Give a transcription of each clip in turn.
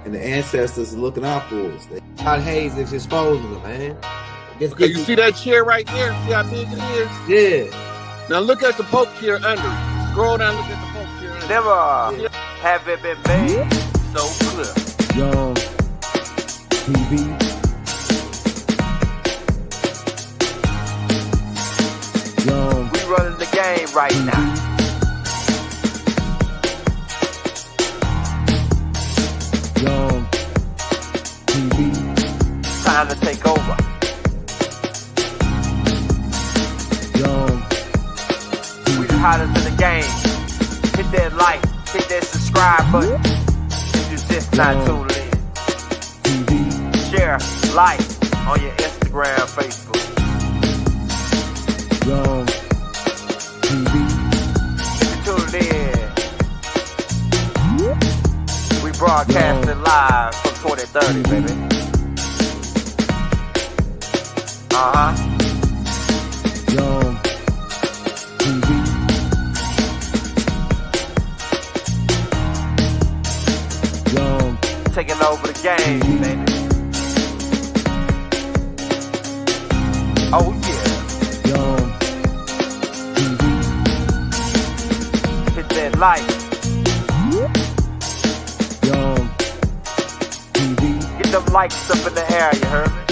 and the ancestors are looking out for us. They got Hayes is exposing them, man. Okay, you see that chair right there? See how big it is? Yeah. Now look at the poke chair under it. Scroll down, look at the poke chair under it. Never have it been made so clear. Young TV. Young. We running the game right now. Young TV. Time to take over. Young We the hottest in the game. Hit that like, hit that subscribe button. If you just not tuned in. TV. Share, like on your Instagram, Facebook. Young TV. If you tuned in, we broadcasting live from 2030, baby. Young TV. Young Taking over the game, baby. Oh yeah. Young TV. Hit that like. Young TV. Get them likes up in the air, you heard me?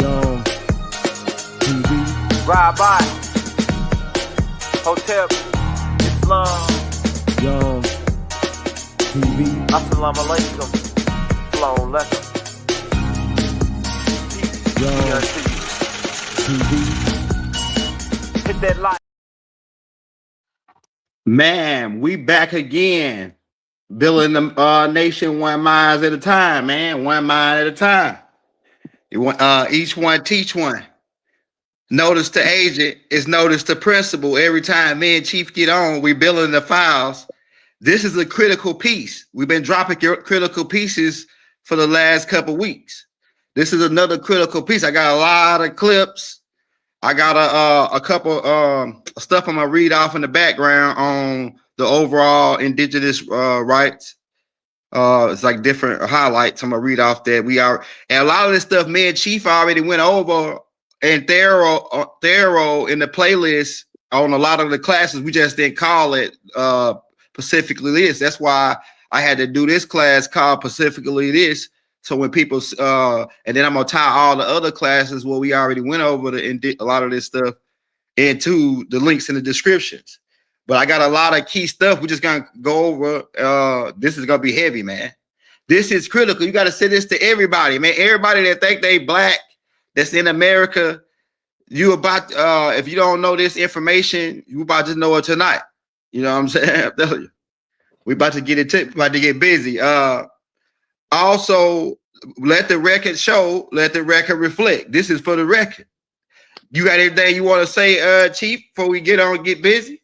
Young TV. Ride by. Hotel Islam. Young TV. Assalamu alaikum. Flown letter. Young TV. Hit that like. Man, we back again, building the nation one mind at a time, man. One mind at a time. Each one teach one. Notice the agent is notice the principal. Every time me and Chief get on, we building the files. This is a critical piece. We've been dropping critical pieces for the last couple weeks. This is another critical piece. I got a lot of clips. I got a couple stuff I'm gonna read off in the background on the overall indigenous rights. It's like different highlights. I'm gonna read off that and a lot of this stuff me and Chief already went over and thorough in the playlist on a lot of the classes. We just didn't call it specifically this. That's why I had to do this class called specifically this. So when people, and then I'm gonna tie all the other classes where we already went over a lot of this stuff into the links in the descriptions. But I got a lot of key stuff. We're just gonna go over. This is gonna be heavy, man. This is critical. You got to say this to everybody, man. Everybody that think they black, that's in America, you about if you don't know this information, you about to know it tonight. You know what I'm saying? I'm telling you, we about to get about to get busy. Also, let the record show, let the record reflect. This is for the record. You got anything you want to say, Chief, before we get busy?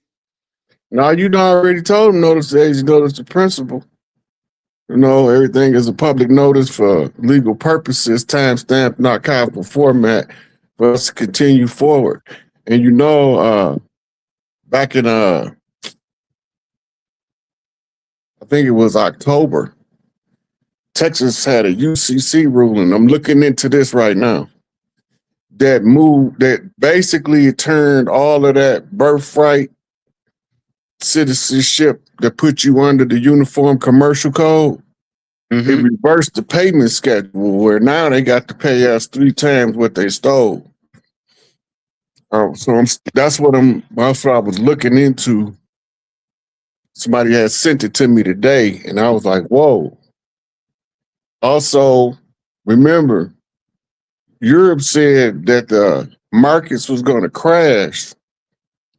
No, you already told him notice the age, notice the principle. You know, everything is a public notice for legal purposes, timestamp, archival format for us to continue forward. And you know, back in I think it was October, Texas had a UCC ruling. I'm looking into this right now. That basically turned all of that birthright citizenship that put you under the Uniform Commercial Code. It reversed the payment schedule where now they got to pay us 3 times what they stole. That's what I was looking into. Somebody had sent it to me today, and I was like, whoa. Also, remember, Europe said that the markets was going to crash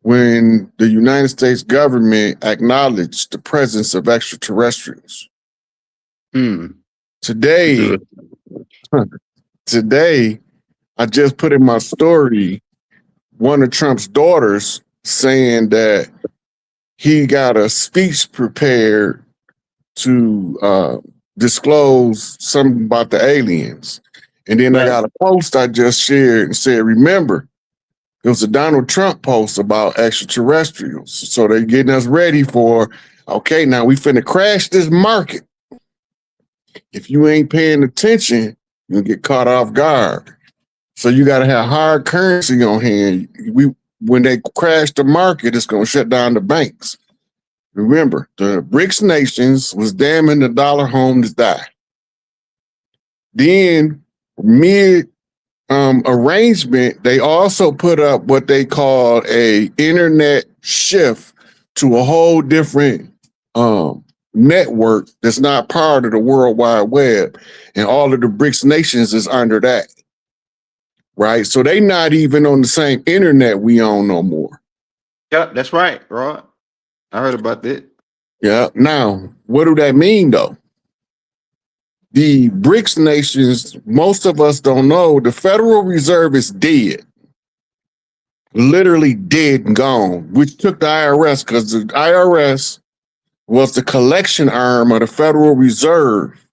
when the United States government acknowledged the presence of extraterrestrials. Today, I just put in my story one of Trump's daughters saying that he got a speech prepared to disclose something about the aliens. And then I got a post I just shared and said, remember, it was a Donald Trump post about extraterrestrials. So they're getting us ready for Okay, now we finna crash this market. If you ain't paying attention, you'll get caught off guard. So you got to have hard currency on hand. When they crash the market, it's going to shut down the banks. Remember, the BRICS nations was damning the dollar home to die. Then mid arrangement, they also put up what they call a internet shift to a whole different network that's not part of the World Wide Web, and all of the BRICS nations is under that, right? So they not even on the same internet we own no more. Yeah, that's right, Rod. I heard about that. Yeah. Now, what do that mean though? The BRICS nations, most of us don't know, the Federal Reserve is dead. Literally dead and gone, which took the IRS, because the IRS was the collection arm of the Federal Reserve,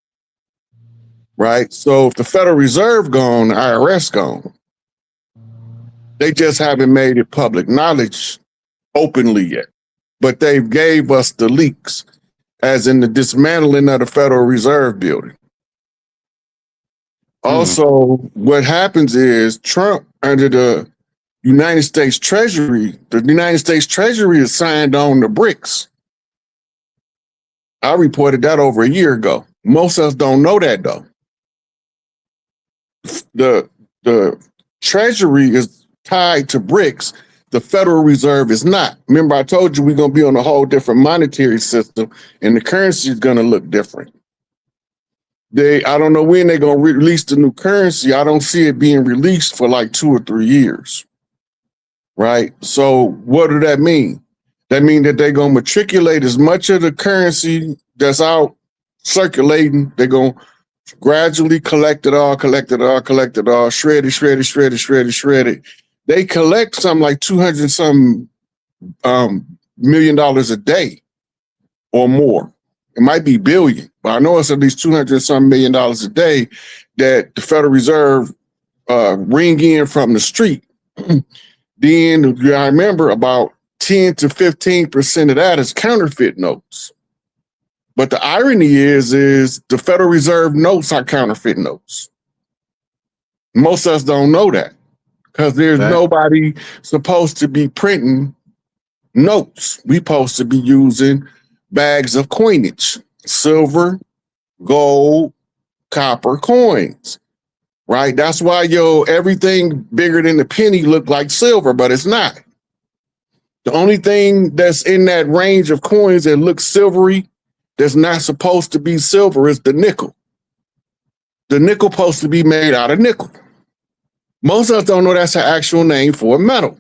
right? So if the Federal Reserve gone, the IRS gone. They just haven't made it public knowledge openly yet, but they gave us the leaks, as in the dismantling of the Federal Reserve building. Also, what happens is Trump, under the United States Treasury, the United States Treasury is signed on the BRICS. I reported that over a year ago. Most of us don't know that though. The Treasury is tied to BRICS. The Federal Reserve is not. Remember, I told you we're going to be on a whole different monetary system, and the currency is going to look different. I don't know when they're going to release the new currency. I don't see it being released for like 2 or 3 years, right? So what does that mean? That means that they're going to matriculate as much of the currency that's out circulating. They're going to gradually collect it all, shred it. They collect something like $200 million a day or more. It might be billion, but I know it's at least $200 million a day that the Federal Reserve ring in from the street. Then I remember about 10 to 15% of that is counterfeit notes. But the irony is the Federal Reserve notes are counterfeit notes. Most of us don't know that, because there's nobody supposed to be printing notes. We supposed to be using bags of coinage, silver, gold, copper coins, right? That's why everything bigger than the penny look like silver, but it's not. The only thing that's in that range of coins that looks silvery, that's not supposed to be silver, is the nickel. The nickel supposed to be made out of nickel. Most of us don't know that's an actual name for a metal,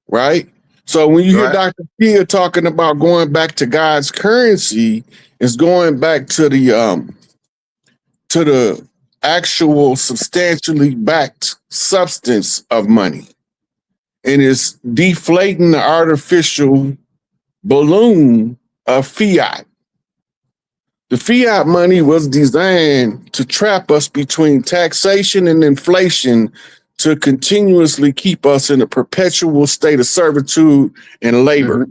right? So when you hear Dr. Kia talking about going back to God's currency, it's going back to the actual substantially backed substance of money, and it's deflating the artificial balloon of fiat. The fiat money was designed to trap us between taxation and inflation, to continuously keep us in a perpetual state of servitude and labor.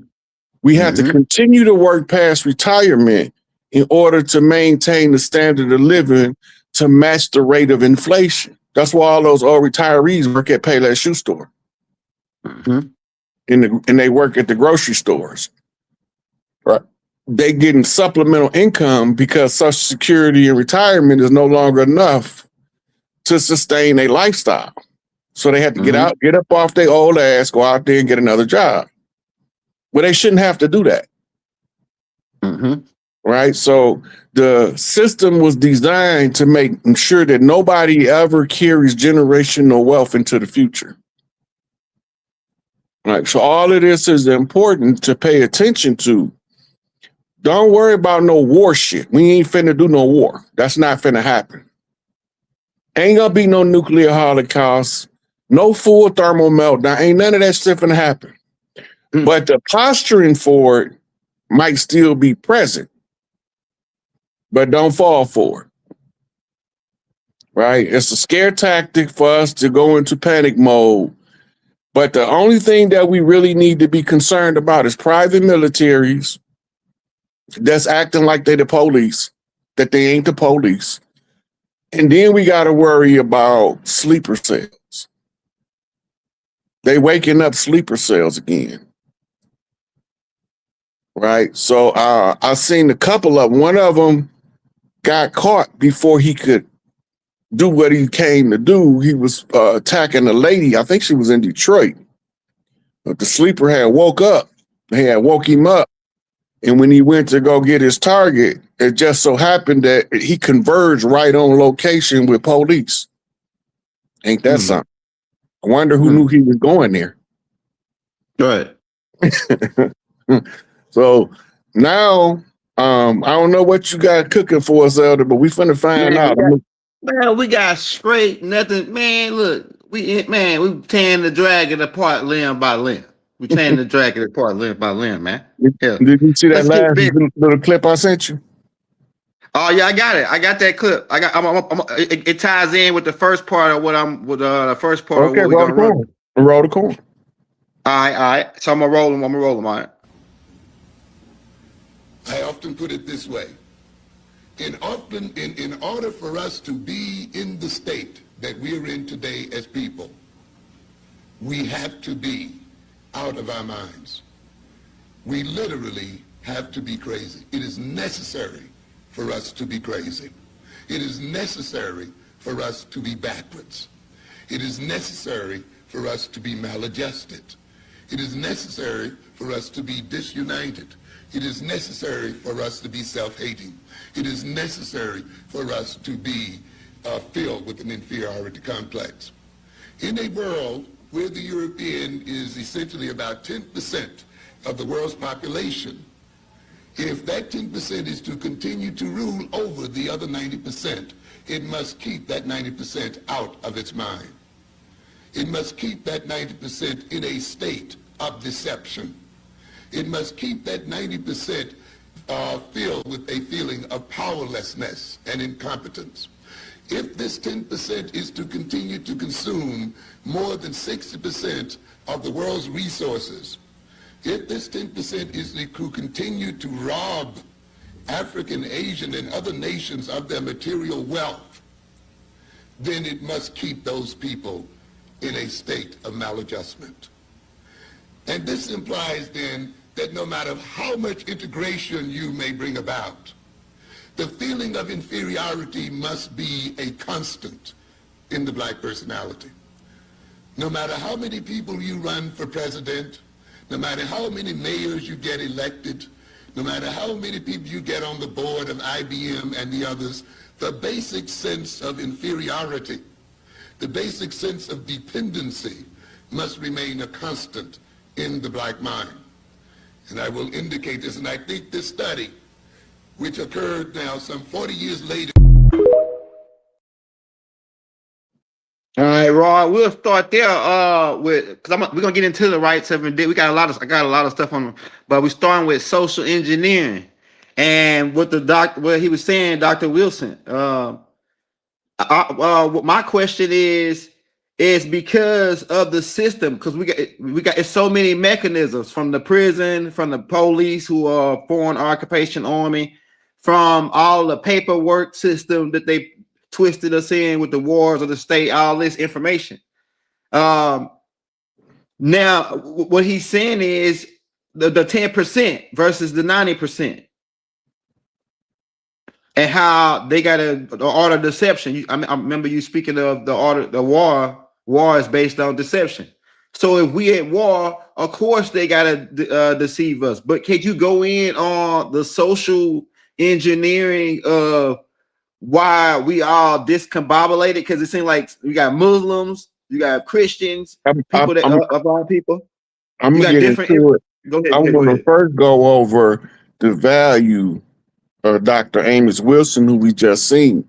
We have to continue to work past retirement in order to maintain the standard of living to match the rate of inflation. That's why all those old retirees work at Payless Shoe Store. And they work at the grocery stores. Right. They getting supplemental income because Social Security and retirement is no longer enough to sustain a lifestyle. So they had to get up off their old ass, go out there and get another job. Well, they shouldn't have to do that. Right? So the system was designed to make sure that nobody ever carries generational wealth into the future. Right? So all of this is important to pay attention to. Don't worry about no war shit. We ain't finna do no war. That's not finna happen. Ain't gonna be no nuclear holocaust. No full thermal meltdown. Ain't none of that stuff gonna happen. But the posturing for it might still be present. But don't fall for it. Right? It's a scare tactic for us to go into panic mode But the only thing that we really need to be concerned about is private militaries that's acting like they the police, that they ain't the police. And then we got to worry about sleeper cells. They waking up sleeper cells again. Right? So I seen a couple of them. One of them got caught before he could do what he came to do. He was attacking a lady. I think she was in Detroit. But the sleeper had woke up. They had woke him up. And when he went to go get his target, it just so happened that he converged right on location with police. Ain't that something? I wonder who knew he was going there. Right. So now, I don't know what you got cooking for us, Elder, but we finna find out. Man, we got straight nothing. Man, look, we tearing the dragon apart limb by limb. We tearing the dragon apart limb by limb, man. Yeah. Did you see that last little clip I sent you? Oh yeah, I got it. I got that clip. It ties in with the first part of the first part Okay, of what we're gonna run. Roll the corn. All right. So I'm gonna roll them. All right. I often put it this way. In order for us to be in the state that we're in today as people, we have to be out of our minds. We literally have to be crazy. It is necessary for us to be crazy. It is necessary for us to be backwards. It is necessary for us to be maladjusted. It is necessary for us to be disunited. It is necessary for us to be self-hating. It is necessary for us to be filled with an inferiority complex. In a world where the European is essentially about 10% of the world's population, if that 10% is to continue to rule over the other 90%, it must keep that 90% out of its mind. It must keep that 90% in a state of deception. It must keep that 90% filled with a feeling of powerlessness and incompetence. If this 10% is to continue to consume more than 60% of the world's resources, if this 10% is to continue to rob African, Asian, and other nations of their material wealth, then it must keep those people in a state of maladjustment. And this implies then that no matter how much integration you may bring about, the feeling of inferiority must be a constant in the black personality. No matter how many people you run for president, no matter how many mayors you get elected, no matter how many people you get on the board of IBM and the others, the basic sense of inferiority, the basic sense of dependency must remain a constant in the black mind. And I will indicate this, and I think this study, which occurred now some 40 years later. All right, Rod. We'll start there we're gonna get into the rights of indigenous. I got a lot of stuff on them, but we're starting with social engineering and what what he was saying, Dr. Wilson. My question is because of the system, because we got it's so many mechanisms, from the prison, from the police who are foreign occupation army, from all the paperwork system that they twisted us in with the wars of the state, all this information. Now what he's saying is the 10% versus the 90%. And how they got the art of deception. I remember you speaking of the war is based on deception. So if we at war, of course they gotta deceive us. But can you go in on the social engineering of why we all discombobulated? Because it seems like we got Muslims, you got Christians, people of all people. I'm gonna get into it. Go ahead. I want to first go over the value of Dr. Amos Wilson, who we just seen.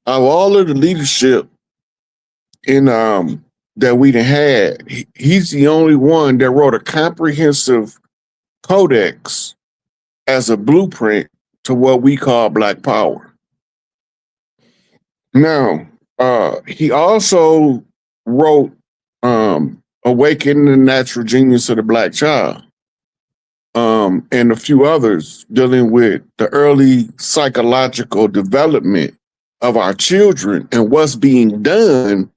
Of all of the leadership in that we done had, he's the only one that wrote a comprehensive codex as a blueprint to what we call Black Power. Now, he also wrote Awakening the Natural Genius of the Black Child, and a few others dealing with the early psychological development of our children and what's being done,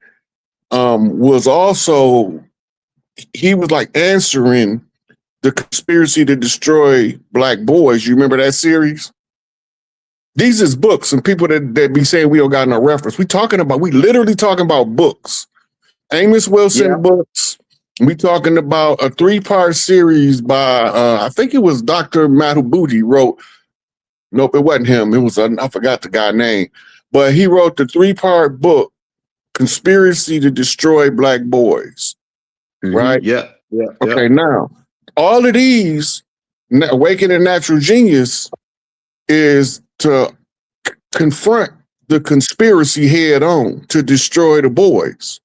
was also, he was like answering the conspiracy to destroy Black boys. You remember that series? These is books, and people that be saying we don't got no reference. We literally talking about books. Amos Wilson books. We talking about a 3-part series by, I think it was Dr. Madhubuti wrote. Nope, it wasn't him. It was, I forgot the guy's name. But he wrote the 3-part book, Conspiracy to Destroy Black Boys. Right? Yeah. Okay, now, all of these, Awakening Natural Genius, is to confront the conspiracy head on to destroy the boys.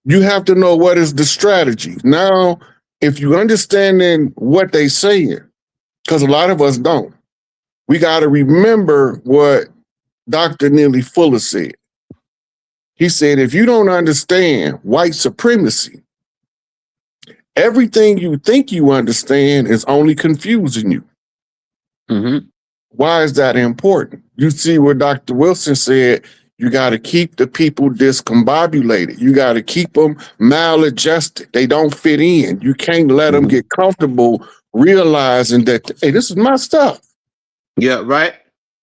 You have to know what is the strategy. Now, if you understand what they saying, because a lot of us don't, we got to remember what Dr. Neely Fuller said. He said, if you don't understand white supremacy, everything you think you understand is only confusing you. Why is that important? You see where Dr. Wilson said, you got to keep the people discombobulated. You got to keep them maladjusted. They don't fit in. You can't let them get comfortable realizing that, hey, this is my stuff. Yeah, right.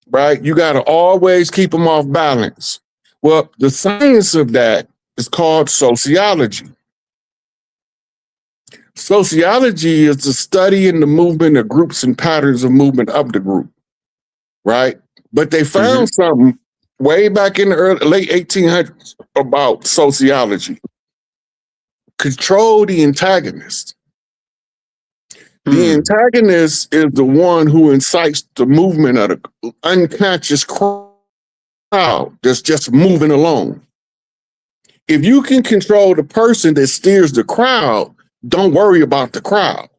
Right? You got to always keep them off balance. Well, the science of that is called sociology. Sociology is the study in the movement of groups and patterns of movement of the group, right? But they found something way back in the late 1800s about sociology. Control the antagonist. The antagonist is the one who incites the movement of the unconscious crowd that's just moving along. If you can control the person that steers the crowd, don't worry about the crowd.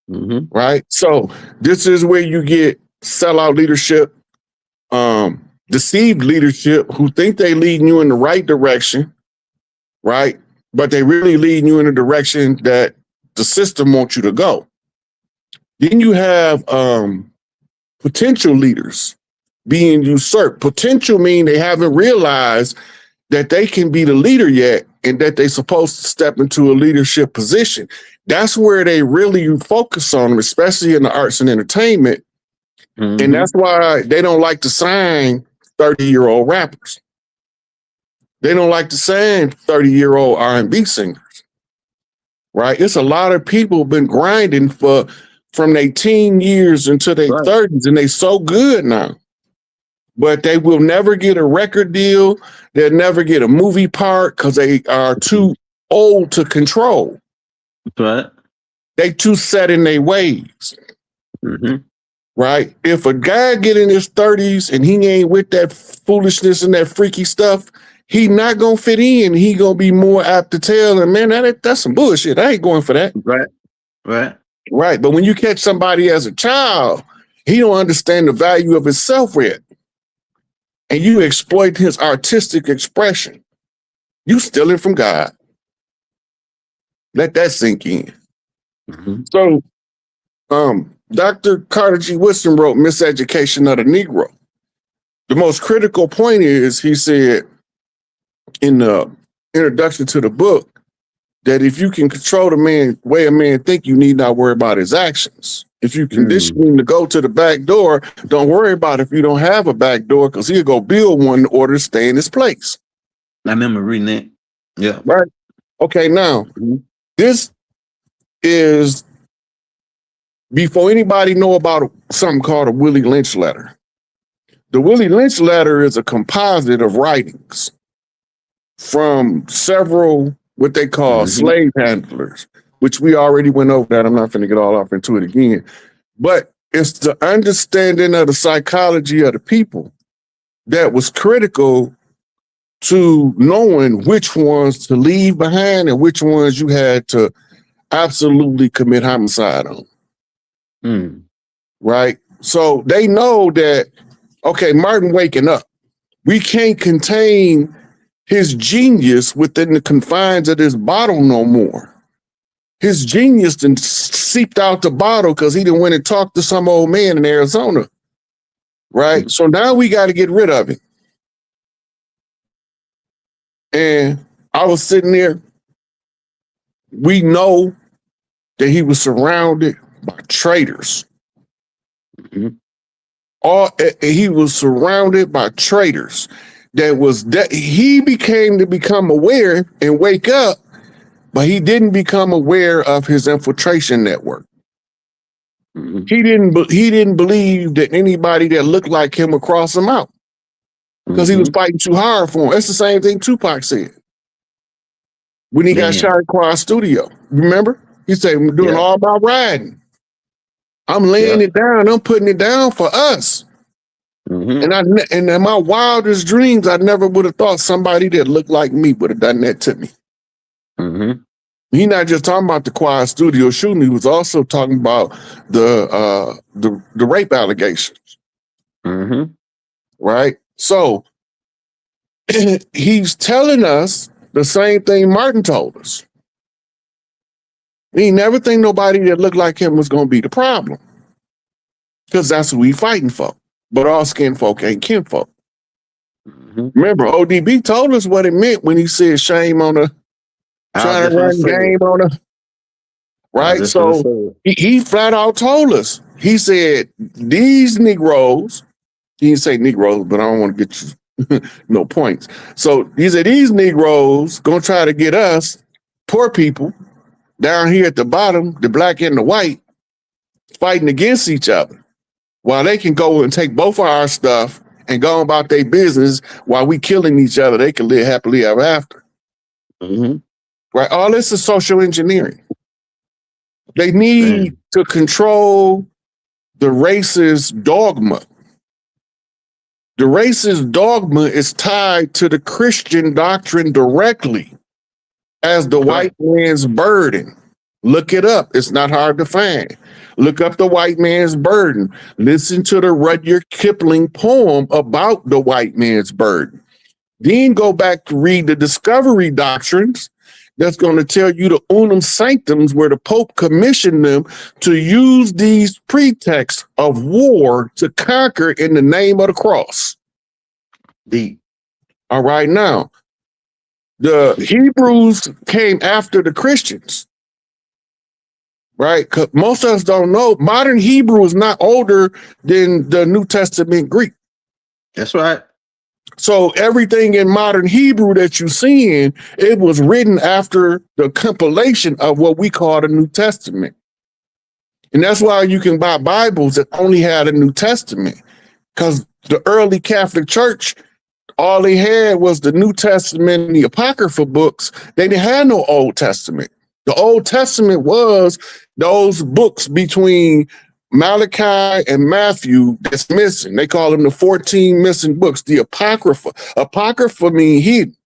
Right? So this is where you get sellout leadership, deceived leadership who think they leading you in the right direction, right? But they really leading you in a direction that the system wants you to go. Then you have potential leaders being usurped. Potential mean they haven't realized that they can be the leader yet and that they're supposed to step into a leadership position. That's where they really focus on them, especially in the arts and entertainment. And that's why they don't like to sign 30-year-old rappers. They don't like to sign 30-year-old R&B singers. Right? It's a lot of people been grinding from their teen years into their 30s, and they so good now. But they will never get a record deal. They'll never get a movie part because they are too old to control. Right. They too set in their ways. Right? If a guy get in his 30s and he ain't with that foolishness and that freaky stuff, he not gonna fit in. He gonna be more apt to tell him, man, that's some bullshit. I ain't going for that. Right. But when you catch somebody as a child, he don't understand the value of himself yet. And you exploit his artistic expression. You stealing from God. Let that sink in. So, Dr. Carter G. Woodson wrote Miseducation of the Negro. The most critical point is, he said in the introduction to the book, that if you can control the way a man think, you need not worry about his actions. If you condition him to go to the back door, don't worry about if you don't have a back door, because he'll go build one in order to stay in his place. I remember reading that. Yeah. Right. Okay, now, this is before anybody know about something called a Willie Lynch letter. The Willie Lynch letter is a composite of writings from several what they call slave handlers, which we already went over that. I'm not going to get all off into it again. But it's the understanding of the psychology of the people that was critical to knowing which ones to leave behind and which ones you had to absolutely commit homicide on. Right? So they know that, okay, Martin waking up. We can't contain his genius within the confines of this bottle no more. His genius then seeped out the bottle because he done went and talked to some old man in Arizona, right? So now we got to get rid of it. And I was sitting there. We know that he was surrounded by traitors. He was surrounded by traitors. He become aware and wake up, but he didn't become aware of his infiltration network. He didn't believe that anybody that looked like him would cross him out because he was fighting too hard for him. That's the same thing Tupac said when he got shot at Quad Studio. Remember? He said, "I'm doing all my riding. I'm laying it down. I'm putting it down for us." And in my wildest dreams, I never would have thought somebody that looked like me would have done that to me. He not just talking about the Quad Studio shooting; he was also talking about the rape allegations. Right? So he's telling us the same thing Martin told us. He never think nobody that looked like him was going to be the problem, because that's who we fighting for. But all skin folk ain't kinfolk. Remember, ODB told us what it meant when he said shame on the trying to run game on the right. So he flat out told us. He said these Negroes. He didn't say Negroes, but I don't want to get you no points. So he said these Negroes gonna try to get us poor people down here at the bottom, the black and the white, fighting against each other, while they can go and take both of our stuff and go about their business while we killing each other. They can live happily ever after. Right? All this is social engineering. They need to control the racist dogma. The racist dogma is tied to the Christian doctrine directly as the white man's burden. Look it up. It's not hard to find. Look up the white man's burden. Listen to the Rudyard Kipling poem about the white man's burden. Then go back to read the discovery doctrines. That's going to tell you the unum sanctums, where the Pope commissioned them to use these pretexts of war to conquer in the name of the cross. All right, now, the Hebrews came after the Christians, right? Because most of us don't know, modern Hebrew is not older than the New Testament Greek. That's right. So everything in modern Hebrew that you're seeing, it was written after the compilation of what we call the New Testament. And that's why you can buy Bibles that only had a New Testament, because the early Catholic Church, all they had was the New Testament and the Apocrypha books. They didn't have no Old Testament. The Old Testament was those books between Malachi and Matthew that's missing. They call them the 14 missing books, the Apocrypha. Apocrypha mean hidden.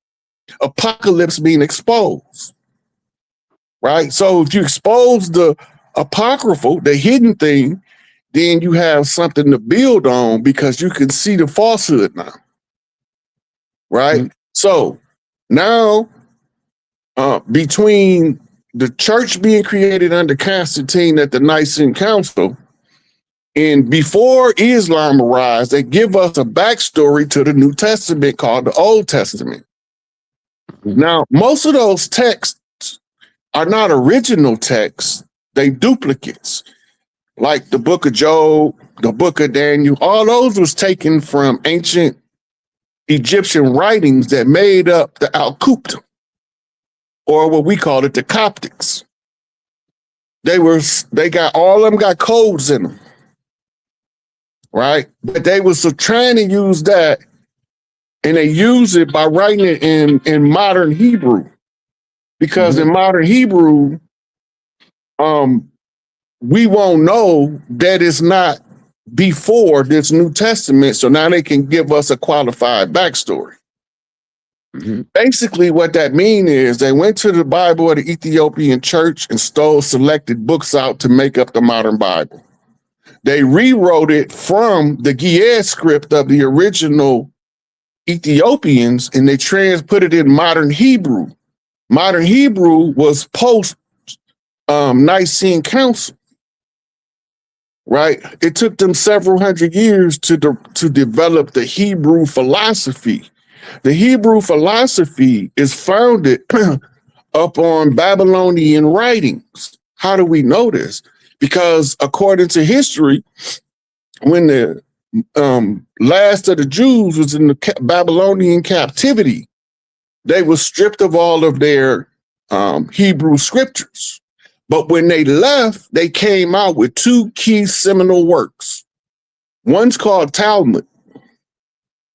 Apocalypse mean exposed. Right? So if you expose the Apocryphal, the hidden thing, then you have something to build on, because you can see the falsehood now. Right? So now, between the church being created under Constantine at the Nicene Council, and before Islam arrives, they give us a backstory to the New Testament called the Old Testament. Now, most of those texts are not original texts, they duplicates. Like the book of Job, the book of Daniel, all those was taken from ancient Egyptian writings that made up the Al-Qupt, or what we call it, the Coptics. They got all of them got codes in them. Right? But they was trying to use that, and they use it by writing it in modern Hebrew. Because in modern Hebrew, we won't know that it's not before this New Testament, so now they can give us a qualified backstory. Basically, what that means is they went to the Bible of the Ethiopian church and stole selected books out to make up the modern Bible. They rewrote it from the Ge'ez script of the original Ethiopians and they put it in modern Hebrew. Modern Hebrew was post Nicene Council, right? It took them several hundred years to develop the Hebrew philosophy. The Hebrew philosophy is founded up on Babylonian writings. How do we know this? Because according to history, when the last of the Jews was in the Babylonian captivity, they were stripped of all of their Hebrew scriptures. But when they left, they came out with two key seminal works. One's called Talmud.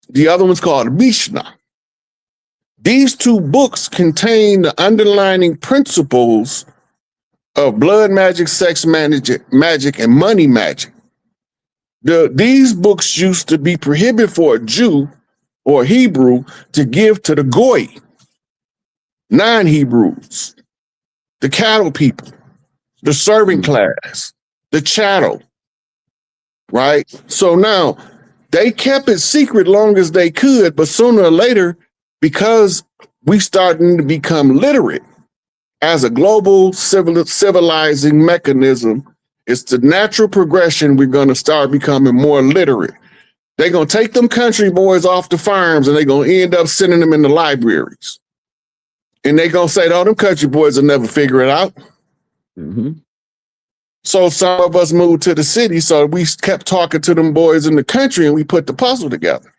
The other one's called Mishnah. These two books contain the underlying principles of blood magic, sex magic, and money magic. These books used to be prohibited for a Jew or Hebrew to give to the Goy, non-Hebrews, the cattle people, the servant class, the chattel, right? So now they kept it secret long as they could, but sooner or later, because we starting to become literate as a global civilizing mechanism, it's the natural progression. We're going to start becoming more literate. They're going to take them country boys off the farms and they're going to end up sending them in the libraries. And they're going to say, oh, them country boys will never figure it out. Mm-hmm. So some of us moved to the city. So we kept talking to them boys in the country and we put the puzzle together.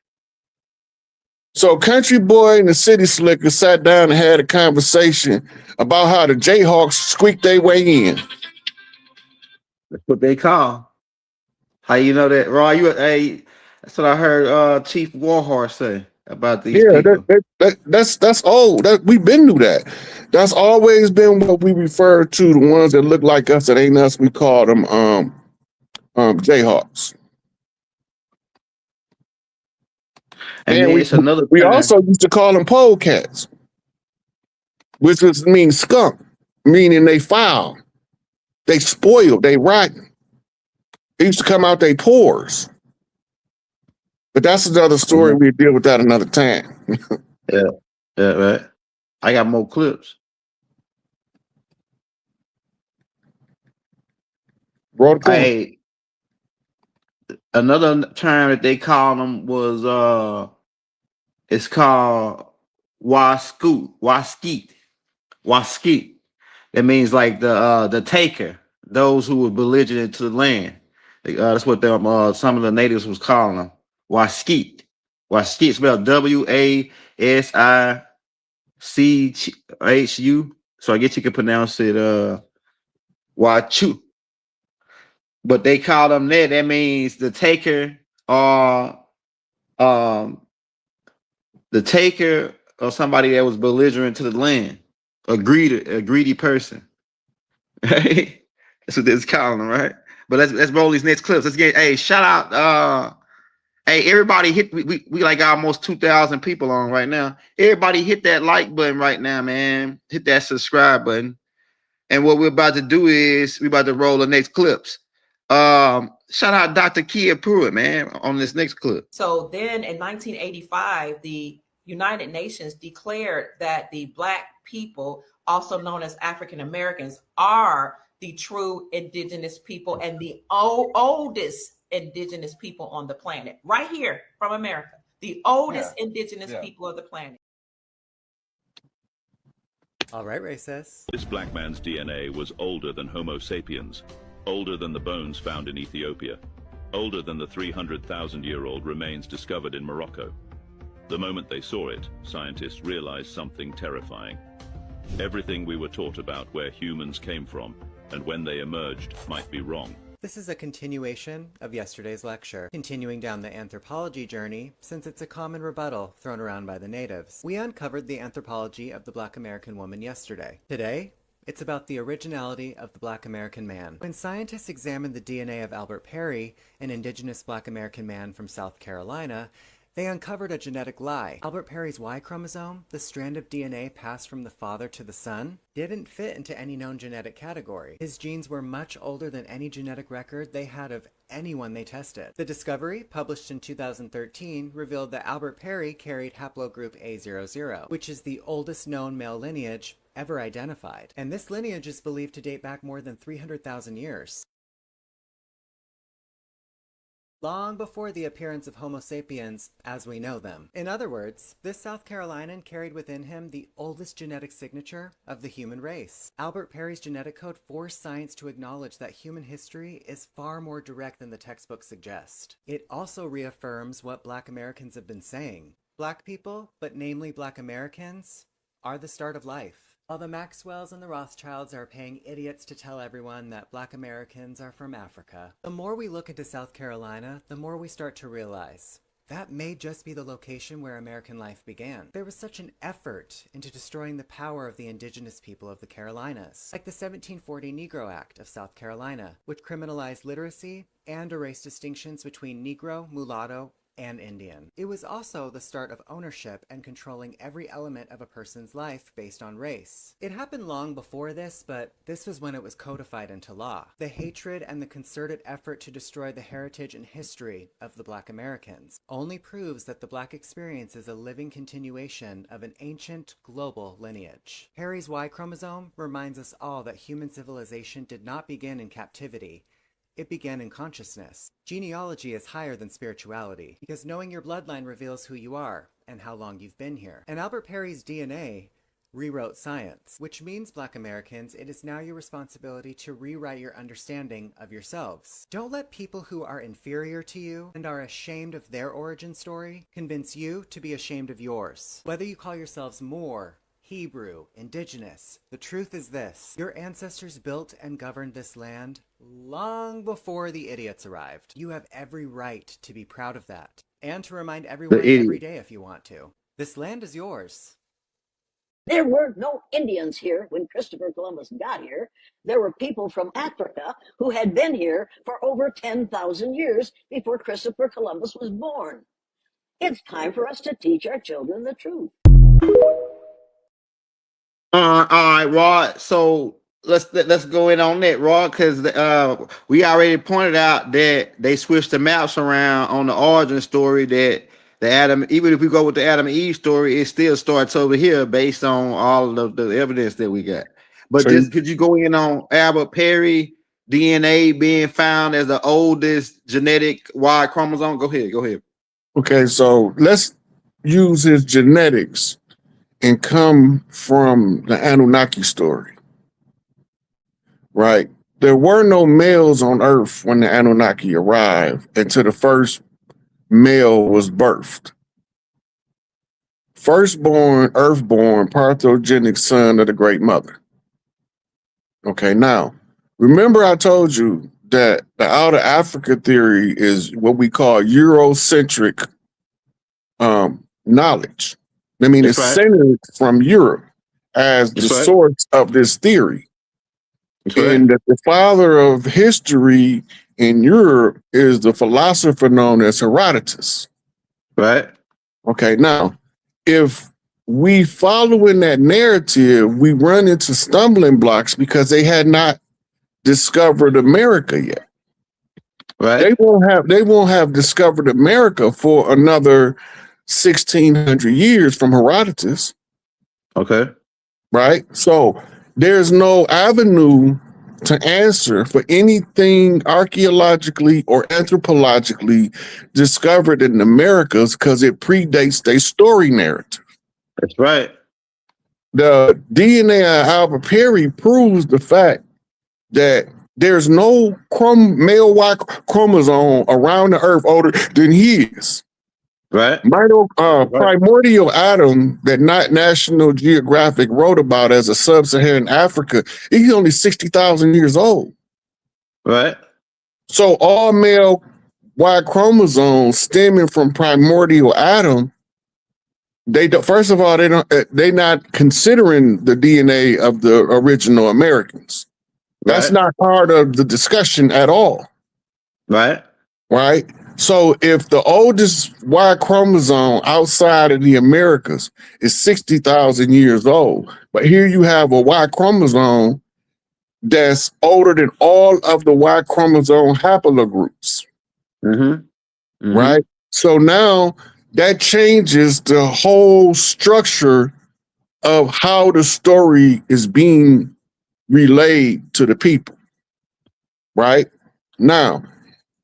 So country boy and the city slicker sat down and had a conversation about how the Jayhawks squeaked their way in. That's what they call. How you know that, Roy? That's what I heard Chief Warhorse say about these people. That's old. We've been through that. That's always been what we refer to the ones that look like us that ain't us. We call them Jayhawks. And we also used to call them polecats, which means skunk, meaning they foul, they spoiled, they rotten. They used to come out their pores. But that's another story. We'll deal with that another time. Yeah, right. I got more clips. Hey, another term that they call them was it's called waskeet. That means like the taker, those who were belligerent to the land. That's what some of the natives was calling them. Waskeet spelled WASICHU. So I guess you could pronounce it Wachu. But they call them that. That means the taker or the taker or somebody that was belligerent to the land. A greedy person. Right? That's what they're calling them, right? But let's roll these next clips. Let's get shout out. Hey, everybody hit we like almost 2,000 people on right now. Everybody hit that like button right now, man. Hit that subscribe button. And what we're about to do is we're about to roll the next clips. Shout out Dr. Kia Pruitt, man, on this next clip. So then in 1985, the United Nations declared that the Black people, also known as African Americans, are the true indigenous people and the oldest indigenous people on the planet. Right here from America, the oldest indigenous people of the planet. All right, racist. This black man's DNA was older than Homo sapiens, older than the bones found in Ethiopia, older than the 300,000-year-old remains discovered in Morocco. The moment they saw it, scientists realized something terrifying. Everything we were taught about where humans came from and when they emerged might be wrong. This is a continuation of yesterday's lecture, continuing down the anthropology journey, since it's a common rebuttal thrown around by the natives. We uncovered the anthropology of the Black American woman yesterday. Today, it's about the originality of the Black American man. When scientists examined the DNA of Albert Perry, an indigenous Black American man from South Carolina, They uncovered a genetic lie. Albert Perry's Y chromosome, the strand of DNA passed from the father to the son, didn't fit into any known genetic category. His genes were much older than any genetic record they had of anyone they tested. The discovery, published in 2013, revealed that Albert Perry carried haplogroup A00, which is the oldest known male lineage ever identified. And this lineage is believed to date back more than 300,000 years. Long before the appearance of Homo sapiens as we know them. In other words, this South Carolinian carried within him the oldest genetic signature of the human race. Albert Perry's genetic code forced science to acknowledge that human history is far more direct than the textbooks suggest. It also reaffirms what Black Americans have been saying. Black people, but namely Black Americans, are the start of life. While the Maxwells and the Rothschilds are paying idiots to tell everyone that Black Americans are from Africa, the more we look into South Carolina, the more we start to realize that may just be the location where American life began. There was such an effort into destroying the power of the indigenous people of the Carolinas, like the 1740 Negro Act of South Carolina, which criminalized literacy and erased distinctions between Negro, mulatto, and Indian. It was also the start of ownership and controlling every element of a person's life based on race. It happened long before this, but this was when it was codified into law. The hatred and the concerted effort to destroy the heritage and history of the Black Americans only proves that the Black experience is a living continuation of an ancient global lineage. Perry's Y chromosome reminds us all that human civilization did not begin in captivity. It began in consciousness. Genealogy is higher than spirituality, because knowing your bloodline reveals who you are and how long you've been here. And Albert Perry's DNA rewrote science, which means, Black Americans, it is now your responsibility to rewrite your understanding of yourselves. Don't let people who are inferior to you and are ashamed of their origin story convince you to be ashamed of yours. Whether you call yourselves Moor, Hebrew, Indigenous, the truth is this: your ancestors built and governed this land long before the idiots arrived. You have every right to be proud of that, and to remind everyone every day if you want to. This land is yours. There were no Indians here when Christopher Columbus got here. There were people from Africa who had been here for over 10,000 years before Christopher Columbus was born. It's time for us to teach our children the truth. All right, Rod. So let's go in on that, Rod, because we already pointed out that they switched the maps around on the origin story. That the Adam, even if we go with the Adam and Eve story, it still starts over here based on all of the evidence that we got. But So just could you go in on Albert Perry DNA being found as the oldest genetic Y chromosome? Go ahead. Okay, so let's use his genetics and come from the Anunnaki story, right? There were no males on Earth when the Anunnaki arrived until the first male was birthed. Firstborn, earthborn, parthogenic son of the Great Mother. Okay, now, remember I told you that the outer Africa theory is what we call Eurocentric knowledge. I mean, it's centered from Europe as the source of this theory. And that the father of history in Europe is the philosopher known as Herodotus. Right. Okay, now, if we follow in that narrative, we run into stumbling blocks because they had not discovered America yet. Right. They won't have discovered America for another 1,600 years from Herodotus. Okay. Right? So there's no avenue to answer for anything archaeologically or anthropologically discovered in the Americas because it predates their story narrative. That's right. The DNA of Albert Perry proves the fact that there's no male Y chromosome around the earth older than his. Right. Primordial Adam that National Geographic wrote about as a sub-Saharan Africa, he's only 60,000 years old. Right. So all male Y chromosomes stemming from primordial Adam, first of all, they're not considering the DNA of the original Americans. That's not part of the discussion at all. Right. Right. So if the oldest Y chromosome outside of the Americas is 60,000 years old, but here you have a Y chromosome that's older than all of the Y chromosome haplogroups, right? So now that changes the whole structure of how the story is being relayed to the people, right? Now,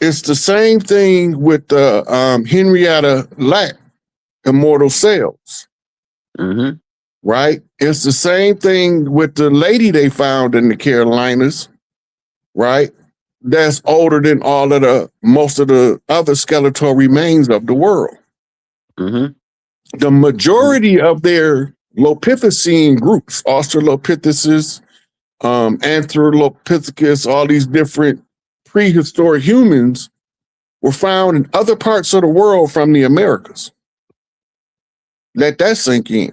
it's the same thing with the Henrietta Lack immortal cells, right? It's the same thing with the lady they found in the Carolinas, right? That's older than all of the most of the other skeletal remains of the world. The majority of their Lopithecine groups, Australopithecus, Anthropithecus, all these different prehistoric humans were found in other parts of the world from the Americas. Let that sink in.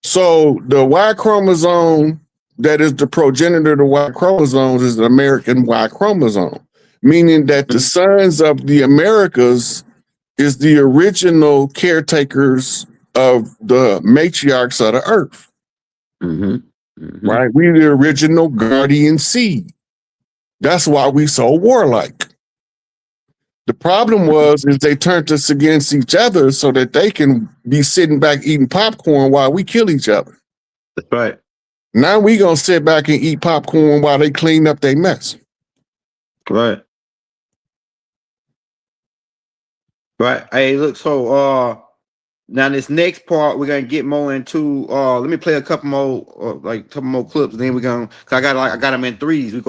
So the Y chromosome that is the progenitor of the Y chromosomes is the American Y chromosome, meaning that the sons of the Americas is the original caretakers of the matriarchs of the earth. Right? We're the original guardian seed. That's why we so warlike. The problem is they turned us against each other so that they can be sitting back eating popcorn while we kill each other. That's right. Now we gonna sit back and eat popcorn while they clean up their mess. Right. Right. Hey, look, so now this next part we're gonna get more into. Let me play a couple more clips, and then we're gonna. Cause I got them in threes. I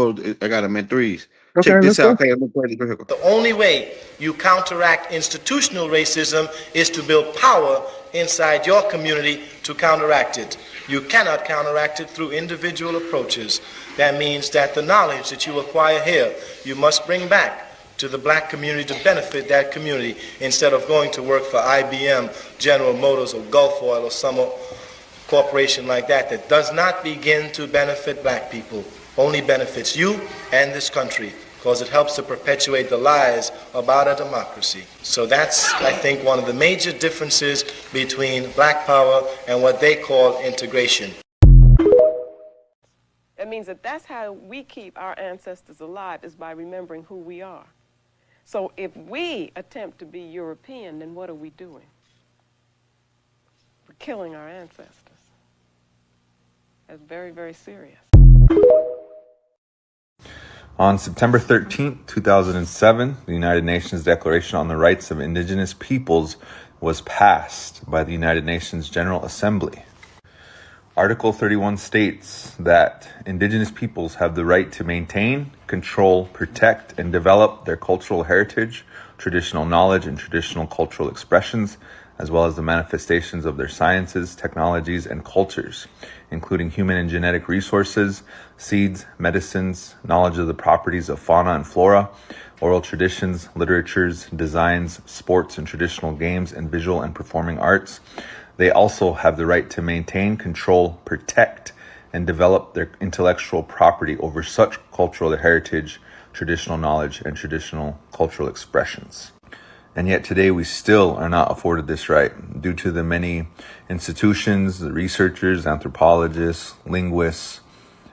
got them in threes. Okay, Check this let's out. go. Okay, I'm gonna play this real quick. The only way you counteract institutional racism is to build power inside your community to counteract it. You cannot counteract it through individual approaches. That means that the knowledge that you acquire here, you must bring back to the black community to benefit that community instead of going to work for IBM, General Motors, or Gulf Oil, or some corporation like that that does not begin to benefit black people, only benefits you and this country, because it helps to perpetuate the lies about a democracy. So that's, I think, one of the major differences between black power and what they call integration. That means that that's how we keep our ancestors alive, is by remembering who we are. So if we attempt to be European, then what are we doing? We're killing our ancestors. That's very, very serious. On September 13, 2007, the United Nations Declaration on the Rights of Indigenous Peoples was passed by the United Nations General Assembly. Article 31 states that Indigenous peoples have the right to maintain, control, protect, and develop their cultural heritage, traditional knowledge, and traditional cultural expressions, as well as the manifestations of their sciences, technologies, and cultures, including human and genetic resources, seeds, medicines, knowledge of the properties of fauna and flora, oral traditions, literatures, designs, sports and traditional games, and visual and performing arts. They also have the right to maintain, control, protect, and develop their intellectual property over such cultural heritage, traditional knowledge, and traditional cultural expressions. And yet today we still are not afforded this right due to the many institutions, the researchers, anthropologists, linguists,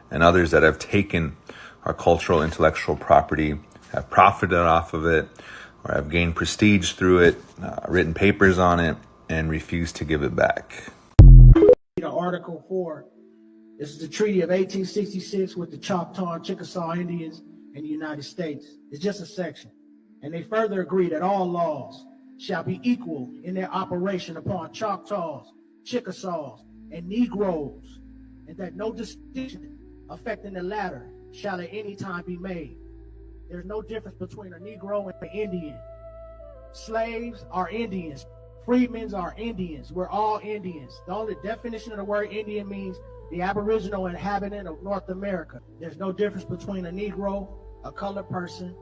and others that have taken our cultural intellectual property, have profited off of it, or have gained prestige through it, written papers on it, and refuse to give it back. Article 4. This is the Treaty of 1866 with the Choctaw and Chickasaw Indians in the United States. It's just a section. And they further agree that all laws shall be equal in their operation upon Choctaws, Chickasaws, and Negroes, and that no distinction affecting the latter shall at any time be made. There's no difference between a Negro and an Indian. Slaves are Indians. Freedmen are Indians. We're all Indians. The only definition of the word Indian means the aboriginal inhabitant of North America. There's no difference between a Negro, a colored person,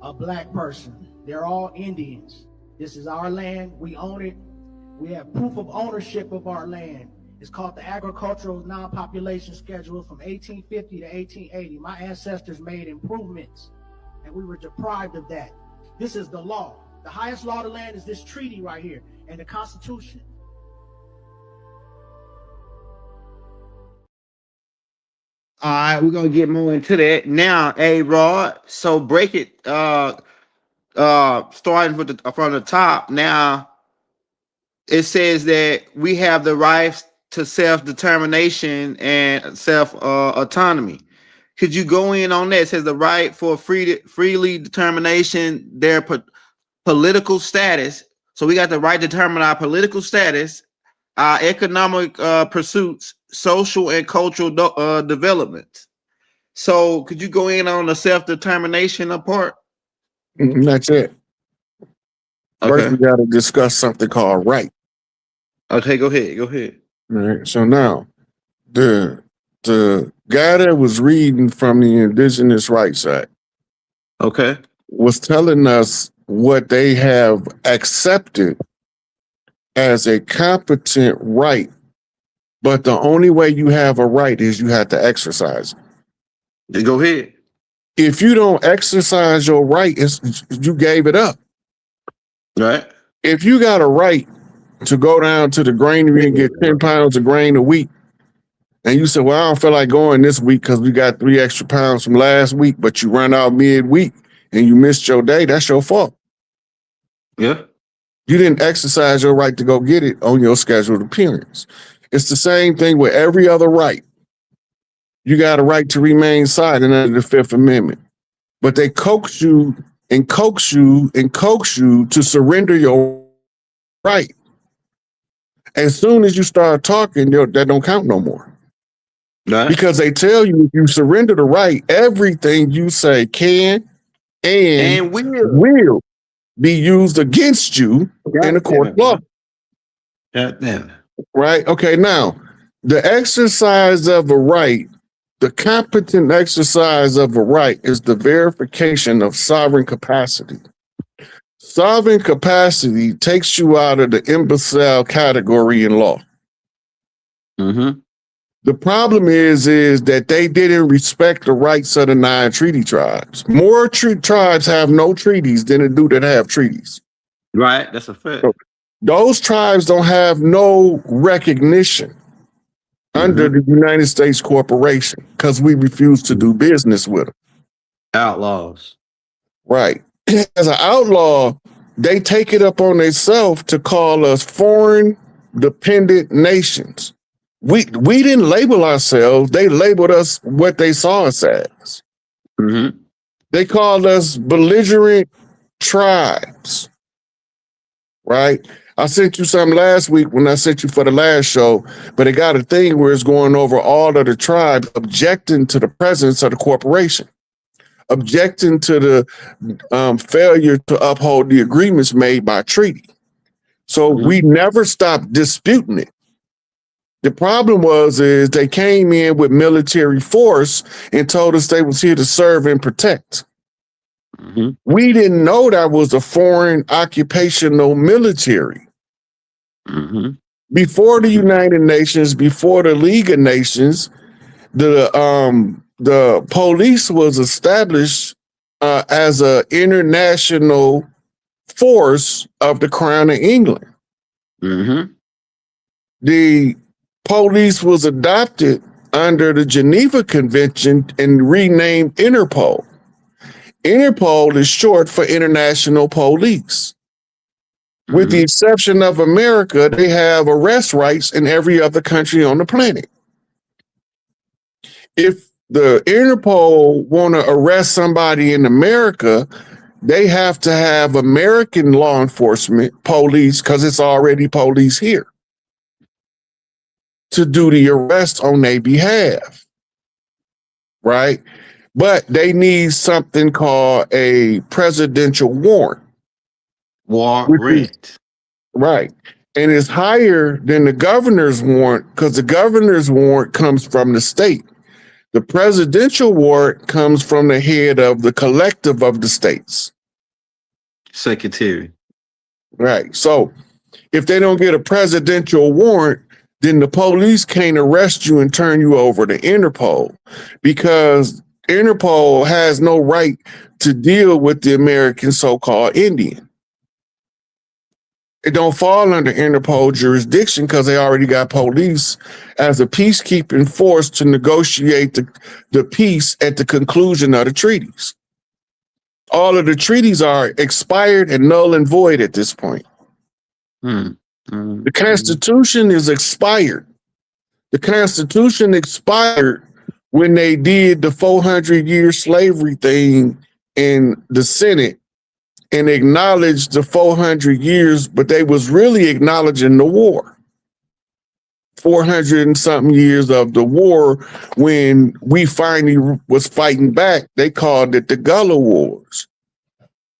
a black person. They're all Indians. This is our land. We own it. We have proof of ownership of our land. It's called the Agricultural Non-Population Schedule from 1850 to 1880. My ancestors made improvements, and we were deprived of that. This is the law. The highest law of the land is this treaty right here and the Constitution. All right, we're gonna get more into that now. Hey, Rod. So break it. Starting from the top. Now it says that we have the rights to self-determination and self-autonomy. Could you go in on that? It says the right for freely determination, their political status. So we got the right to determine our political status, our economic pursuits, social and cultural development. So could you go in on the self-determination part? That's it. First, we got to discuss something called right. Okay, go ahead. All right. So now, the guy that was reading from the Indigenous Rights Act, was telling us what they have accepted as a competent right, but the only way you have a right is you have to exercise it. Go ahead. If you don't exercise your right, you gave it up. Right. If you got a right to go down to the granary and get 10 pounds of grain a week, and you say, well, I don't feel like going this week because we got 3 extra pounds from last week, but you run out midweek and you missed your day, that's your fault. Yeah. You didn't exercise your right to go get it on your scheduled appearance. It's the same thing with every other right. You got a right to remain silent under the Fifth Amendment, but they coax you and coax you and coax you to surrender your right. As soon as you start talking, that don't count no more. Right. Because they tell you if you surrender the right, everything you say can and will be used against you in a court of law. God damn. Right? Okay, now, the exercise of a right, the competent exercise of a right is the verification of sovereign capacity. Sovereign capacity takes you out of the imbecile category in law. Mm-hmm. The problem is that they didn't respect the rights of the 9 treaty tribes. More tribes have no treaties than it do that have treaties. Right, that's a fact. So those tribes don't have no recognition under the United States Corporation because we refuse to do business with them. Outlaws. Right. As an outlaw, they take it up on themselves to call us foreign dependent nations. We didn't label ourselves. They labeled us what they saw us as. Mm-hmm. They called us belligerent tribes. Right? I sent you something last week when I sent you for the last show, but it got a thing where it's going over all of the tribes objecting to the presence of the corporation, objecting to the failure to uphold the agreements made by treaty. So we never stopped disputing it. The problem is they came in with military force and told us they was here to serve and protect. Mm-hmm. We didn't know that was a foreign occupational military. Mm-hmm. Before the United Nations, before the League of Nations, the police was established as an international force of the Crown of England. Mm-hmm. The police was adopted under the Geneva Convention and renamed Interpol. Interpol is short for International Police. With the exception of America, they have arrest rights in every other country on the planet. If the Interpol want to arrest somebody in America, they have to have American law enforcement, police, because it's already police here, to do the arrest on their behalf, right? But they need something called a presidential warrant. Warrant. Right. And it's higher than the governor's warrant because the governor's warrant comes from the state. The presidential warrant comes from the head of the collective of the states. Secretary. Right. So if they don't get a presidential warrant, then the police can't arrest you and turn you over to Interpol because Interpol has no right to deal with the American so-called Indian. It don't fall under Interpol jurisdiction because they already got police as a peacekeeping force to negotiate the peace at the conclusion of the treaties. All of the treaties are expired and null and void at this point. The Constitution is expired. The Constitution expired when they did the 400-year slavery thing in the Senate and acknowledged the 400 years, but they was really acknowledging the war. 400 and something years of the war. When we finally was fighting back, they called it the Gullah Wars.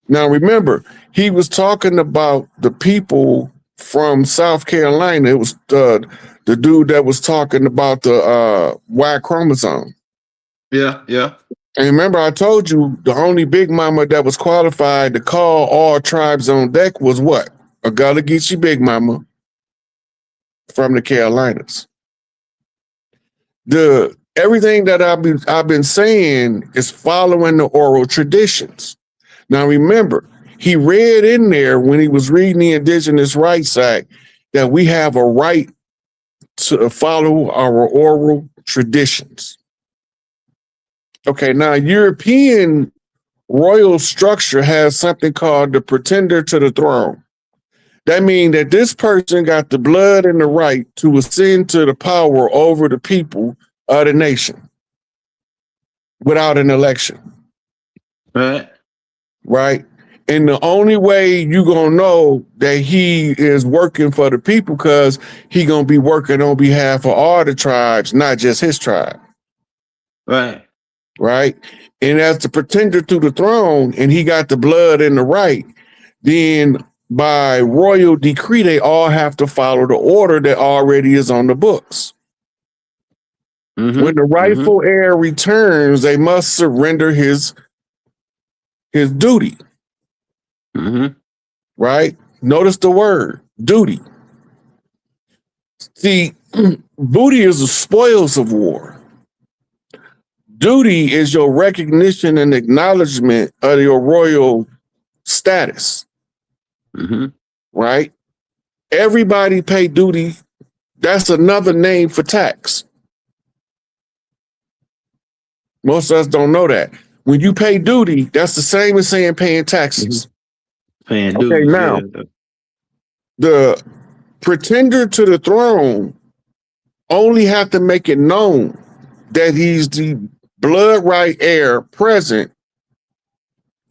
Now remember, he was talking about the people from South Carolina. It was the dude that was talking about the Y chromosome. Yeah. And remember, I told you the only Big Mama that was qualified to call all tribes on deck was what? A Gullah Geechee Big Mama from the Carolinas. Everything that I've been saying is following the oral traditions. Now remember, he read in there when he was reading the Indigenous Rights Act that we have a right to follow our oral traditions. Okay, now European royal structure has something called the pretender to the throne. That means that this person got the blood and the right to ascend to the power over the people of the nation without an election. Right? And the only way you gonna know that he is working for the people because he gonna be working on behalf of all the tribes, not just his tribe. Right? And as the pretender to the throne, and he got the blood and the right, then by royal decree, they all have to follow the order that already is on the books. When the rightful heir returns, they must surrender his duty. Right? Notice the word, duty. See, booty is the spoils of war. Duty is your recognition and acknowledgement of your royal status. Right? Everybody pay duty. That's another name for tax. Most of us don't know that. When you pay duty, that's the same as saying paying taxes. Paying okay, dues, now, yeah. the pretender to the throne only have to make it known that he's the blood right heir present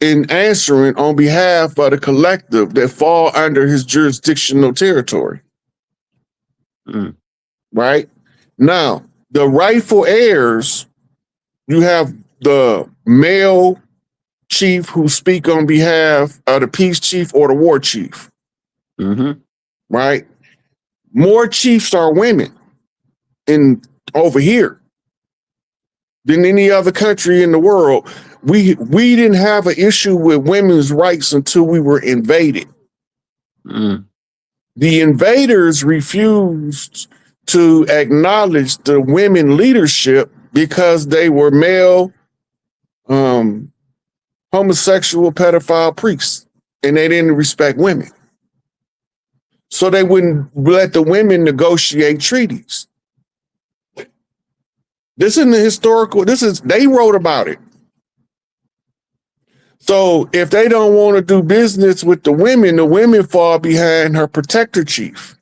in answering on behalf of the collective that fall under his jurisdictional territory. Right? Now, the rightful heirs, you have the male chief who speak on behalf of the peace chief or the war chief. Right? More chiefs are women over here than any other country in the world. We didn't have an issue with women's rights until we were invaded. The invaders refused to acknowledge the women leadership because they were male, homosexual, pedophile priests, and they didn't respect women. So they wouldn't let the women negotiate treaties. This isn't the historical, they wrote about it. So if they don't want to do business with the women fall behind her protector chief.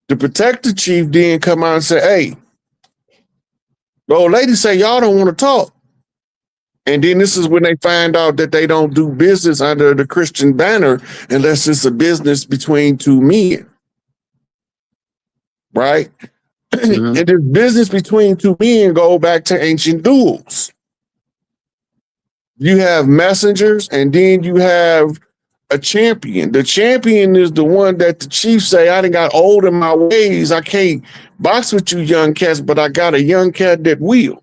The protector chief then come out and say, hey, the old lady say, y'all don't want to talk. And then this is when they find out that they don't do business under the Christian banner unless it's a business between two men. Right? And this business between two men go back to ancient duels. You have messengers and then you have a champion. The champion is the one that the chief say, I done got old in my ways. I can't box with you young cats, but I got a young cat that will.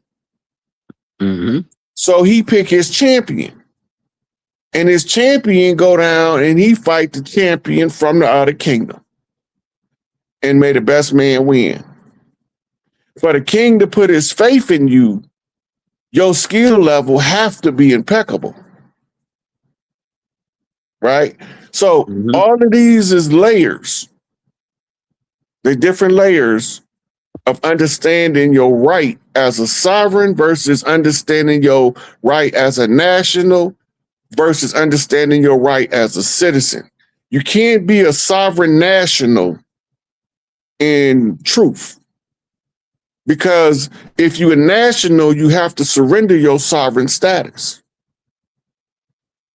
So he pick his champion. And his champion go down and he fight the champion from the other kingdom. And may the best man win. For the king to put his faith in you your skill level have to be impeccable, right? So all of these is layers. They're different layers of understanding your right as a sovereign versus understanding your right as a national versus understanding your right as a citizen. You can't be a sovereign national in truth, because if you're a national, you have to surrender your sovereign status.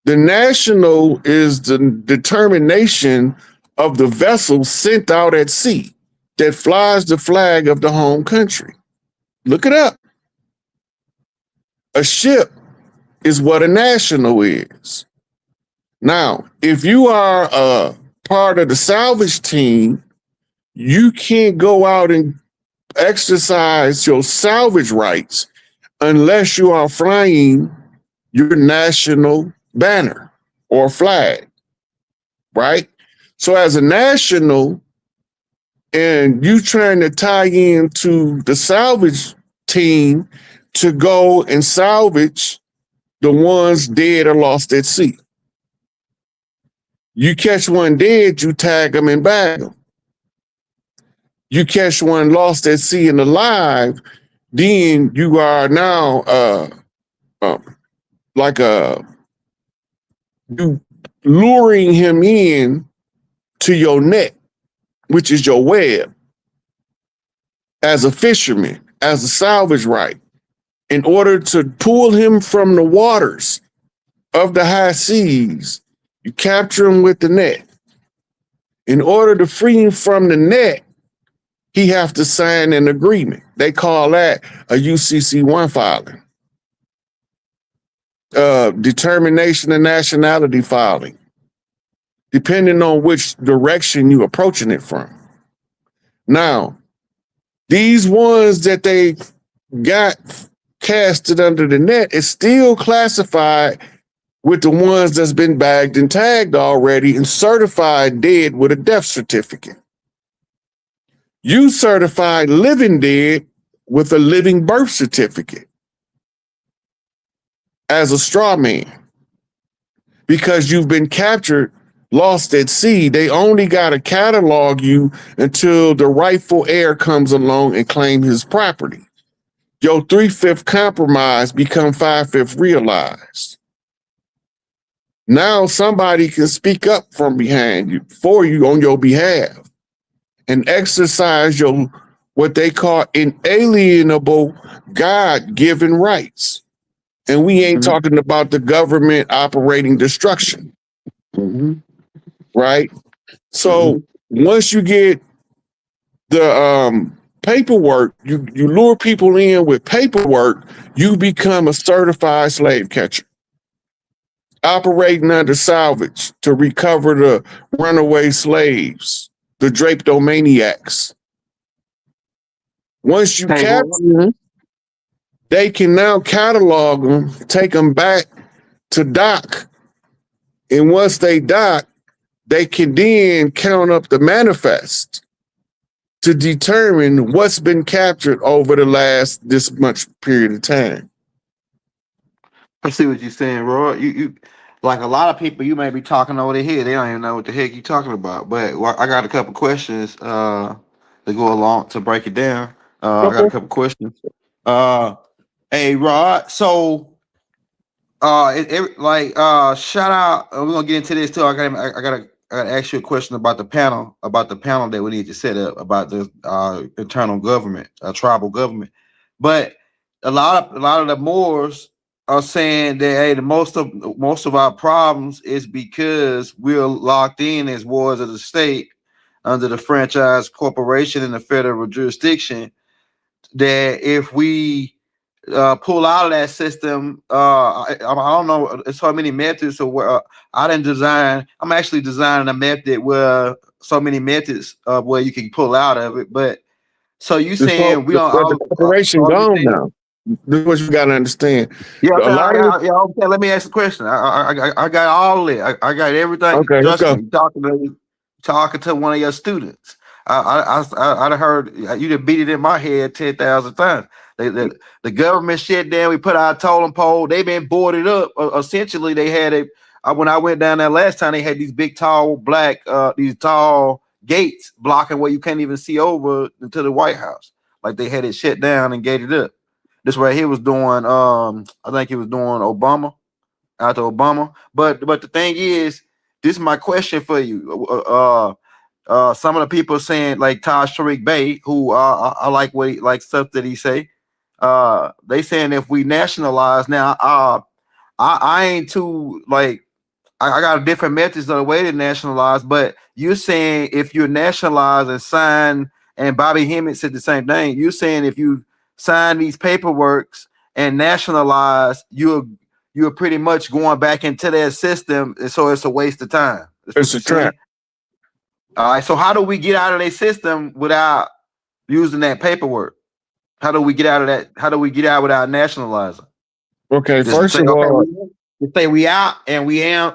The national is the determination of the vessel sent out at sea that flies the flag of the home country. Look it up. A ship is what a national is. Now, if you are a part of the salvage team, you can't go out and exercise your salvage rights unless you are flying your national banner or flag, right? So as a national, and you trying to tie into the salvage team to go and salvage the ones dead or lost at sea. You catch one dead, you tag them and bag them. You catch one lost at sea and alive, then you are now you luring him in to your net, which is your web, as a fisherman, as a salvage right, in order to pull him from the waters of the high seas. You capture him with the net. In order to free him from the net, he have to sign an agreement. They call that a UCC-1 filing. Determination of nationality filing, depending on which direction you're approaching it from. Now, these ones that they got casted under the net is still classified with the ones that's been bagged and tagged already and certified dead with a death certificate. You certified living dead with a living birth certificate as a straw man, because you've been captured, lost at sea. They only got to catalog you until the rightful heir comes along and claim his property. Your 3/5 compromise become 5/5 realized. Now somebody can speak up from behind you, for you, on your behalf, and exercise your what they call inalienable God-given rights. And we ain't talking about the government operating destruction, right? So once you get the paperwork, you lure people in with paperwork, you become a certified slave catcher, operating under salvage to recover the runaway slaves, the drapetomaniacs. Once you capture them, they can now catalog them, take them back to dock. And once they dock, they can then count up the manifest to determine what's been captured over the last this much period of time. I see what you're saying, Roy. You like a lot of people, you may be talking over their head. They don't even know what the heck you're talking about. But I got a couple questions to go along to break it down. I got a couple questions. Hey, Rod. So, shout out. We're gonna get into this too. I gotta ask you a question about the panel that we need to set up about the internal government, tribal government. But a lot of the Moors are saying that, hey, most of our problems is because we're locked in as wards of the state under the franchise corporation and the federal jurisdiction. That if we pull out of that system, I don't know, it's so many methods. So I'm actually designing a method where so many methods of where you can pull out of it. But so you saying we don't? The corporation gone now. This is what you got to understand. Yeah, okay. Let me ask a question. I got all of it. I got everything. Okay, let's go. Talking to one of your students. I heard you done beat it in my head 10,000 times. The government shut down. We put our totem pole. They've been boarded up. Essentially, they had when I went down there last time, they had these big, tall, these tall gates blocking where you can't even see over to the White House. Like they had it shut down and gated up. This right here was doing. I think he was doing Obama, after Obama. But the thing is, this is my question for you. Some of the people saying like Taj Tariq Bey, who I like what like stuff that he say. They saying if we nationalize now, I ain't too like I got different methods of the way to nationalize, but you're saying if you nationalize and sign, and Bobby Hemmett said the same thing. You're saying if you sign these paperworks and nationalize, you're pretty much going back into that system, and so it's a waste of time. It's a trap. All right. So how do we get out of their system without using that paperwork? How do we get out of that? How do we get out without nationalizing? Okay, Just first say, of all, we say we out and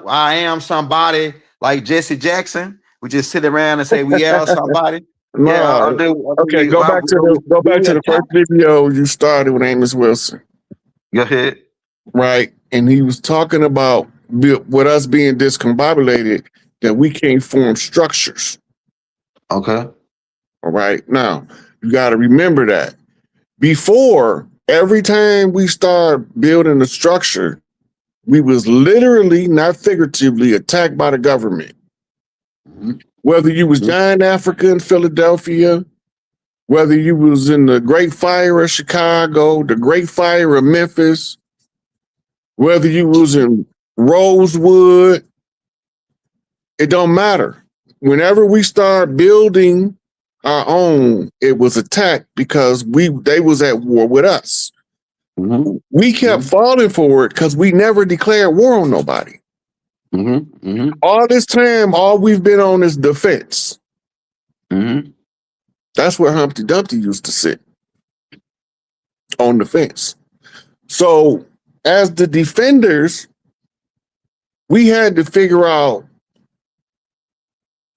I am somebody like Jesse Jackson. We just sit around and say we are somebody. no. Yeah, I'll do. Okay, go back to the first video you started with Amos Wilson. Go ahead. Right, and he was talking about with us being discombobulated that we can't form structures. Okay. All right. Now you got to remember that before, every time we start building a structure, we was literally, not figuratively, attacked by the government. Mm-hmm. Whether you was Giant Africa in Philadelphia, whether you was in the Great Fire of Chicago, the Great Fire of Memphis, whether you was in Rosewood, it don't matter. Whenever we start building our own, it was attacked because they was at war with us. Mm-hmm. We kept falling for it because we never declared war on nobody. Mm-hmm. Mm-hmm. All this time, all we've been on is defense. Mm-hmm. That's where Humpty Dumpty used to sit, on the fence. So as the defenders, we had to figure out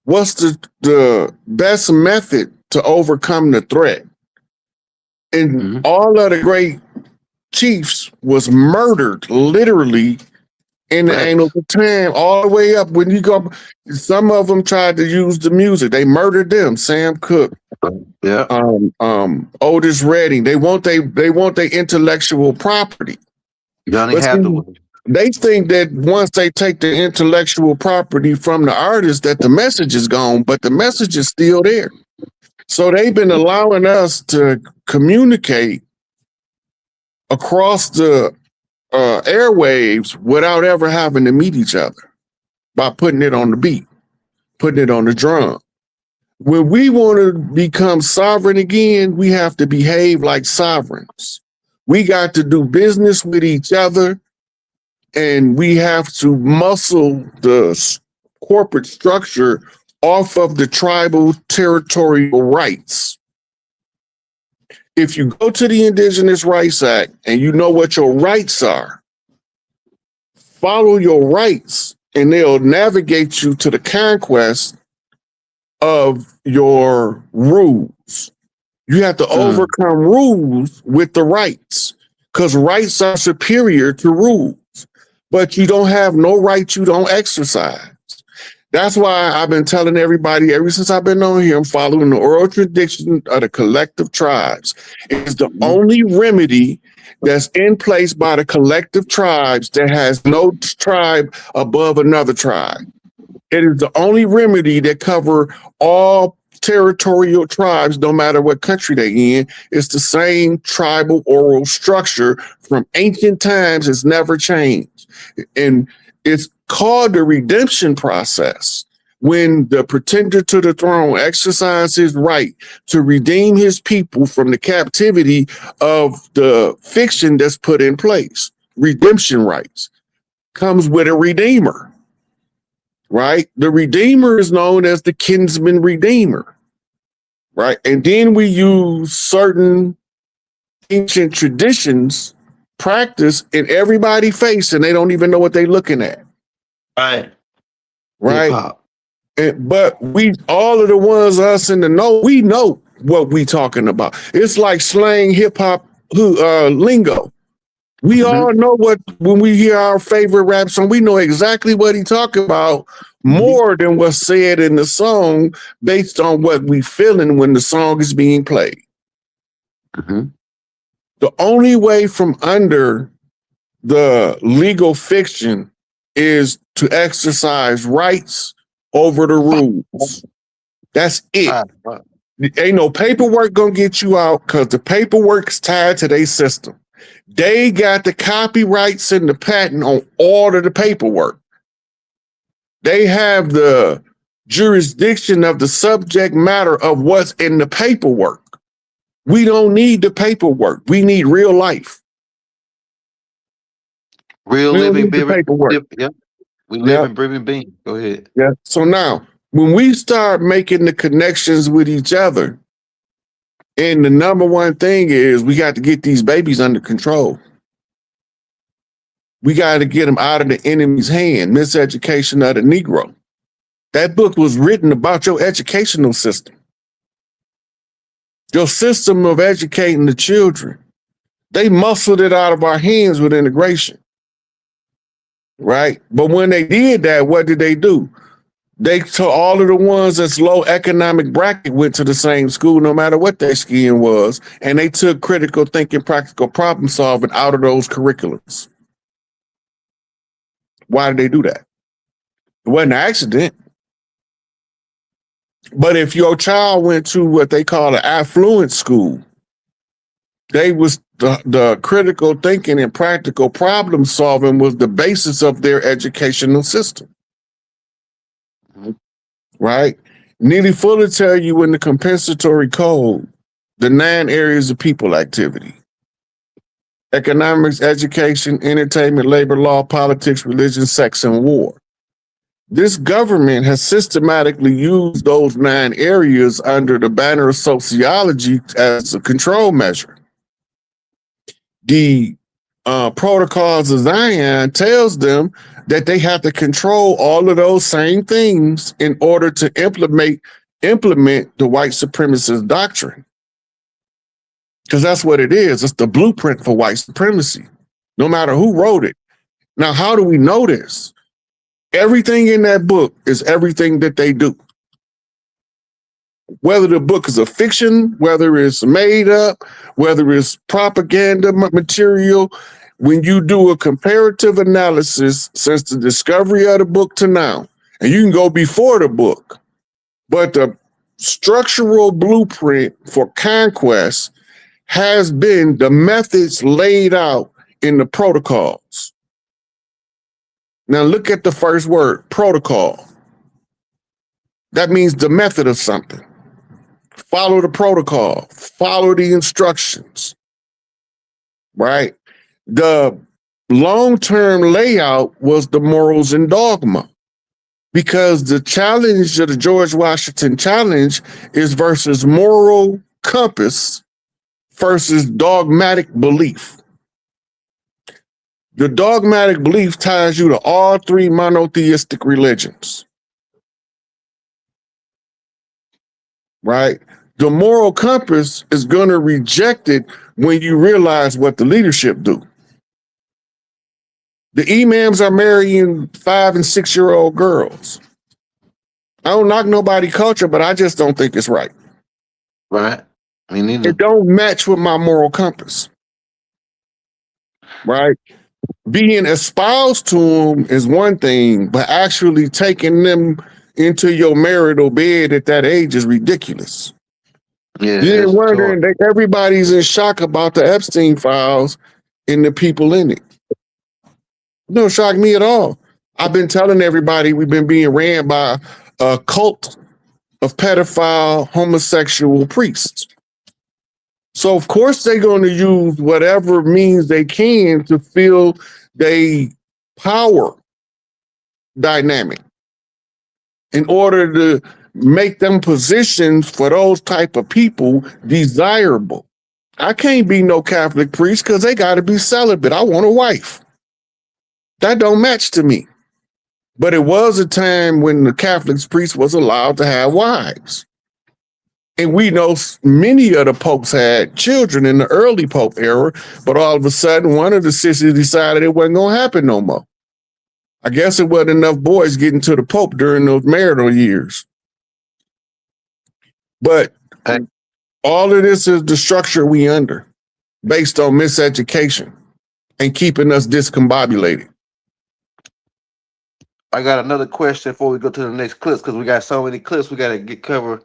what's the best method to overcome the threat. And all of the great chiefs was murdered, literally, in the angle of time, all the way up. When you go, some of them tried to use the music. They murdered them. Sam Cooke, Otis Redding. They want their intellectual property. They think that once they take the intellectual property from the artist, that the message is gone, but the message is still there. So they've been allowing us to communicate across the airwaves without ever having to meet each other, by putting it on the beat, putting it on the drum. When we want to become sovereign again, we have to behave like sovereigns. We got to do business with each other, and we have to muscle the corporate structure off of the tribal territorial rights. If you go to the Indigenous Rights Act and you know what your rights are, follow your rights and they'll navigate you to the conquest of your rules. You have to overcome rules with the rights, because rights are superior to rules. But you don't have no right you don't exercise. That's why I've been telling everybody ever since I've been on here, I'm following the oral tradition of the collective tribes. It's the only remedy that's in place by the collective tribes that has no tribe above another tribe. It is the only remedy that cover all territorial tribes, no matter what country they're in. It's the same tribal oral structure from ancient times. It's never changed. And it's called the redemption process, when the pretender to the throne exercises his right to redeem his people from the captivity of the fiction that's put in place. Redemption rights comes with a redeemer, right? The redeemer is known as the kinsman redeemer, right? And then we use certain ancient traditions practice in everybody's face, and they don't even know what they're looking at. Right. But we, all of the ones us in the know, we know what we talking about. It's like slang hip hop lingo. We all know what, when we hear our favorite rap song, we know exactly what he talking about more than what's said in the song based on what we feeling when the song is being played. The only way from under the legal fiction is to exercise rights over the rules. That's it. Ain't no paperwork gonna get you out because the paperwork's tied to their system. They got the copyrights and the patent on all of the paperwork. They have the jurisdiction of the subject matter of what's in the paperwork. We don't need the paperwork. We need real life. Real living, paperwork. Yeah. We live in breathing beings. Go ahead. Yeah. So now, when we start making the connections with each other, and the number one thing is we got to get these babies under control. We got to get them out of the enemy's hand. Miseducation of the Negro. That book was written about your educational system. Your system of educating the children. They muscled it out of our hands with integration. Right? But when they did that, what did they do? They took all of the ones that's low economic bracket went to the same school, no matter what their skin was, and they took critical thinking, practical problem solving out of those curriculums. Why did they do that? It wasn't an accident. But if your child went to what they call an affluent school, they was the critical thinking and practical problem solving was the basis of their educational system. Right? Neely Fuller tell you in the compensatory code, the 9 areas of people activity. Economics, education, entertainment, labor law, politics, religion, sex, and war. This government has systematically used those 9 areas under the banner of sociology as a control measure. The Protocols of Zion tells them that they have to control all of those same things in order to implement the white supremacist doctrine. Because that's what it is. It's the blueprint for white supremacy, no matter who wrote it. Now, how do we know this? Everything in that book is everything that they do. Whether the book is a fiction, whether it's made up, whether it's propaganda material, when you do a comparative analysis since the discovery of the book to now, and you can go before the book, but the structural blueprint for conquest has been the methods laid out in the protocols. Now look at the first word, protocol. That means the method of something. Follow the protocol, follow the instructions, right? The long-term layout was the morals and dogma, because the challenge of the George Washington challenge is versus moral compass versus dogmatic belief. The dogmatic belief ties you to all 3 monotheistic religions, right? The moral compass is going to reject it when you realize what the leadership do. The imams are marrying 5- and 6-year-old girls. I don't knock nobody culture, but I just don't think it's right. Right. I mean, it don't match with my moral compass. Right? Being espoused to them is one thing, but actually taking them into your marital bed at that age is ridiculous. Yeah, you're wondering that everybody's in shock about the Epstein files and the people in it. It don't shock me at all. I've been telling everybody we've been being ran by a cult of pedophile homosexual priests. So of course they're going to use whatever means they can to fill their power dynamic in order to make them positions for those type of people desirable. I can't be no Catholic priest because they got to be celibate. I want a wife. That don't match to me. But it was a time when the Catholic priest was allowed to have wives. And we know many of the popes had children in the early pope era, but all of a sudden, one of the sisters decided it wasn't going to happen no more. I guess it wasn't enough boys getting to the pope during those marital years. But all of this is the structure we under, based on miseducation and keeping us discombobulated. I got another question before we go to the next clips, because we got so many clips we got to get covered.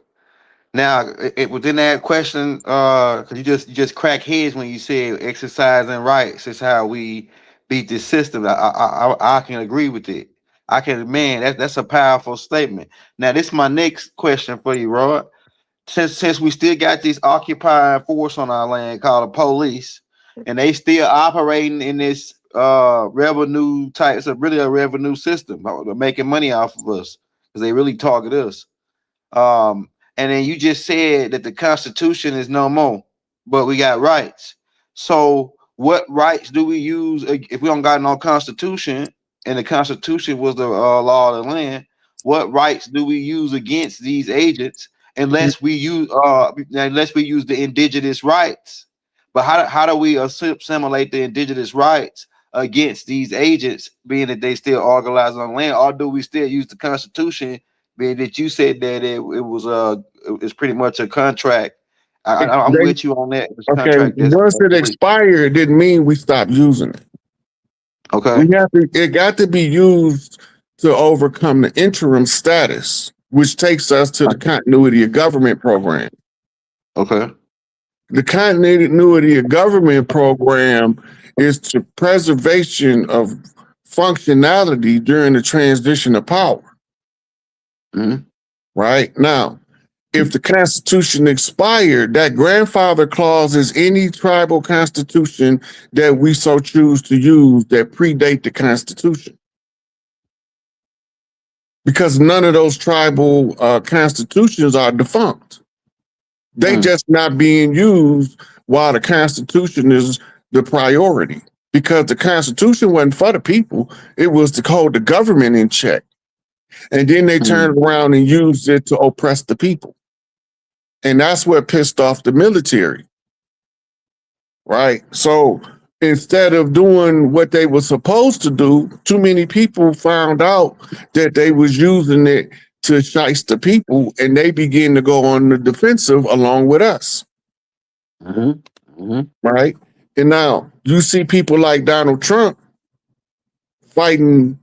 Now, within that question, because you just crack heads when you said exercising rights is how we beat this system. I can agree with it. I can, man, that's a powerful statement. Now, this is my next question for you, Rod. Since we still got this occupying force on our land called the police, and they still operating in this revenue type, it's really a revenue system. They're making money off of us because they really target us. And then you just said that the Constitution is no more, but we got rights. So what rights do we use if we don't got no Constitution, and the Constitution was the law of the land? What rights do we use against these agents unless we use the indigenous rights? But how do we assimilate the indigenous rights against these agents, being that they still organize on land, or do we still use the Constitution? Being that you said that it's pretty much a contract. I'm with you on that. It's okay, once it expired, it didn't mean we stopped using it. Okay, it got to be used to overcome the interim status, which takes us to the continuity of government program. Okay, the continuity of government program is the preservation of functionality during the transition of power. Mm-hmm. Right now, if the Constitution expired, that grandfather clause is any tribal constitution that we so choose to use that predate the Constitution. Because none of those tribal constitutions are defunct. They just not being used while the Constitution is the priority. Because the Constitution wasn't for the people, it was to hold the government in check. And then they turned around and used it to oppress the people. And that's what pissed off the military. Right? So instead of doing what they were supposed to do, too many people found out that they was using it to shice the people, and they began to go on the defensive along with us. Right? And now you see people like Donald Trump fighting,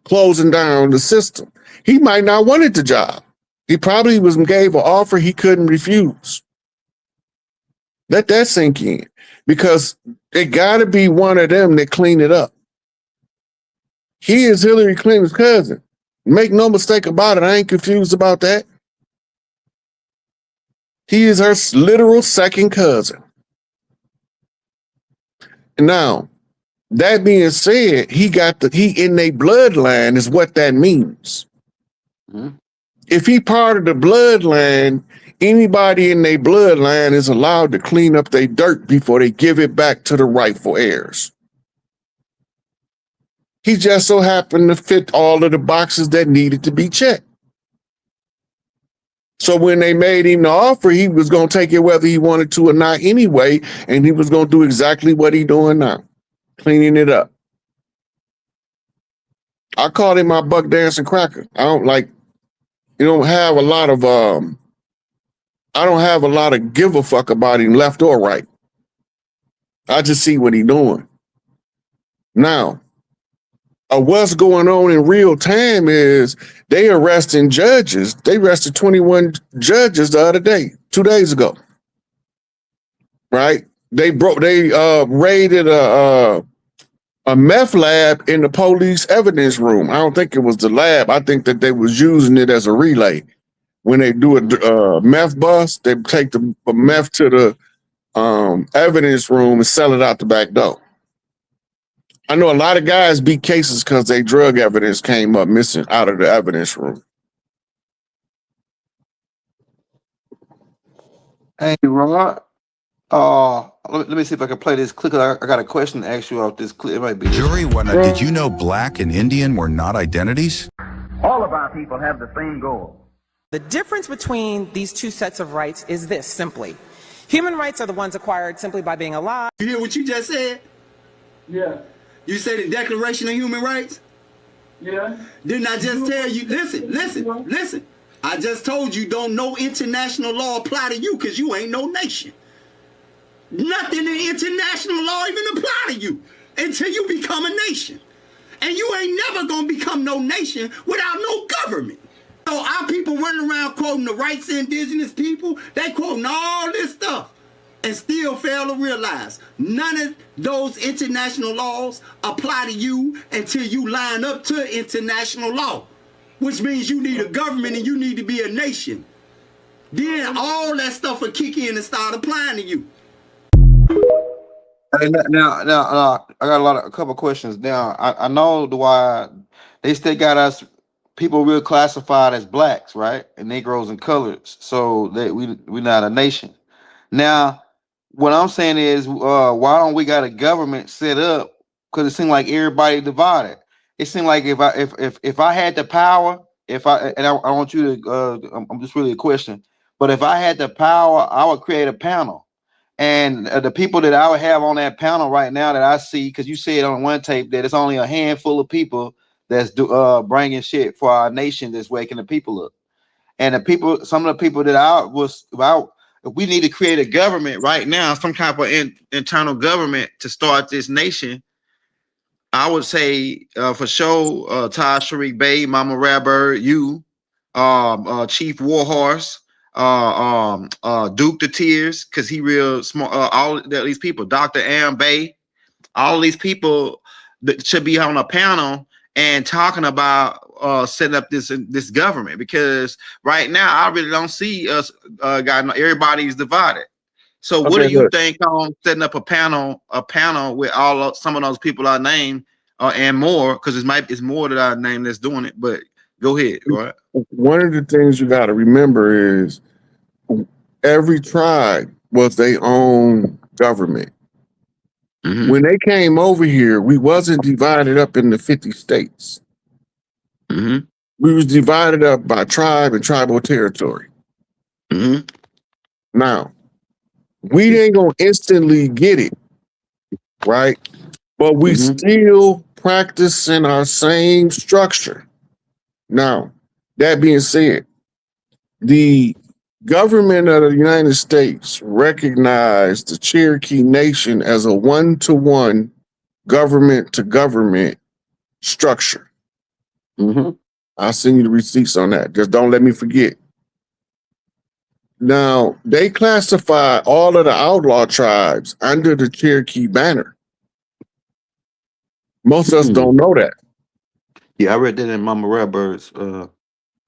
closing down the system. He might not wanted the job. He probably gave an offer he couldn't refuse. Let that sink in, because it got to be one of them that clean it up. He is Hillary Clinton's cousin. Make no mistake about it. I ain't confused about that. He is her literal second cousin. Now, that being said, he in their bloodline is what that means. If he part of the bloodline, anybody in their bloodline is allowed to clean up their dirt before they give it back to the rightful heirs. He just so happened to fit all of the boxes that needed to be checked. So when they made him the offer, he was going to take it whether he wanted to or not anyway, and he was going to do exactly what he's doing now, cleaning it up. I call him my buck dancing cracker. I don't have a lot of give a fuck about him left or right. I just see what he's doing. Now, what's going on in real time is they arresting judges. They arrested 21 judges the other day, 2 days ago. Right? They raided a meth lab in the police evidence room. I don't think it was the lab. I think that they was using it as a relay. When they do a meth bust, they take the meth to the evidence room and sell it out the back door. I know a lot of guys beat cases because their drug evidence came up missing out of the evidence room. Hey, Rod. Let me see if I can play this clip. I got a question to ask you off this clip. It might be Jury, did you know black and Indian were not identities? All of our people have the same goal. The difference between these two sets of rights is this, simply. Human rights are the ones acquired simply by being alive. You hear what you just said? Yeah. You say the Declaration of Human Rights? Yeah. Didn't I just tell you? Listen. I just told you don't no international law apply to you because you ain't no nation. Nothing in international law even apply to you until you become a nation. And you ain't never gonna become no nation without no government. So our people running around quoting the rights of indigenous people, they quoting all this stuff and still fail to realize none of those international laws apply to you until you line up to international law, which means you need a government and you need to be a nation. Then all that stuff will kick in and start applying to you. Now, I got a couple questions. Now, I know why they still got us people real classified as blacks, right, and Negroes and coloreds. So that we're not a nation. Now, what I'm saying is, why don't we got a government set up? Because it seemed like everybody divided. It seemed like if I had the power, I want you to, I'm just really a question, but if I had the power, I would create a panel. And the people that I would have on that panel right now that I see, because you said on one tape that it's only a handful of people that's bringing shit for our nation, that's waking the people up. And some of the people that I was about, we need to create a government right now, some kind of internal government to start this nation. I would say for sure, Taj Sharik Bey, Mama Rabbird, you, Chief Warhorse, Duke the Tears, because he real smart. All these people, Dr. Am Bay, all these people that should be on a panel and talking about setting up this government, because right now I really don't see us. Everybody's divided. So what do you think on setting up a panel with some of those people I named and more? Because it's more that I named that's doing it. But go ahead. All right. One of the things you got to remember is every tribe was their own government. Mm-hmm. When they came over here, we wasn't divided up into 50 states. Mm-hmm. We was divided up by tribe and tribal territory. Mm-hmm. Now, we ain't gonna instantly get it, right? But we still practicing our same structure. Now, that being said, the government of the United States recognized the Cherokee Nation as a one-to-one government-to-government structure. I'll send you the receipts on that. Just don't let me forget. Now, they classify all of the outlaw tribes under the Cherokee banner. Most of us don't know that. Yeah, I read that in Mama Rabbbird's.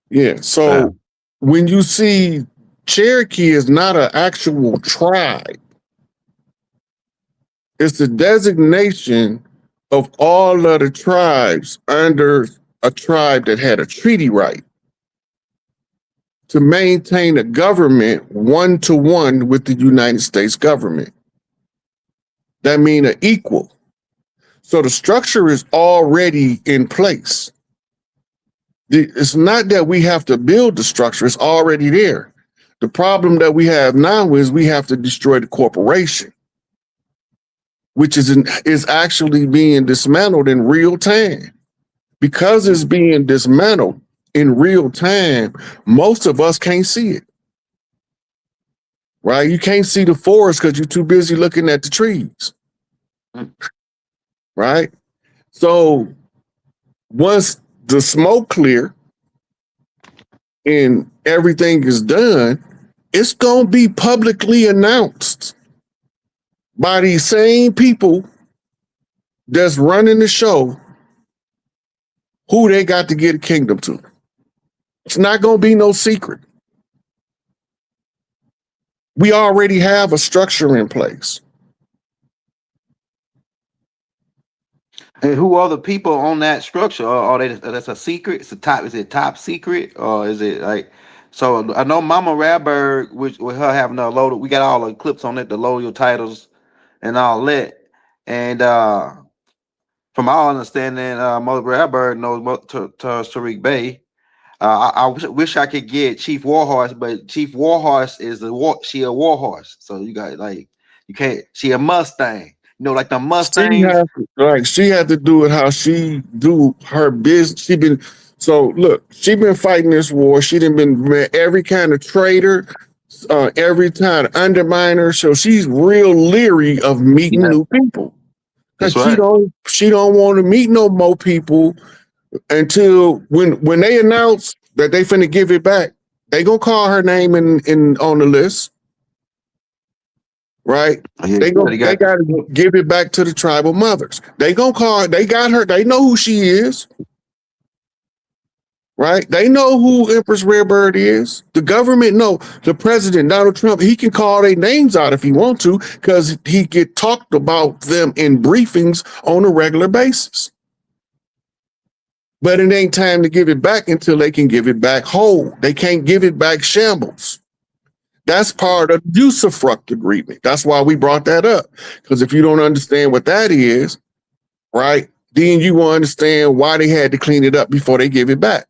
Yeah, so when you see Cherokee is not an actual tribe, it's the designation of all of the tribes under a tribe that had a treaty right to maintain a government one-to-one with the United States government. That means an equal. So the structure is already in place. It's not that we have to build the structure, it's already there. The problem that we have now is we have to destroy the corporation, which is actually being dismantled in real time. Because it's being dismantled in real time, most of us can't see it. Right? You can't see the forest because you're too busy looking at the trees. Right? So once the smoke clear and everything is done, it's going to be publicly announced by these same people that's running the show who they got to get a kingdom to. It's not going to be no secret. We already have a structure in place. And who are the people on that structure? Are they? That's a secret. Is it top secret, or is it like? So I know Mama Rabbird, which with her having a load, we got all the clips on it, the loyal titles, and all that. And from our understanding, Mother Rabbird knows Tariq Bey. I wish I could get Chief Warhorse, but Chief Warhorse is she a warhorse. So you got like you can't. She a Mustang. You know, like the Mustangs. She had to do it how she do her business. She been fighting this war. She done been met every kind of traitor, every kind of underminer. So she's real leery of meeting new people. That's Cause right. she don't want to meet no more people until when they announce that they finna give it back, they gonna call her name in on the list. Right? They gotta give it back to the tribal mothers. They gonna call, they got her, they know who she is. Right? They know who Empress Redbird is. The government know. The president, Donald Trump, he can call their names out if he want to, because he get talked about them in briefings on a regular basis. But it ain't time to give it back until they can give it back whole. They can't give it back shambles. That's part of the usufruct agreement. That's why we brought that up. Because if you don't understand what that is, right, then you will understand why they had to clean it up before they give it back.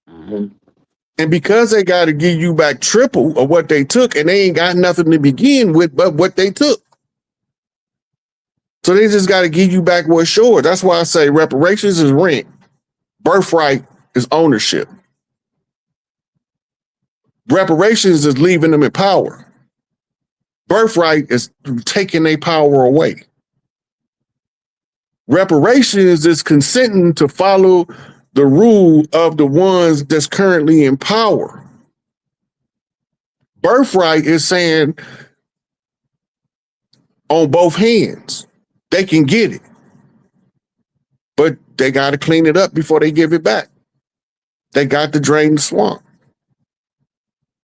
And because they got to give you back triple of what they took, and they ain't got nothing to begin with but what they took. So they just got to give you back what's yours. That's why I say reparations is rent. Birthright is ownership. Reparations is leaving them in power. Birthright is taking their power away. Reparations is consenting to follow the rule of the ones that's currently in power. Birthright is saying on both hands, they can get it, but they got to clean it up before they give it back. They got to drain the swamp.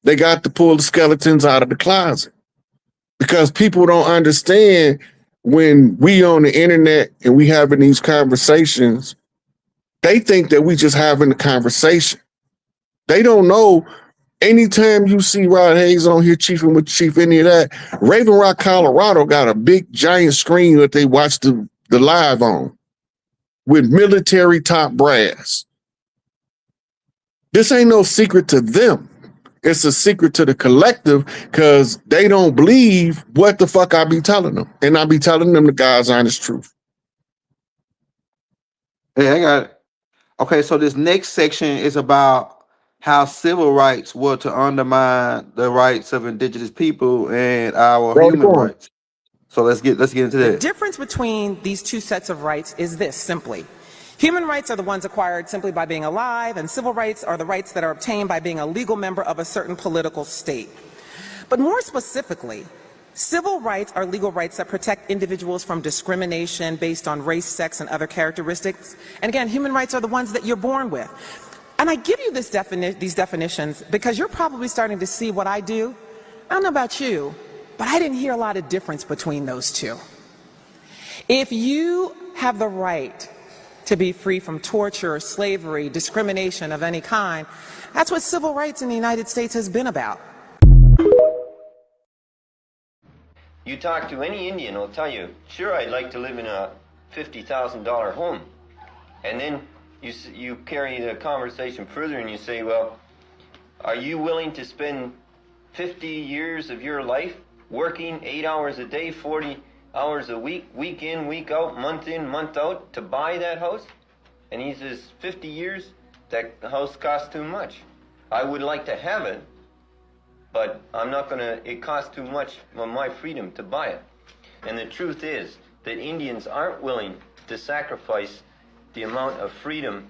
They got to pull the skeletons out of the closet, because people don't understand when we on the internet and we having these conversations, they think that we just having a conversation. They don't know. Anytime you see Rod Hayes on here chiefing with Chief any of that, Raven Rock, Colorado got a big giant screen that they watch the live on with military top brass. This ain't no secret to them. It's a secret to the collective, because they don't believe what the fuck I be telling them. And I be telling them the God's honest truth. Hey, I got it. Okay, so this next section is about how civil rights were to undermine the rights of indigenous people and our human rights. So let's get into The that. difference between these two sets of rights is this, simply. Human rights are the ones acquired simply by being alive, and civil rights are the rights that are obtained by being a legal member of a certain political state. But more specifically, civil rights are legal rights that protect individuals from discrimination based on race, sex, and other characteristics. And again, human rights are the ones that you're born with. And I give you these definitions because you're probably starting to see what I do. I don't know about you, but I didn't hear a lot of difference between those two. If you have the right to be free from torture, slavery, discrimination of any kind, that's what civil rights in the United States has been about. You talk to any Indian, will tell you, sure, I'd like to live in a $50,000 home. And then you carry the conversation further and you say, well, are you willing to spend 50 years of your life working 8 hours a day, 40 hours a week, week in, week out, month in, month out, to buy that house? And he says, 50 years, that house costs too much. I would like to have it, but I'm not gonna, it costs too much of my freedom to buy it. And the truth is that Indians aren't willing to sacrifice the amount of freedom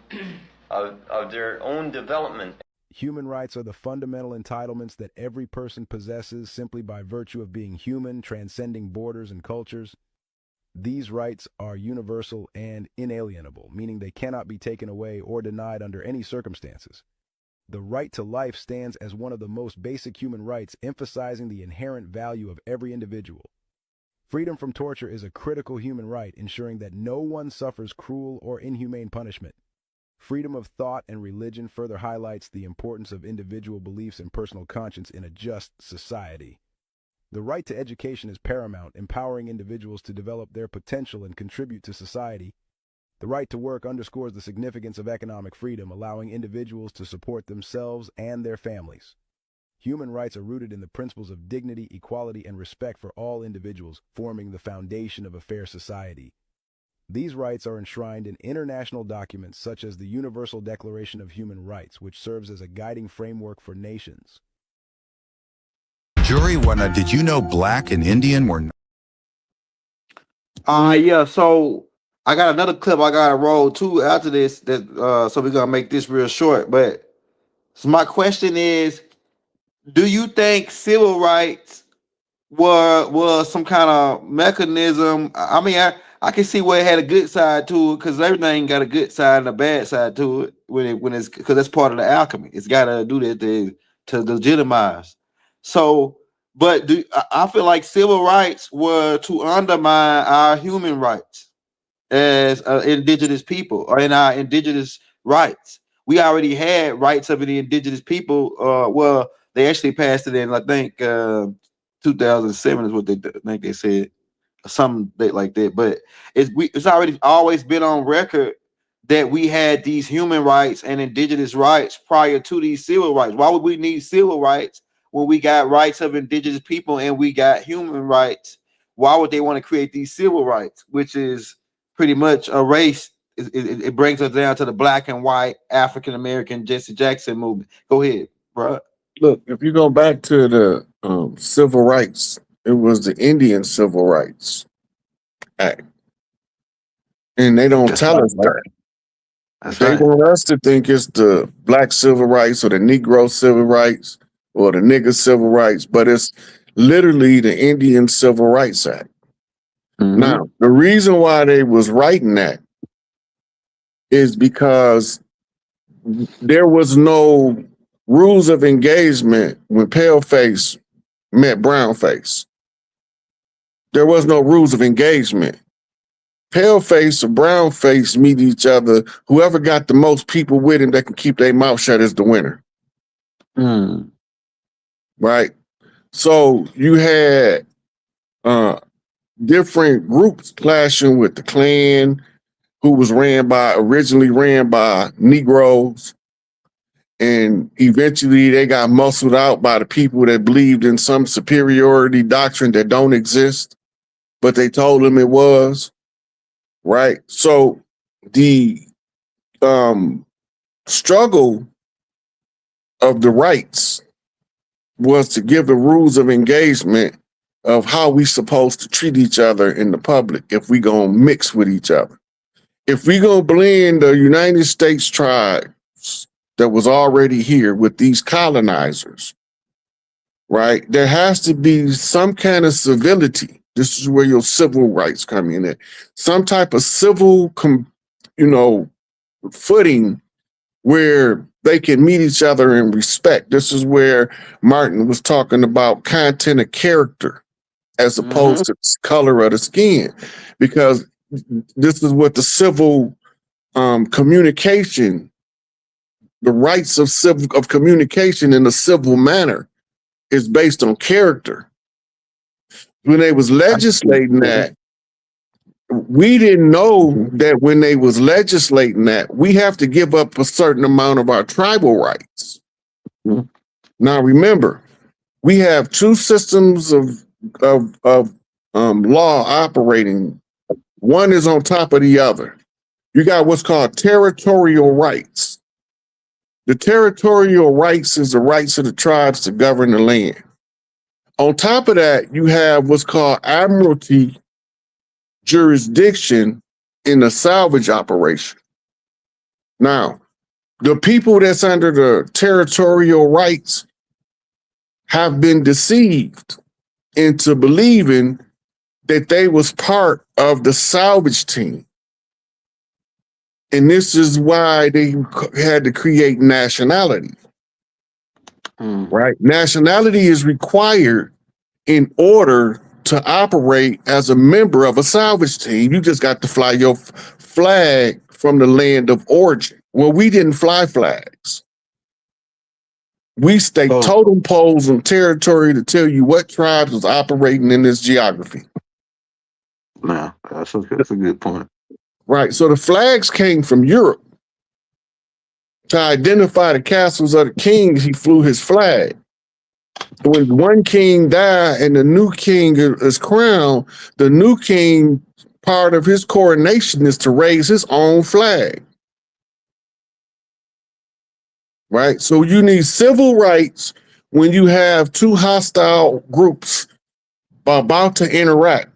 of their own development. Human rights are the fundamental entitlements that every person possesses simply by virtue of being human, transcending borders and cultures. These rights are universal and inalienable, meaning they cannot be taken away or denied under any circumstances. The right to life stands as one of the most basic human rights, emphasizing the inherent value of every individual. Freedom from torture is a critical human right, ensuring that no one suffers cruel or inhumane punishment. Freedom of thought and religion further highlights the importance of individual beliefs and personal conscience in a just society. The right to education is paramount, empowering individuals to develop their potential and contribute to society. The right to work underscores the significance of economic freedom, allowing individuals to support themselves and their families. Human rights are rooted in the principles of dignity, equality, and respect for all individuals, forming the foundation of a fair society. These rights are enshrined in international documents such as the Universal Declaration of Human Rights, which serves as a guiding framework for nations. Jury winner, did you know Black and Indian were Yeah, so I got another clip I gotta roll too after this that so we're gonna make this real short. But so my question is, do you think civil rights was some kind of mechanism? I mean, I can see where it had a good side to it because everything got a good side and a bad side to it when it's because that's part of the alchemy. It's got to do that to legitimize. So, but I feel like civil rights were to undermine our human rights as indigenous people or in our indigenous rights. We already had rights of the indigenous people. Well, they actually passed it in, I think, 2007 is what I think they said, something like that. But it's already always been on record that we had these human rights and indigenous rights prior to these civil rights. Why would we need civil rights when we got rights of indigenous people and we got human rights? Why would they want to create these civil rights, which is pretty much a race? It brings us down to the black and white African American Jesse Jackson movement. Go ahead, bro. Look, if you go back to the civil rights, it was the Indian Civil Rights Act. And they don't tell us that. They want us to think it's the black civil rights or the Negro civil rights or the nigger civil rights, but it's literally the Indian Civil Rights Act. Now, the reason why they was writing that is because there was no rules of engagement when paleface met brownface. There was no rules of engagement. Paleface or brownface meet each other. Whoever got the most people with him that can keep their mouth shut is the winner. Right? So you had different groups clashing with the Klan, who was originally ran by Negroes. And eventually they got muscled out by the people that believed in some superiority doctrine that don't exist, but they told them it was, right? So the struggle of the rights was to give the rules of engagement of how we supposed to treat each other in the public if we gonna mix with each other. If we gonna blend the United States tribes that was already here with these colonizers, right? There has to be some kind of civility. This is where your civil rights come in at. Some type of civil, footing where they can meet each other in respect. This is where Martin was talking about content of character as opposed to the color of the skin, because this is what the civil communication, the rights of communication in a civil manner is based on character. When they was legislating that, we didn't know that when they was legislating that, we have to give up a certain amount of our tribal rights. Now, remember, we have two systems of law operating. One is on top of the other. You got what's called territorial rights. The territorial rights is the rights of the tribes to govern the land. On top of that, you have what's called admiralty jurisdiction in a salvage operation. Now, the people that's under the territorial rights have been deceived into believing that they was part of the salvage team. And this is why they had to create nationality, right? Nationality is required in order to operate as a member of a salvage team. You just got to fly your flag from the land of origin. Well, we didn't fly flags. We staked totem poles on territory to tell you what tribes was operating in this geography. Nah, that's a good point. right? So the flags came from Europe. To identify the castles of the kings, he flew his flag. When one king died and the new king is crowned, the new king, part of his coronation is to raise his own flag. Right? So you need civil rights when you have two hostile groups about to interact.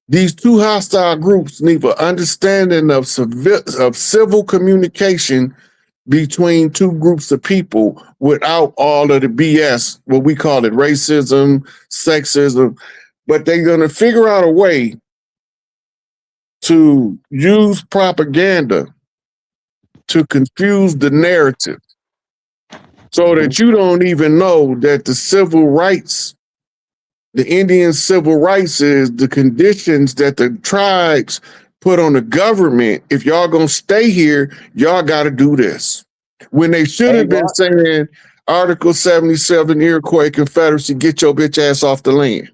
These two hostile groups need an understanding of civil communication between two groups of people without all of the BS, what we call it, racism, sexism, but they're going to figure out a way to use propaganda to confuse the narrative so that you don't even know that the civil rights, the Indian civil rights is the conditions that the tribes put on the government. If y'all gonna stay here, y'all got to do this. When they should have been saying Article 77, Iroquois Confederacy, get your bitch ass off the land.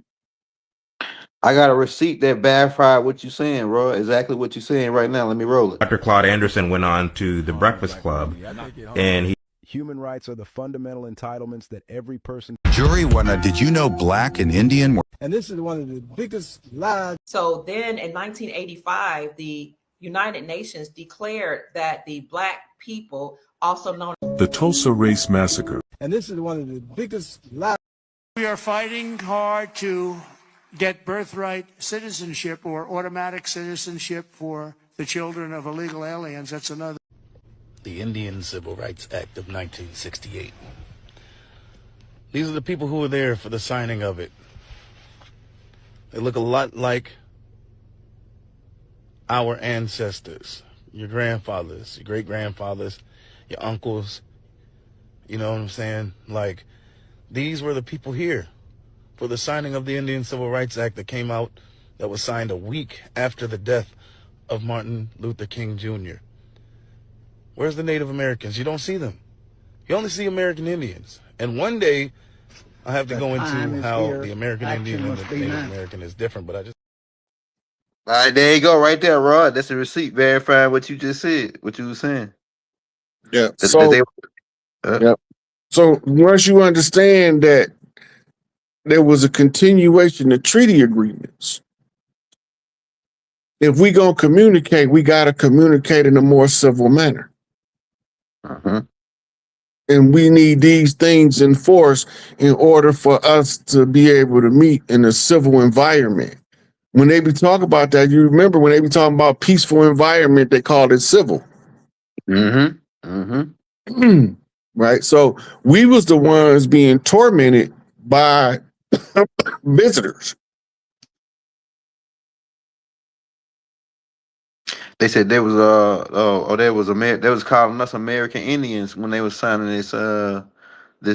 I got a receipt that verified what you're saying, bro. Exactly what you're saying right now. Let me roll it. Dr. Claude Anderson went on to the Breakfast Club, and he. Human rights are the fundamental entitlements that every person. Jury winner, did you know Black and Indian were. And this is one of the biggest lies. So then in 1985, the United Nations declared that the Black people, also known as the Tulsa Race Massacre. And this is one of the biggest lies. We are fighting hard to get birthright citizenship or automatic citizenship for the children of illegal aliens. That's another. The Indian Civil Rights Act of 1968. These are the people who were there for the signing of it. They look a lot like our ancestors, your grandfathers, your great-grandfathers, your uncles. You know what I'm saying? Like, these were the people here for the signing of the Indian Civil Rights Act that came out, that was signed a week after the death of Martin Luther King Jr. Where's the Native Americans? You don't see them. You only see American Indians. And one day, I have to go into how the American Indian and the Native American is different, but I just. All right, there you go, right there, Rod. That's a receipt verifying what you just said, what you were saying. Yeah. So once you understand that there was a continuation of treaty agreements, if we gonna communicate, we gotta communicate in a more civil manner. And we need these things enforced in order for us to be able to meet in a civil environment. When they be talking about that, you remember when they be talking about peaceful environment, they called it civil. Right? So we was the ones being tormented by visitors. They said there was they was calling us American Indians when they was signing this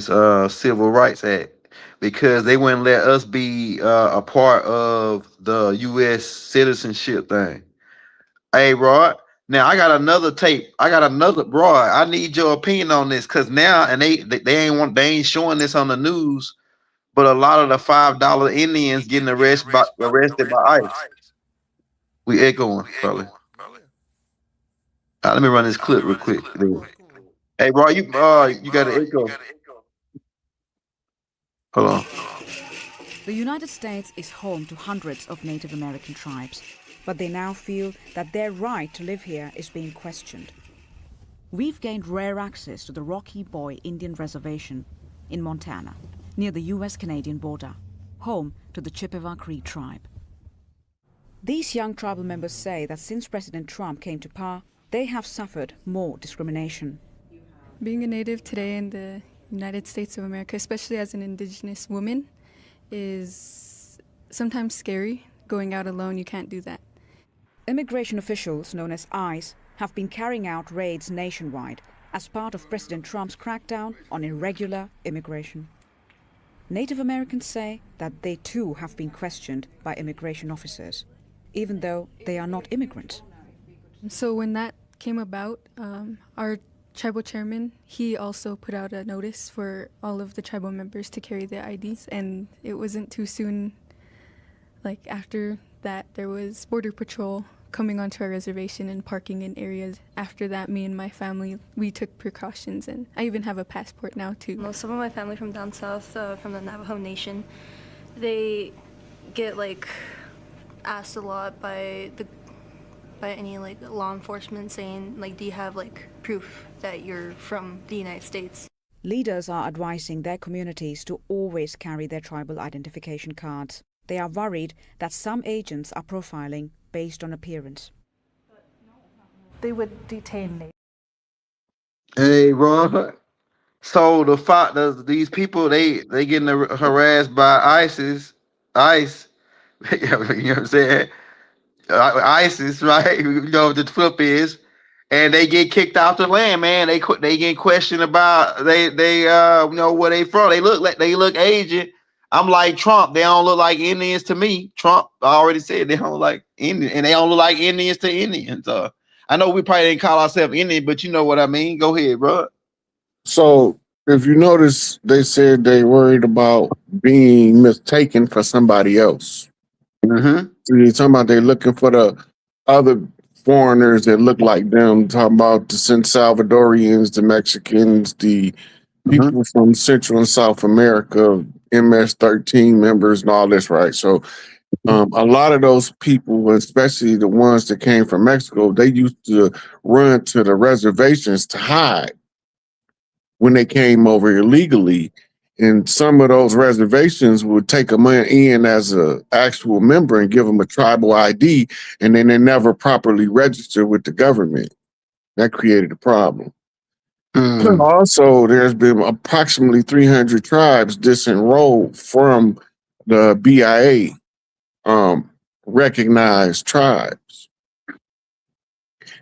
Civil Rights Act because they wouldn't let us be a part of the U.S. citizenship thing. Hey, Rod. Now I got another tape. Rod. I need your opinion on this because now and they ain't showing this on the news, but a lot of the $5 Indians getting arrested by ICE. We echoing, probably. Let me run this clip real quick. Hey, bro, you got an echo. Hold on. The United States is home to hundreds of Native American tribes, but they now feel that their right to live here is being questioned. We've gained rare access to the Rocky Boy Indian Reservation in Montana, near the US-Canadian border, home to the Chippewa Cree tribe. These young tribal members say that since President Trump came to power, they have suffered more discrimination. Being a Native today in the United States of America, especially as an Indigenous woman, is sometimes scary. Going out alone, you can't do that. Immigration officials, known as ICE, have been carrying out raids nationwide as part of President Trump's crackdown on irregular immigration. Native Americans say that they too have been questioned by immigration officers, even though they are not immigrants. So when that came about, our tribal chairman, he also put out a notice for all of the tribal members to carry their IDs, and it wasn't too soon, like after that, there was Border Patrol coming onto our reservation and parking in areas. After that, me and my family, we took precautions, and I even have a passport now too. Some of my family from down south, from the Navajo Nation, they get like asked a lot by any like law enforcement saying like, do you have like proof that you're from the United States? Leaders are advising their communities to always carry their tribal identification cards. They are worried that some agents are profiling based on appearance. They would detain me. Hey, bro. So these people, they getting harassed by ISIS, ICE. You know what I'm saying? ISIS, right? You know what the flip is, and they get kicked out the land, man. They get questioned about they you know where they from. They look Asian. I'm like Trump. They don't look like Indians to me. Trump already said they don't look like Indians, and they don't look like Indians to Indians. I know we probably didn't call ourselves Indian, but you know what I mean. Go ahead, bro. So if you notice, they said they worried about being mistaken for somebody else. Mm-hmm. So you're talking about they're looking for the other foreigners that look like them, talking about the San Salvadorians, the Mexicans, the people from Central and South America, MS-13 members and all this, right? So a lot of those people, especially the ones that came from Mexico, they used to run to the reservations to hide when they came over illegally. And some of those reservations would take them in as an actual member and give them a tribal ID, and then they never properly register with the government. That created a problem. Also, there's been approximately 300 tribes disenrolled from the BIA recognized tribes.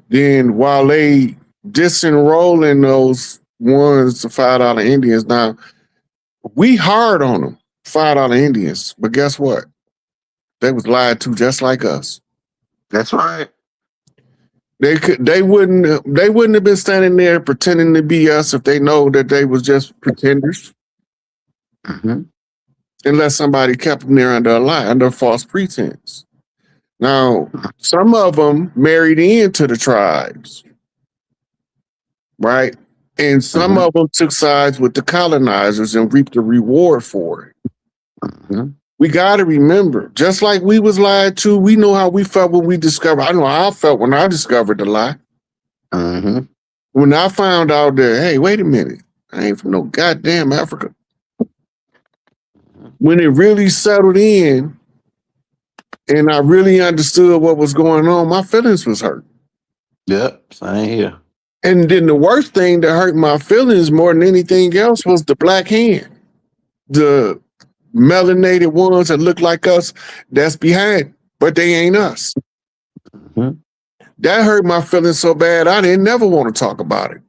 Then while they disenrolling those ones, the $5 Indians, now we hard on them, $5 Indians, but guess what? They was lied to just like us. That's right. They wouldn't have been standing there pretending to be us if they know that they was just pretenders. Unless somebody kept them there under a lie, under false pretense. Now, some of them married into the tribes, right? And some of them took sides with the colonizers and reaped the reward for it. We got to remember, just like we was lied to, we know how we felt when we discovered. I know how I felt when I discovered the lie. When I found out that, hey, wait a minute, I ain't from no goddamn Africa. When it really settled in and I really understood what was going on, my feelings was hurt. Yep, same here. And then the worst thing that hurt my feelings more than anything else was the black hand. The melanated ones that look like us, that's behind, but they ain't us. That hurt my feelings so bad, I didn't never want to talk about it.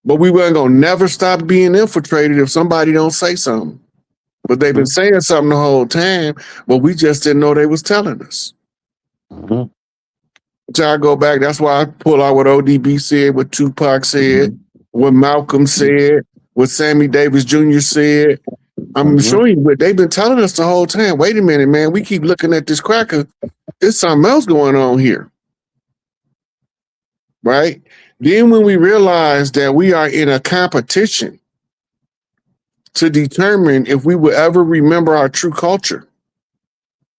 But we weren't going to never stop being infiltrated if somebody don't say something. But they've been saying something the whole time, but we just didn't know they was telling us. So I go back, that's why I pull out what ODB said, what Tupac said, what Malcolm said, what Sammy Davis Jr. said. I'm showing you what they've been telling us the whole time. Wait a minute, man, we keep looking at this cracker. There's something else going on here. Right? Then when we realize that we are in a competition to determine if we will ever remember our true culture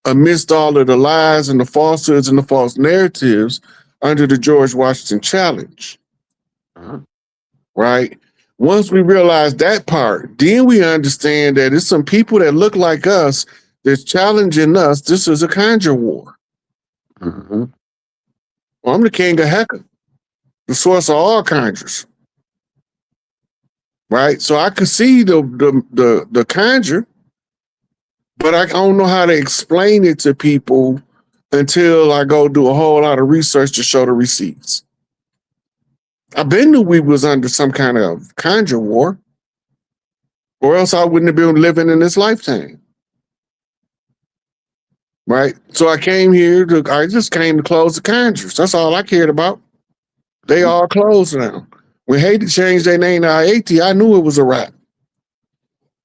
amidst all of the lies and the falsehoods and the false narratives under the George Washington Challenge. Right? Once we realize that part, then we understand that it's some people that look like us that's challenging us. This is a conjure war. Well, I'm the king of Hecca, the source of all conjures. Right? So I could see the conjure, but I don't know how to explain it to people until I go do a whole lot of research to show the receipts. I been knew we was under some kind of conjure war, or else I wouldn't have been living in this lifetime. Right? So I came here I just came to close the conjures. That's all I cared about. They all closed now. When Haiti changed their name to IAT, I knew it was a wrap.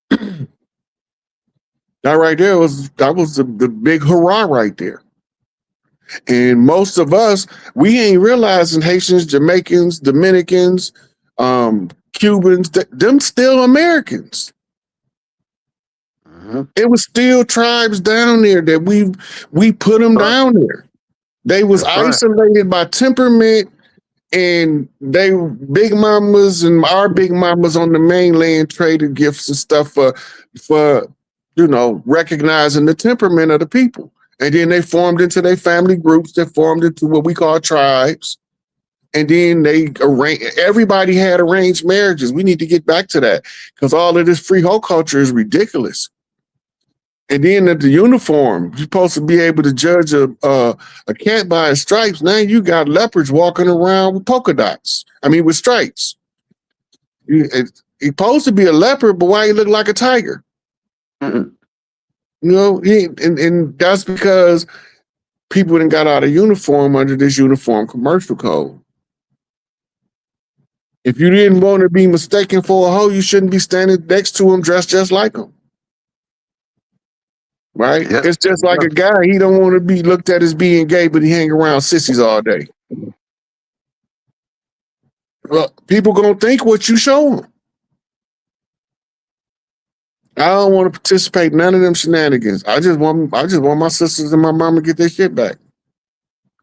That right there was the big hurrah right there. And most of us, we ain't realizing Haitians, Jamaicans, Dominicans, Cubans, them still Americans. It was still tribes down there that we put them down there. They was isolated by temperament, and they big mamas and our big mamas on the mainland traded gifts and stuff for recognizing the temperament of the people. And then they formed into their family groups that formed into what we call tribes. And then everybody had arranged marriages. We need to get back to that because all of this freehold culture is ridiculous. And then at the uniform, you're supposed to be able to judge a cat by its stripes. Now you got leopards walking around with polka dots. With stripes. He's supposed to be a leopard, but why he look like a tiger? And that's because people didn't got out of uniform under this uniform commercial code. If you didn't want to be mistaken for a hoe, you shouldn't be standing next to him dressed just like him. Right? Yep. It's just like a guy, he don't want to be looked at as being gay, but he hang around sissies all day. Well, people gonna think what you show them. I don't want to participate in none of them shenanigans. I just want my sisters and my mama to get their shit back.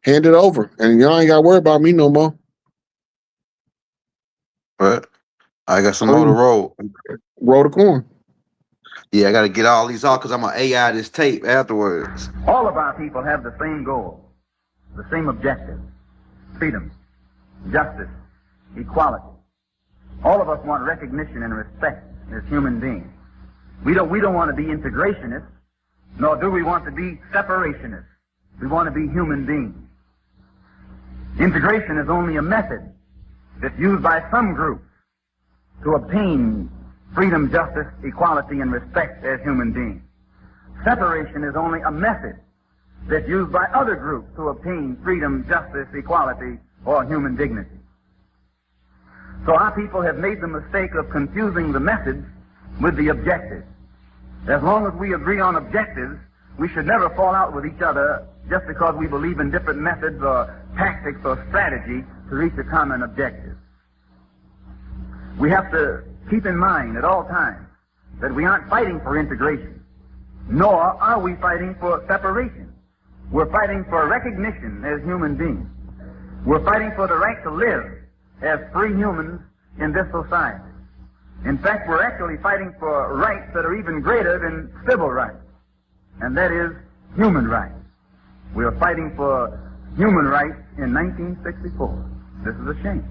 Hand it over. And y'all ain't gotta worry about me no more. But I got some more to roll. Roll the corn. Yeah, I got to get all these off because I'm going to AI this tape afterwards. All of our people have the same goal, the same objective: freedom, justice, equality. All of us want recognition and respect as human beings. We don't want to be integrationists, nor do we want to be separationists. We want to be human beings. Integration is only a method that's used by some groups to obtain freedom, justice, equality, and respect as human beings. Separation is only a method that's used by other groups to obtain freedom, justice, equality, or human dignity. So our people have made the mistake of confusing the methods with the objectives. As long as we agree on objectives, we should never fall out with each other just because we believe in different methods or tactics or strategy to reach a common objective. We have to keep in mind at all times that we aren't fighting for integration, nor are we fighting for separation. We're fighting for recognition as human beings. We're fighting for the right to live as free humans in this society. In fact, we're actually fighting for rights that are even greater than civil rights, and that is human rights. We are fighting for human rights in 1964. This is a shame.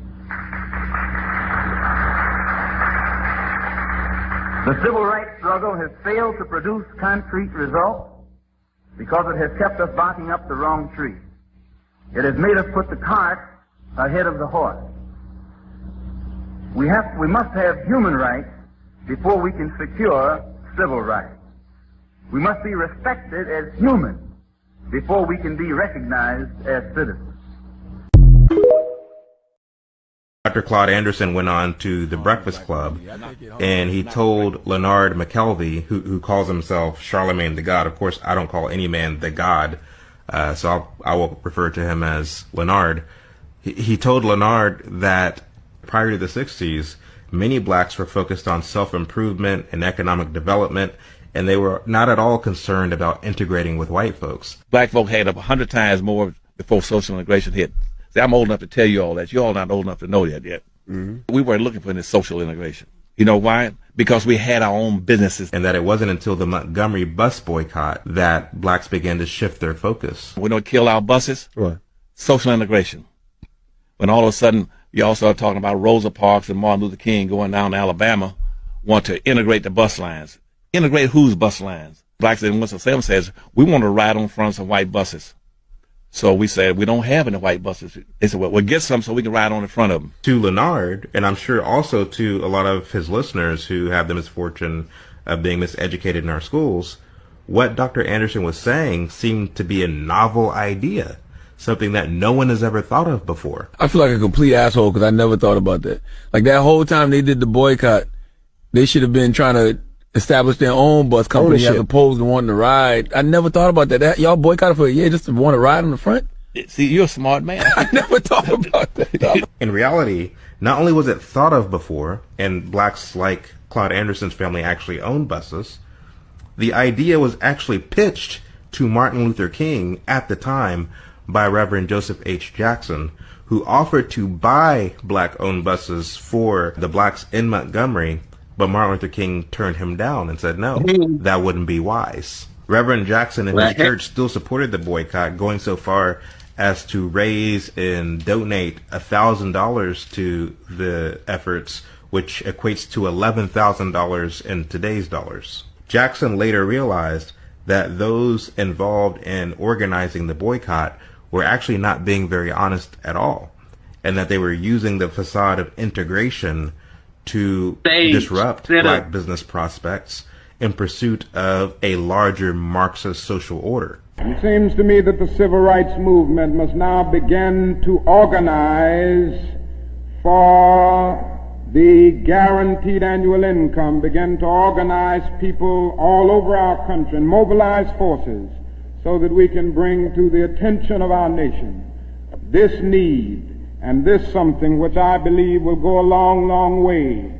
The civil rights struggle has failed to produce concrete results because it has kept us barking up the wrong tree. It has made us put the cart ahead of the horse. We must have human rights before we can secure civil rights. We must be respected as human before we can be recognized as citizens. Dr. Claude Anderson went on to The Breakfast Club, and he told Leonard McKelvey, who calls himself Charlemagne the God. Of course, I don't call any man the God, so I will refer to him as Leonard. He told Leonard that prior to the 60s, many blacks were focused on self-improvement and economic development, and they were not at all concerned about integrating with white folks. Black folk had up 100 times more before social integration hit. See, I'm old enough to tell you all that. You're all not old enough to know that yet. Mm-hmm. We weren't looking for any social integration. You know why? Because we had our own businesses. And that it wasn't until the Montgomery bus boycott that blacks began to shift their focus. We don't kill our buses. Right. Social integration. When all of a sudden, you all start talking about Rosa Parks and Martin Luther King going down to Alabama, want to integrate the bus lines. Integrate whose bus lines? Blacks in Winston-Salem says, we want to ride on front of some white buses. So we said, we don't have any white buses. They said, well, we'll get some so we can ride on in front of them. To Leonard, and I'm sure also to a lot of his listeners who have the misfortune of being miseducated in our schools, what Dr. Anderson was saying seemed to be a novel idea, something that no one has ever thought of before. I feel like a complete asshole because I never thought about that. Like that whole time they did the boycott, they should have been trying to establish their own bus company as opposed to wanting to ride. I never thought about that. Y'all boycotted for a year just to want to ride on the front? See, you're a smart man. I never thought about that. In reality, not only was it thought of before, and blacks like Claude Anderson's family actually owned buses, the idea was actually pitched to Martin Luther King at the time by Reverend Joseph H. Jackson, who offered to buy black-owned buses for the blacks in Montgomery, but Martin Luther King turned him down and said, no, that wouldn't be wise. Reverend Jackson and his church still supported the boycott, going so far as to raise and donate $1,000 to the efforts, which equates to $11,000 in today's dollars. Jackson later realized that those involved in organizing the boycott were actually not being very honest at all, and that they were using the facade of integration to disrupt black business prospects in pursuit of a larger Marxist social order. It seems to me that the civil rights movement must now begin to organize for the guaranteed annual income, begin to organize people all over our country and mobilize forces so that we can bring to the attention of our nation this need and this something which I believe will go a long, long way.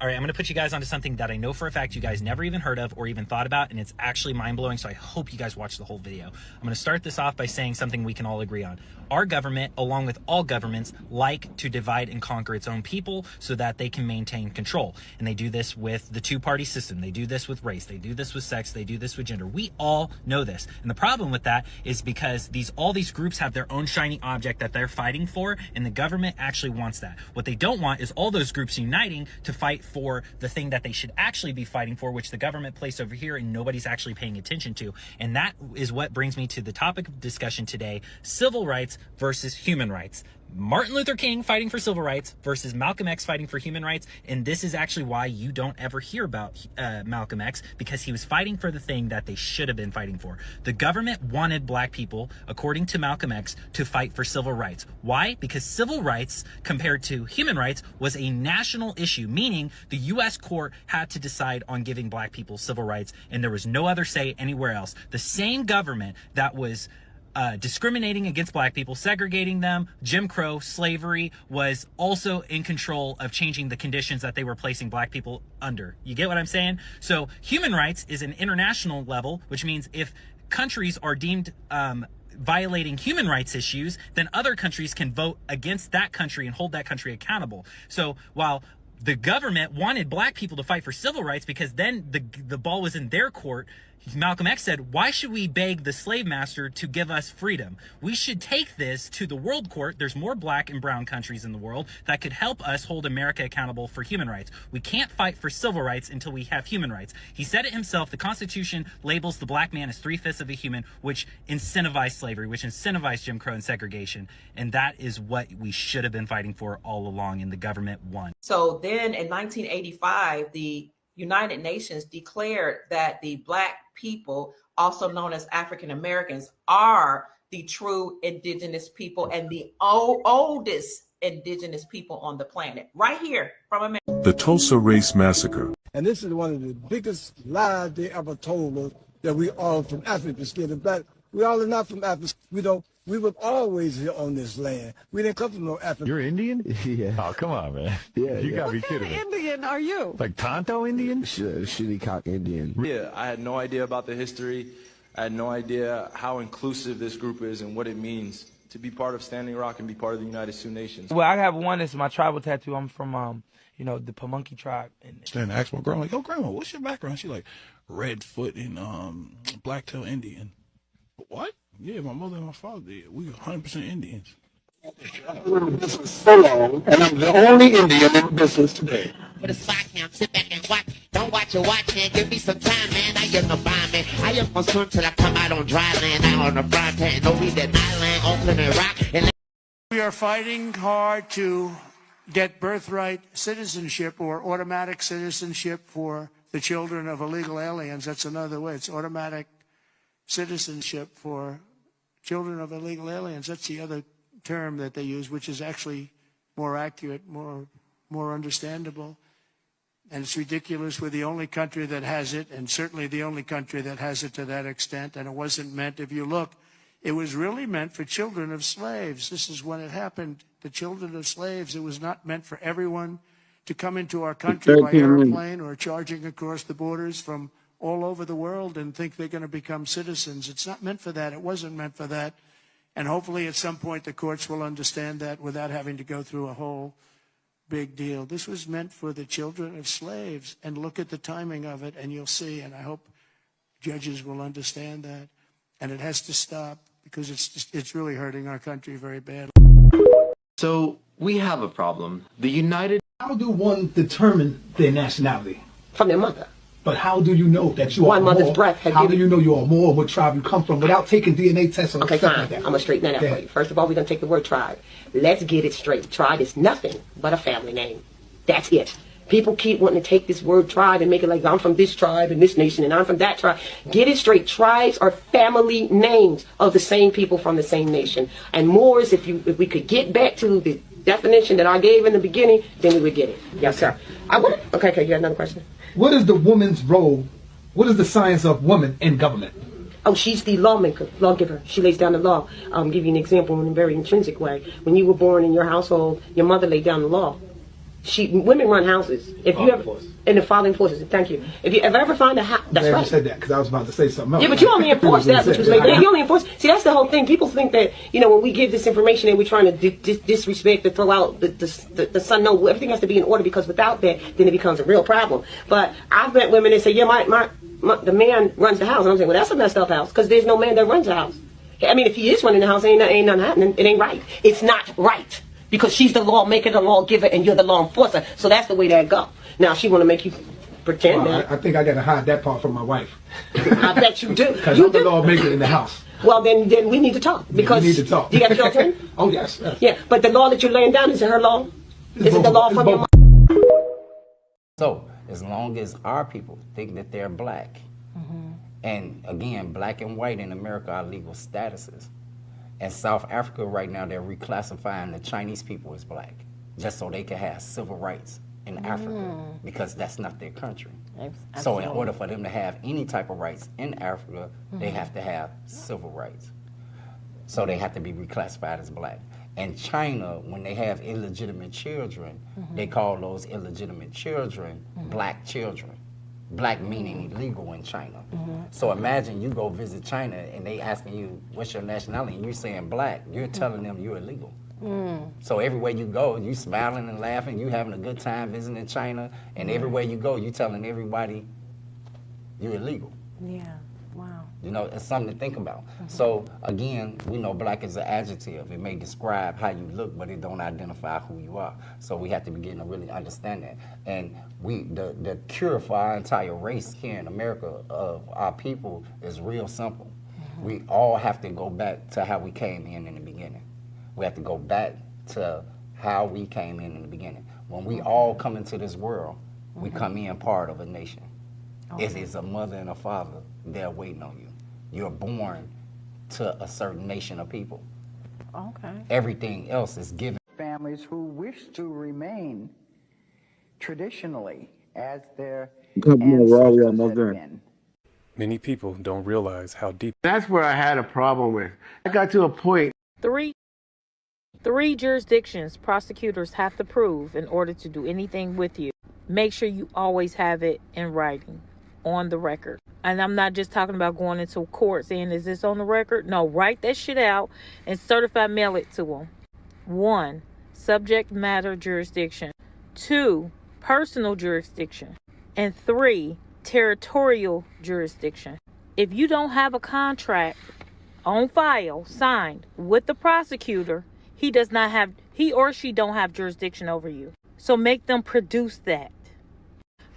All right, I'm going to put you guys onto something that I know for a fact you guys never even heard of or even thought about, and it's actually mind-blowing, so I hope you guys watch the whole video. I'm going to start this off by saying something we can all agree on. Our government, along with all governments, like to divide and conquer its own people so that they can maintain control. And they do this with the two-party system. They do this with race. They do this with sex. They do this with gender. We all know this. And the problem with that is because all these groups have their own shiny object that they're fighting for, and the government actually wants that. What they don't want is all those groups uniting to fight for the thing that they should actually be fighting for, which the government placed over here and nobody's actually paying attention to. And that is what brings me to the topic of discussion today: civil rights versus human rights. Martin Luther King fighting for civil rights versus Malcolm X fighting for human rights. And this is actually why you don't ever hear about Malcolm X, because he was fighting for the thing that they should have been fighting for. The government wanted black people, according to Malcolm X, to fight for civil rights. Why? Because civil rights compared to human rights was a national issue, meaning the U.S. court had to decide on giving black people civil rights, and there was no other say anywhere else. The same government that was discriminating against black people, segregating them, Jim Crow, slavery, was also in control of changing the conditions that they were placing black people under. You get what I'm saying? So human rights is an international level, which means if countries are deemed violating human rights issues, then other countries can vote against that country and hold that country accountable. So while the government wanted black people to fight for civil rights because then the ball was in their court, Malcolm X said, why should we beg the slave master to give us freedom? We should take this to the world court. There's more black and brown countries in the world that could help us hold America accountable for human rights. We can't fight for civil rights until we have human rights. He said it himself. The Constitution labels the black man as 3/5 of a human, which incentivized slavery, which incentivized Jim Crow and segregation. And that is what we should have been fighting for all along, and the government won. So then in 1985, the United Nations declared that the black people, also known as African Americans, are the true indigenous people and the oldest indigenous people on the planet, right here from America. The Tulsa Race Massacre. And this is one of the biggest lies they ever told us, that we all from Africa. In fact, we all are not from Africa. We were always here on this land. We didn't come from no Africa. You're Indian? Yeah. Oh, come on, man. Yeah. You gotta be kidding me. What kind of Indian are you? Like Tonto Indian? Shitty Indian. Yeah, I had no idea about the history. I had no idea how inclusive this group is and what it means to be part of Standing Rock and be part of the United Sioux Nations. Well, I have one. It's my tribal tattoo. I'm from, the Pamunkey tribe. Then I asked my grandma, like, yo, grandma, what's your background? She's like, Redfoot and Blacktail Indian. What? Yeah, my mother and my father did. We 100% Indians. I've been in business so long, and I'm the only Indian in business today. Put a spot camp, sit back and watch. Don't watch your watch, man. Give me some time, man. I get no bomb, man. I am gonna swim till I come out on dry land, out on the front end. No, we that island, Oakland and Rock. And We are fighting hard to get birthright citizenship or automatic citizenship for the children of illegal aliens. That's another way. It's automatic citizenship for children of illegal aliens. That's the other term that they use, which is actually more accurate, more understandable. And it's ridiculous. We're the only country that has it, and certainly the only country that has it to that extent. And it wasn't meant, if you look, it was really meant for children of slaves. This is when it happened. The children of slaves, it was not meant for everyone to come into our country by airplane or charging across the borders from all over the world and think they're going to become citizens. It's not meant for that. It wasn't meant for that. And hopefully at some point the courts will understand that without having to go through a whole big deal. This was meant for the children of slaves. And look at the timing of it and you'll see. And I hope judges will understand that. And it has to stop because it's really hurting our country very badly. So we have a problem. The United... How do one determine their nationality? From their mother. But how do you know that you are One mother's more? breath. How do you know you are more? What tribe you come from without taking DNA tests or okay, stuff fine. like that? I'm going to straighten that out for you. First of all, we're going to take the word tribe. Let's get it straight. Tribe is nothing but a family name. That's it. People keep wanting to take this word tribe and make it like I'm from this tribe and this nation and I'm from that tribe. Get it straight. Tribes are family names of the same people from the same nation. And Moors, if we could get back to the definition that I gave in the beginning, then we would get it. Yes, sir. Okay, you got another question? What is the woman's role? What is the science of woman in government? Oh, she's the lawmaker, lawgiver. She lays down the law. I'll give you an example in a very intrinsic way. When you were born in your household, your mother laid down the law. Women run houses. If you ever, in the following forces. Thank you. If you ever find a house, that's right. I said that because I was about to say something else. Yeah, but you only enforce that, which was laid down. You only enforce. See, that's the whole thing. People think that when we give this information and we're trying to disrespect to throw out the son. No, everything has to be in order because without that, then it becomes a real problem. But I've met women that say, yeah, the man runs the house, and I'm saying, well, that's a messed up house because there's no man that runs the house. I mean, if he is running the house, ain't nothing happening. It ain't right. It's not right. Because she's the lawmaker, the lawgiver, and you're the law enforcer. So that's the way that go. Now, she want to make you pretend that. I think I got to hide that part from my wife. I bet you do. Because I'm the lawmaker in the house. Well, then we need to talk. Because we need to talk. You got your turn? Oh, yes. Yeah, but the law that you're laying down, is it her law? Is it the law from your mom? So, as long as our people think that they're black, and again, black and white in America are legal statuses. In South Africa right now, they're reclassifying the Chinese people as black, just so they can have civil rights in Africa, because that's not their country. Absolutely. So in order for them to have any type of rights in Africa, they have to have civil rights. So they have to be reclassified as black. In China, when they have illegitimate children, they call those illegitimate children black children. Black meaning illegal in China. So imagine you go visit China and they asking you, what's your nationality? And you're saying black. You're telling them you're illegal. So everywhere you go, you smiling and laughing, you having a good time visiting China, and everywhere you go, you telling everybody you're illegal. Yeah, wow. It's something to think about. So again, we know black is an adjective. It may describe how you look, but it don't identify who you are. So we have to begin to really understand that. And the cure for our entire race here in America of our people is real simple. We all have to go back to how we came in the beginning. We have to go back to how we came in the beginning. When we all come into this world, we come in part of a nation. It is a mother and a father. They're waiting on you. You're born to a certain nation of people. Okay. Everything else is given. Families who wish to remain traditionally as their ancestors had been. Many people don't realize how deep. That's where I had a problem with. I got to a point. Three jurisdictions prosecutors have to prove in order to do anything with you. Make sure you always have it in writing, on the record. And I'm not just talking about going into court saying, is this on the record? No, write that shit out and certify mail it to them. 1, subject matter jurisdiction. 2, personal jurisdiction. And 3, territorial jurisdiction. If you don't have a contract on file signed with the prosecutor, he or she don't have jurisdiction over you. So make them produce that.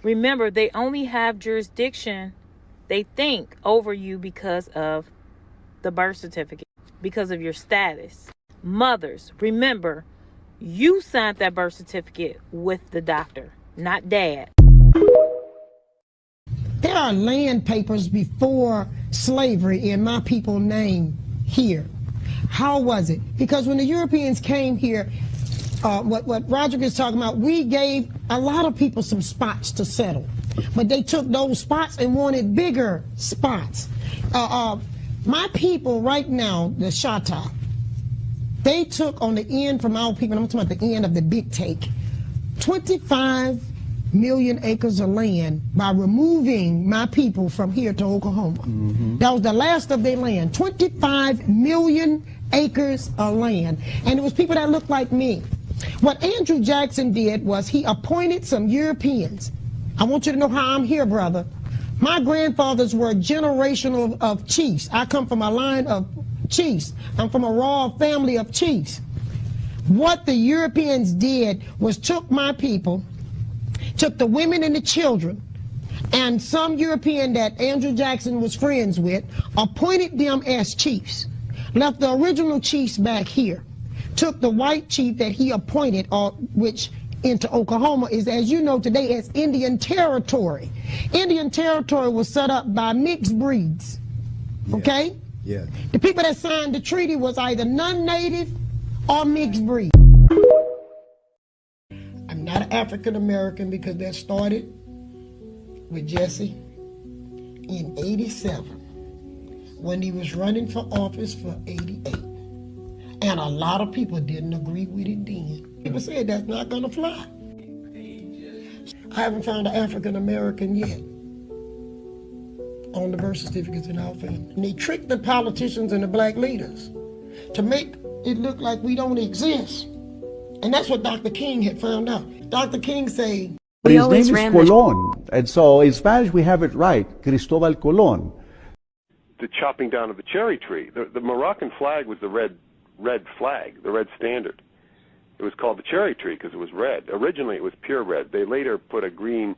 Remember, they only have jurisdiction, they think, over you because of the birth certificate, because of your status. Mothers, remember, you signed that birth certificate with the doctor, not dad. There are land papers before slavery in my people's name here. How was it? Because when the Europeans came here, what Roderick is talking about, we gave a lot of people some spots to settle, but they took those spots and wanted bigger spots. My people right now, the Shatta, they took on the end from our people, I'm talking about the end of the big take, 25 million acres of land by removing my people from here to Oklahoma. That was the last of their land, 25 million acres of land. And it was people that looked like me. What Andrew Jackson did was he appointed some Europeans. I want you to know how I'm here, brother. My grandfathers were a generation of chiefs. I come from a line of chiefs. I'm from a royal family of chiefs. What the Europeans did was took my people, took the women and the children, and some European that Andrew Jackson was friends with, appointed them as chiefs, left the original chiefs back here, took the white chief that he appointed, which into Oklahoma is, as you know today, as Indian Territory. Indian Territory was set up by mixed breeds, okay? Yeah. The people that signed the treaty was either non-native or mixed breed. I'm not an African American because that started with Jesse in '87 when he was running for office for '88. And a lot of people didn't agree with it then. People said that's not gonna fly. I haven't found an African American yet on the birth certificates in our family. And they tricked the politicians and the black leaders to make it look like we don't exist. And that's what Dr. King had found out. Dr. King said, his name is Colon, and so in Spanish we have it right, Cristobal Colon. The chopping down of the cherry tree. The Moroccan flag was the red flag, the red standard. It was called the cherry tree because it was red. Originally it was pure red. They later put a green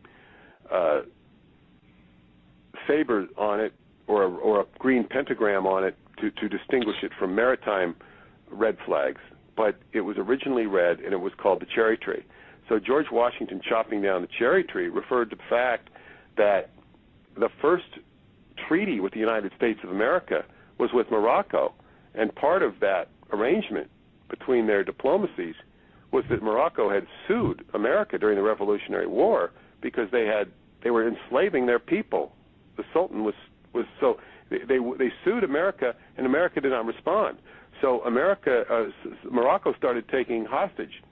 saber on it, or a green pentagram on it to distinguish it from maritime red flags. But it was originally red, and it was called the cherry tree. So George Washington chopping down the cherry tree referred to the fact that the first treaty with the United States of America was with Morocco, and part of that arrangement between their diplomacies was that Morocco had sued America during the Revolutionary War because they were enslaving their people. The Sultan was so they sued America, and America did not respond. So Morocco started taking hostage,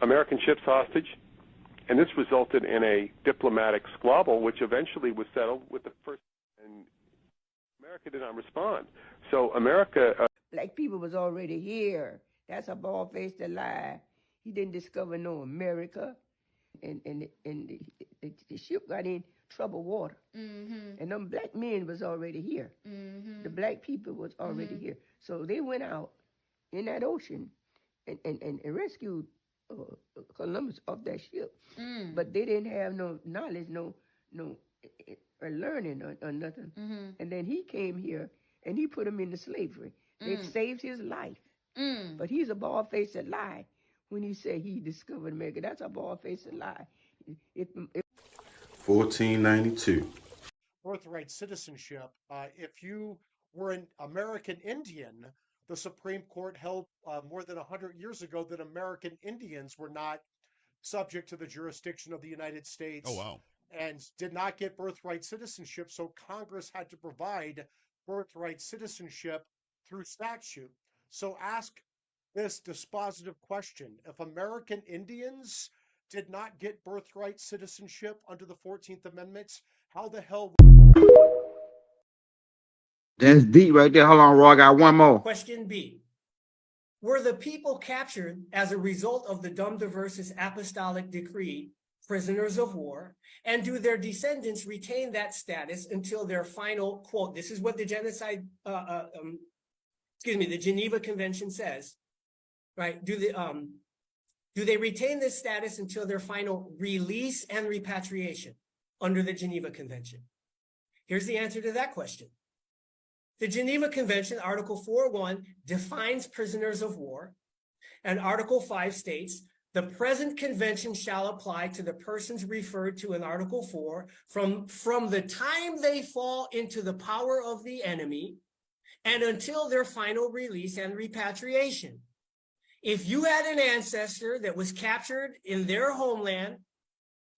American ships hostage, and this resulted in a diplomatic squabble, which eventually was settled with the first. And America did not respond. So America. Black people was already here. That's a bald-faced lie. He didn't discover no America, and the ship got in troubled water, and them black men was already here. The black people was already here, so they went out in that ocean and rescued Columbus off that ship, but they didn't have no knowledge, no learning or nothing. And then he came here and he put them into slavery. They saved his life, but he's a bald-faced lie when he said he discovered America. That's a bald-faced lie. 1492. Birthright citizenship. If you were an American Indian, the Supreme Court held more than 100 years ago that American Indians were not subject to the jurisdiction of the United States. Oh, wow. And did not get birthright citizenship, so Congress had to provide birthright citizenship through statute. So ask this dispositive question. If American Indians did not get birthright citizenship under the 14th Amendment, how the hell... That's deep right there. Hold on, Roy. I got one more. Question B. Were the people captured as a result of the Dum Diversas Apostolic Decree prisoners of war, and do their descendants retain that status until their final, quote, this is what the the Geneva Convention says, right? Do they retain this status until their final release and repatriation under the Geneva Convention? Here's the answer to that question. The Geneva Convention, Article 4.1, defines prisoners of war, and Article 5 states, the present convention shall apply to the persons referred to in Article 4 from the time they fall into the power of the enemy and until their final release and repatriation. If you had an ancestor that was captured in their homeland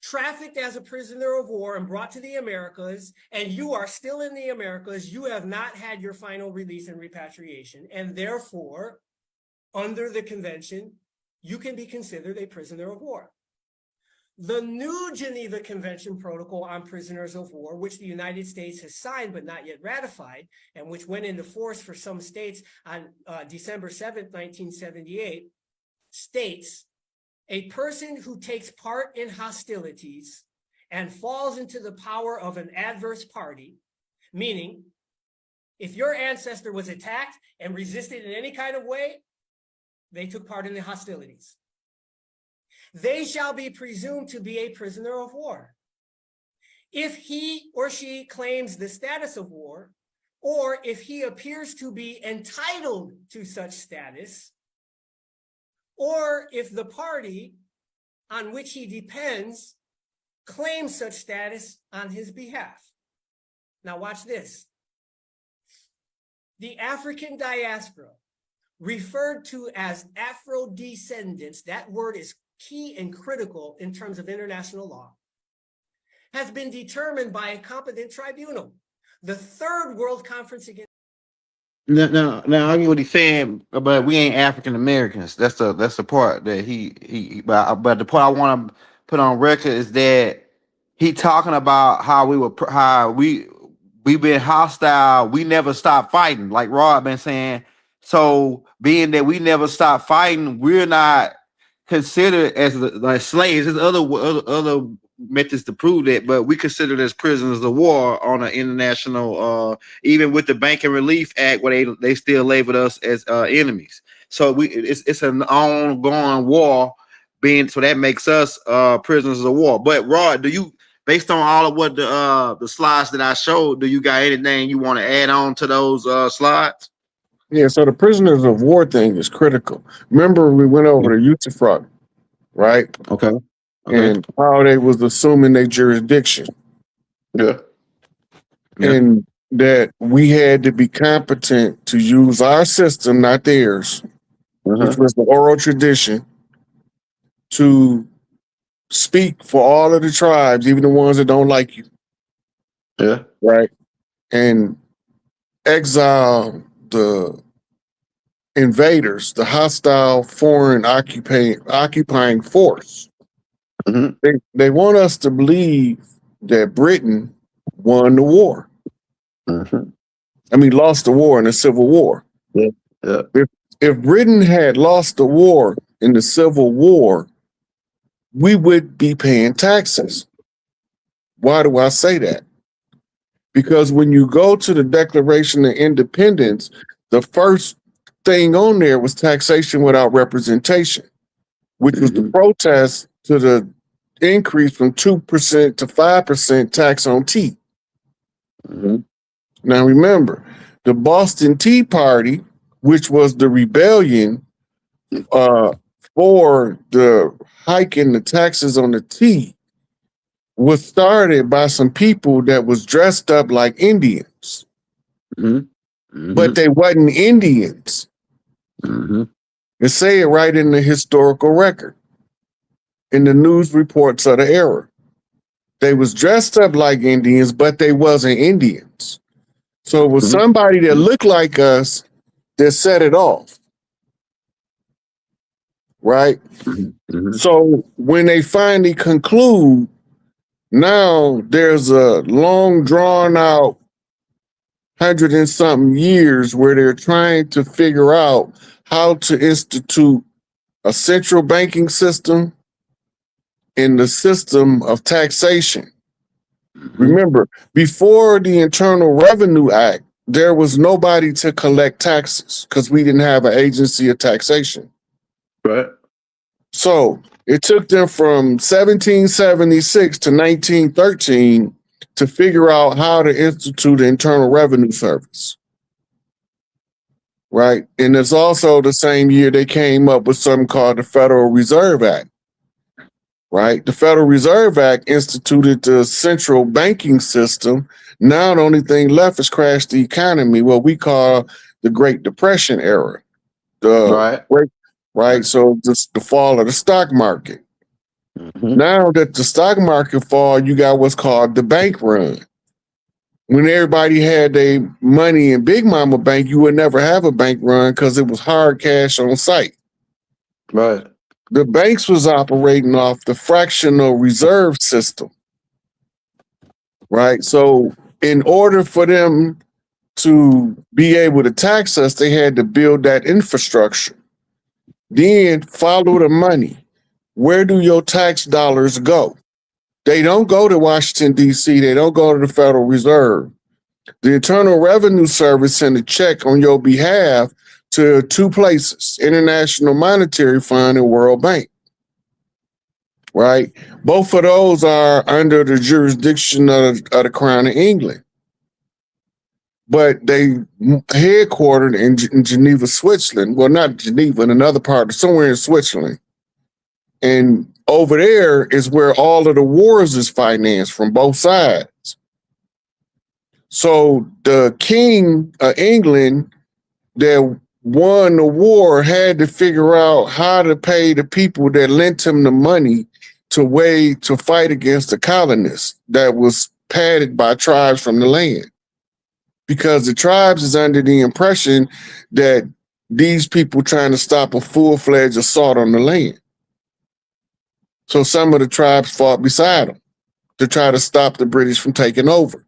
trafficked as a prisoner of war and brought to the Americas, and you are still in the Americas, you have not had your final release and repatriation, and therefore, under the convention, you can be considered a prisoner of war. The new Geneva Convention Protocol on Prisoners of War, which the United States has signed but not yet ratified, and which went into force for some states on December 7th, 1978, states, a person who takes part in hostilities and falls into the power of an adverse party, meaning if your ancestor was attacked and resisted in any kind of way, they took part in the hostilities. They shall be presumed to be a prisoner of war. If he or she claims the status of war, or if he appears to be entitled to such status, or if the party on which he depends claims such status on his behalf. Now watch this. The African diaspora, referred to as Afro-descendants, that word is key and critical in terms of international law, has been determined by a competent tribunal. The Third World Conference against Now, I get what he's saying, but we ain't African Americans. That's the part that but the part I want to put on record is that he talking about how we been hostile. We never stopped fighting, like Rod been saying. So being that we never stopped fighting, we're not considered as like slaves. There's other methods to prove that, but we considered as prisoners of war on an international, even with the Banking Relief Act, where they still labeled us as enemies. So it's an ongoing war, so that makes us prisoners of war. But Rod, do you, based on all of what the slides that I showed, do you got anything you want to add on to those slides? Yeah, so the prisoners of war thing is critical. Remember, we went over the UNDRIP, right? Okay. And how they was assuming their jurisdiction. Yeah. And that we had to be competent to use our system, not theirs, which was the oral tradition, to speak for all of the tribes, even the ones that don't like you. Yeah. Right? And exile the invaders, the hostile foreign occupying force. They want us to believe that Britain won the war. I mean, lost the war in the Civil War. Yeah. If Britain had lost the war in the Civil War, we would be paying taxes. Why do I say that? Because when you go to the Declaration of Independence, the first thing on there was taxation without representation, which was the protest to the increase from 2% to 5% tax on tea. Now remember, the Boston Tea Party, which was the rebellion for the hike in the taxes on the tea, was started by some people that was dressed up like Indians. But they wasn't Indians. They say it right in the historical record, in the news reports of the era. They was dressed up like Indians, but they wasn't Indians. So it was somebody that looked like us that set it off. Right? So when they finally conclude, now there's a long drawn out 100 and something years where they're trying to figure out how to institute a central banking system and the system of taxation. Remember, before the Internal Revenue Act, there was nobody to collect taxes because we didn't have an agency of taxation. Right. So it took them from 1776 to 1913 to figure out how to institute the Internal Revenue Service. Right. And it's also the same year they came up with something called the Federal Reserve Act. Right. The Federal Reserve Act instituted the central banking system. Now the only thing left is crash the economy, what we call the Great Depression era. Right. So just the fall of the stock market. Now that the stock market fall, you got what's called the bank run. When everybody had their money in Big Mama Bank, you would never have a bank run because it was hard cash on site. Right. The banks was operating off the fractional reserve system, right? So in order for them to be able to tax us, they had to build that infrastructure. Then follow the money. Where do your tax dollars go? They don't go to Washington, D.C. They don't go to the Federal Reserve. The Internal Revenue Service sent a check on your behalf to two places, International Monetary Fund and World Bank, right? Both of those are under the jurisdiction of the Crown of England. But they headquartered in Geneva, Switzerland. Well, not Geneva, in another part, somewhere in Switzerland. And over there is where all of the wars is financed from both sides. So the King of England that won the war had to figure out how to pay the people that lent him the money to fight against the colonists that was padded by tribes from the land. Because the tribes is under the impression that these people trying to stop a full-fledged assault on the land. So some of the tribes fought beside them to try to stop the British from taking over.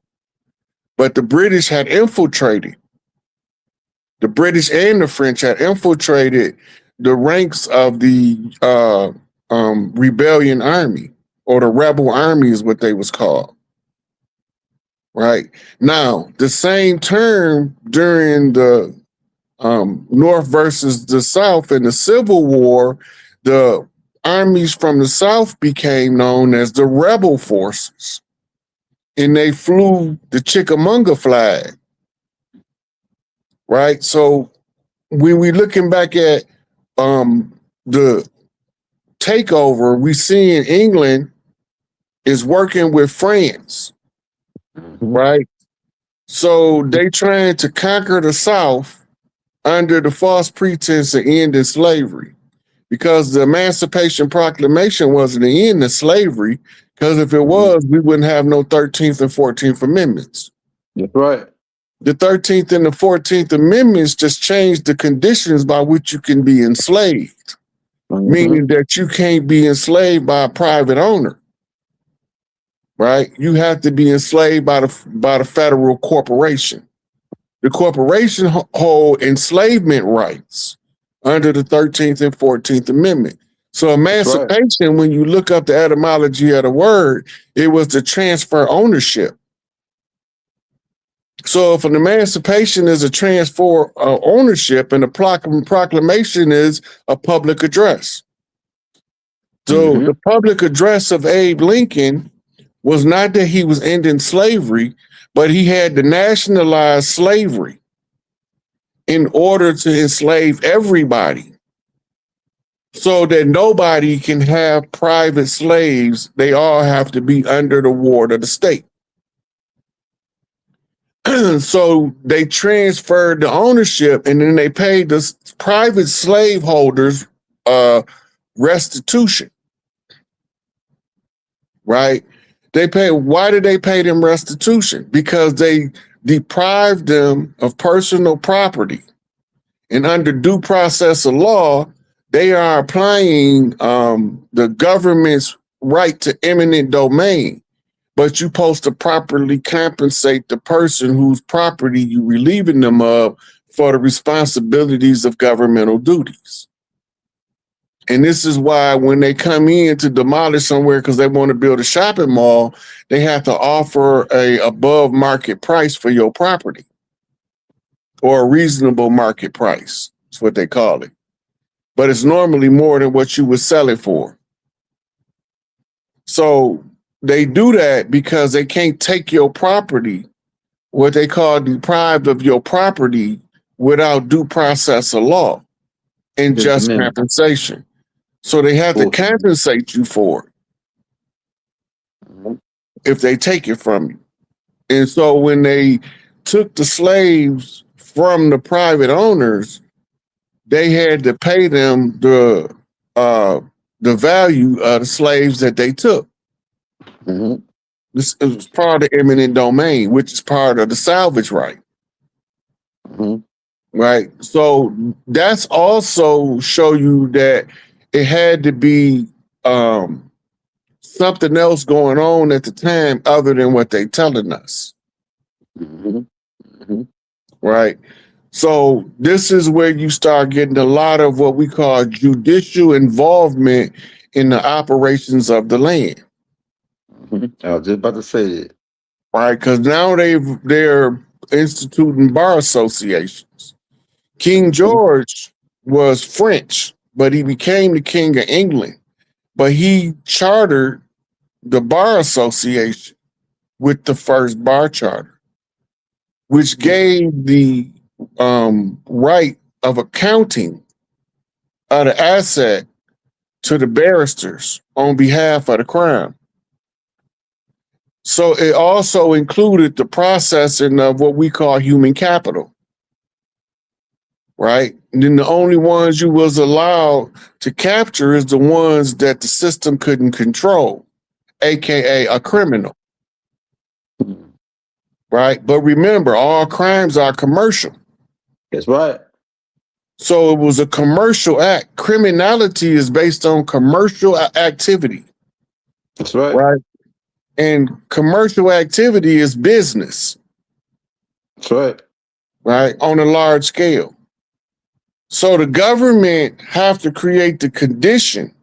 But the British had infiltrated. The British and the French had infiltrated the ranks of the rebellion army, or the rebel army is what they was called. Right? Now, the same term during the North versus the South in the Civil War, the armies from the South became known as the rebel forces. And they flew the Chickamauga flag. Right? So when we looking back at the takeover, we see in England is working with France. Right? So they trying to conquer the South under the false pretense of ending slavery, because the Emancipation Proclamation wasn't the end of slavery, because if it was, we wouldn't have no 13th and 14th Amendments. That's right. The 13th and the 14th Amendments just changed the conditions by which you can be enslaved, meaning that you can't be enslaved by a private owner. Right? You have to be enslaved by the federal corporation. The corporation hold enslavement rights under the 13th and 14th Amendment. So emancipation, when you look up the etymology of the word, it was to transfer ownership. So if an emancipation is a transfer of ownership, and the proclamation is a public address. So the public address of Abe Lincoln was not that he was ending slavery, but he had to nationalize slavery in order to enslave everybody, so that nobody can have private slaves. They all have to be under the ward of the state. So they transferred the ownership, and then they paid the private slaveholders restitution. Right? Why did they pay them restitution? Because they deprived them of personal property. And under due process of law, they are applying the government's right to eminent domain. But you're supposed to properly compensate the person whose property you're relieving them of for the responsibilities of governmental duties. And this is why when they come in to demolish somewhere because they want to build a shopping mall, they have to offer a above market price for your property, or a reasonable market price. That's what they call it. But it's normally more than what you would sell it for. So they do that because they can't take your property, what they call deprived of your property, without due process of law and just compensation. So they have to compensate you for it if they take it from you. And so when they took the slaves from the private owners, they had to pay them the the value of the slaves that they took. This is part of the eminent domain, which is part of the salvage right. Right. So that's also show you that it had to be something else going on at the time other than what they telling us. Right. So this is where you start getting a lot of what we call judicial involvement in the operations of the land. I was just about to say that. Right, because now they're instituting bar associations. King George was French, but he became the King of England. But he chartered the bar association with the first bar charter, which gave the right of accounting of the asset to the barristers on behalf of the crown. So it also included the processing of what we call human capital, right? And then the only ones you was allowed to capture is the ones that the system couldn't control, AKA a criminal, right? But remember, all crimes are commercial. That's right. So it was a commercial act. Criminality is based on commercial activity. That's right. Right? And commercial activity is business. That's right. Right? On a large scale. So the government have to create the condition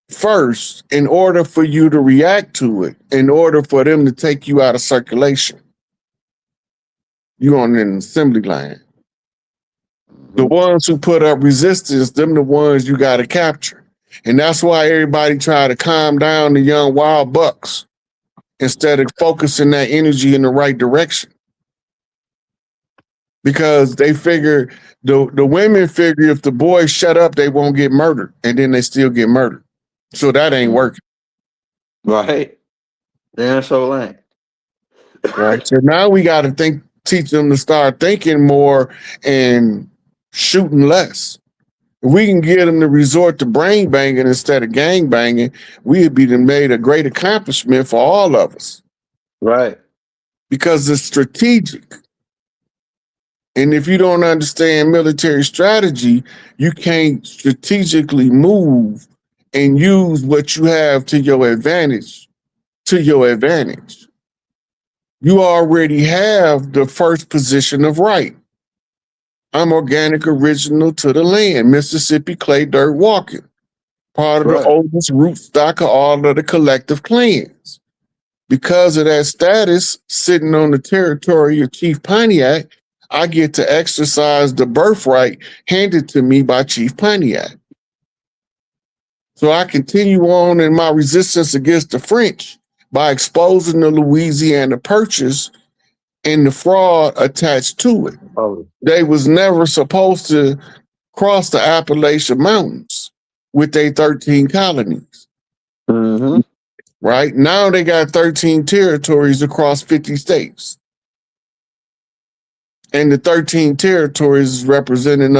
first in order for you to react to it, in order for them to take you out of circulation. You on an assembly line. The ones who put up resistance, them the ones you got to capture. And that's why everybody try to calm down the young wild bucks instead of focusing that energy in the right direction. Because they figure, the women figure if the boys shut up, they won't get murdered. And then they still get murdered. So that ain't working. Right. Damn sure ain't. Right. So now we got to teach them to start thinking more and shooting less. If we can get them to resort to brain banging instead of gang banging, we'd be made a great accomplishment for all of us. Right. Because it's strategic. And if you don't understand military strategy, you can't strategically move and use what you have to your advantage. You already have the first position of right. I'm organic, original to the land, Mississippi clay dirt walking, part of the oldest root stock of all of the collective clans. Because of that status, sitting on the territory of Chief Pontiac, I get to exercise the birthright handed to me by Chief Pontiac. So I continue on in my resistance against the French by exposing the Louisiana Purchase and the fraud attached to it. They was never supposed to cross the Appalachian Mountains with their 13 colonies. Right? Now they got 13 territories across 50 states. And the 13 territories is representing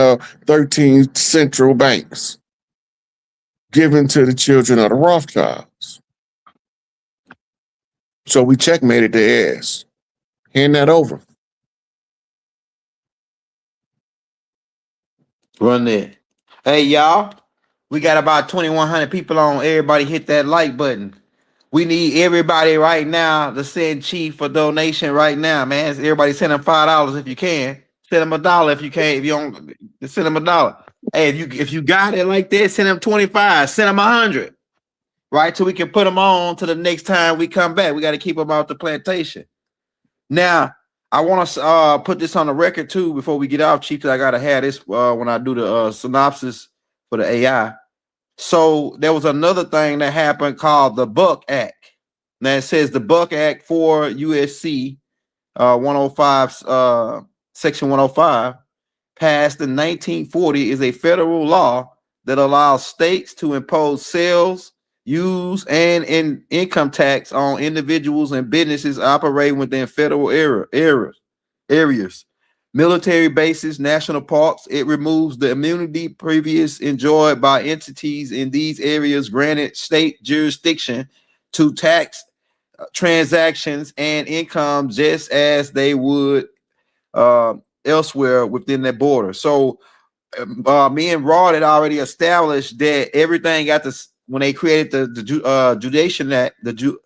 13 central banks given to the children of the Rothschilds. So we checkmated their ass. Hand that over. Run it. Hey, y'all. We got about 2,100 people on. Everybody hit that like button. We need everybody right now to send Chief a donation right now, man. Everybody send him $5 if you can. Send him $1 if you can. If you don't, send him $1. Hey, if you got it like that, send him 25. Send him 100. Right, so we can put them on to the next time we come back. We got to keep them out the plantation. Now, I want to put this on the record too before we get off, Chief, because I got to have this when I do the synopsis for the AI. So there was another thing that happened called the Buck Act. Now it says the Buck Act for USC 105, Section 105, passed in 1940, is a federal law that allows states to impose sales, use, and income tax on individuals and businesses operating within federal areas. military bases, national parks. It removes the immunity previous enjoyed by entities in these areas granted state jurisdiction to tax transactions and income just as they would elsewhere within their border. So me and Rod had already established that everything got this when they created the Judiciation Act, the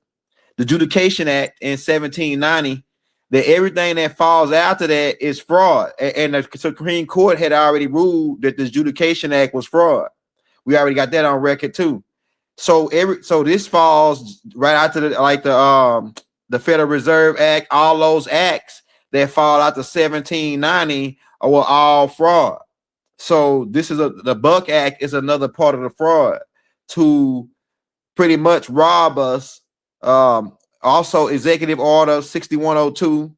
Judication Act in 1790, that everything that falls after that is fraud. And the Supreme Court had already ruled that the Judication Act was fraud. We already got that on record too. So this falls right after the Federal Reserve Act. All those acts that fall out to 1790 were all fraud. So this is the Buck Act is another part of the fraud to pretty much rob us. Also, Executive Order 6102,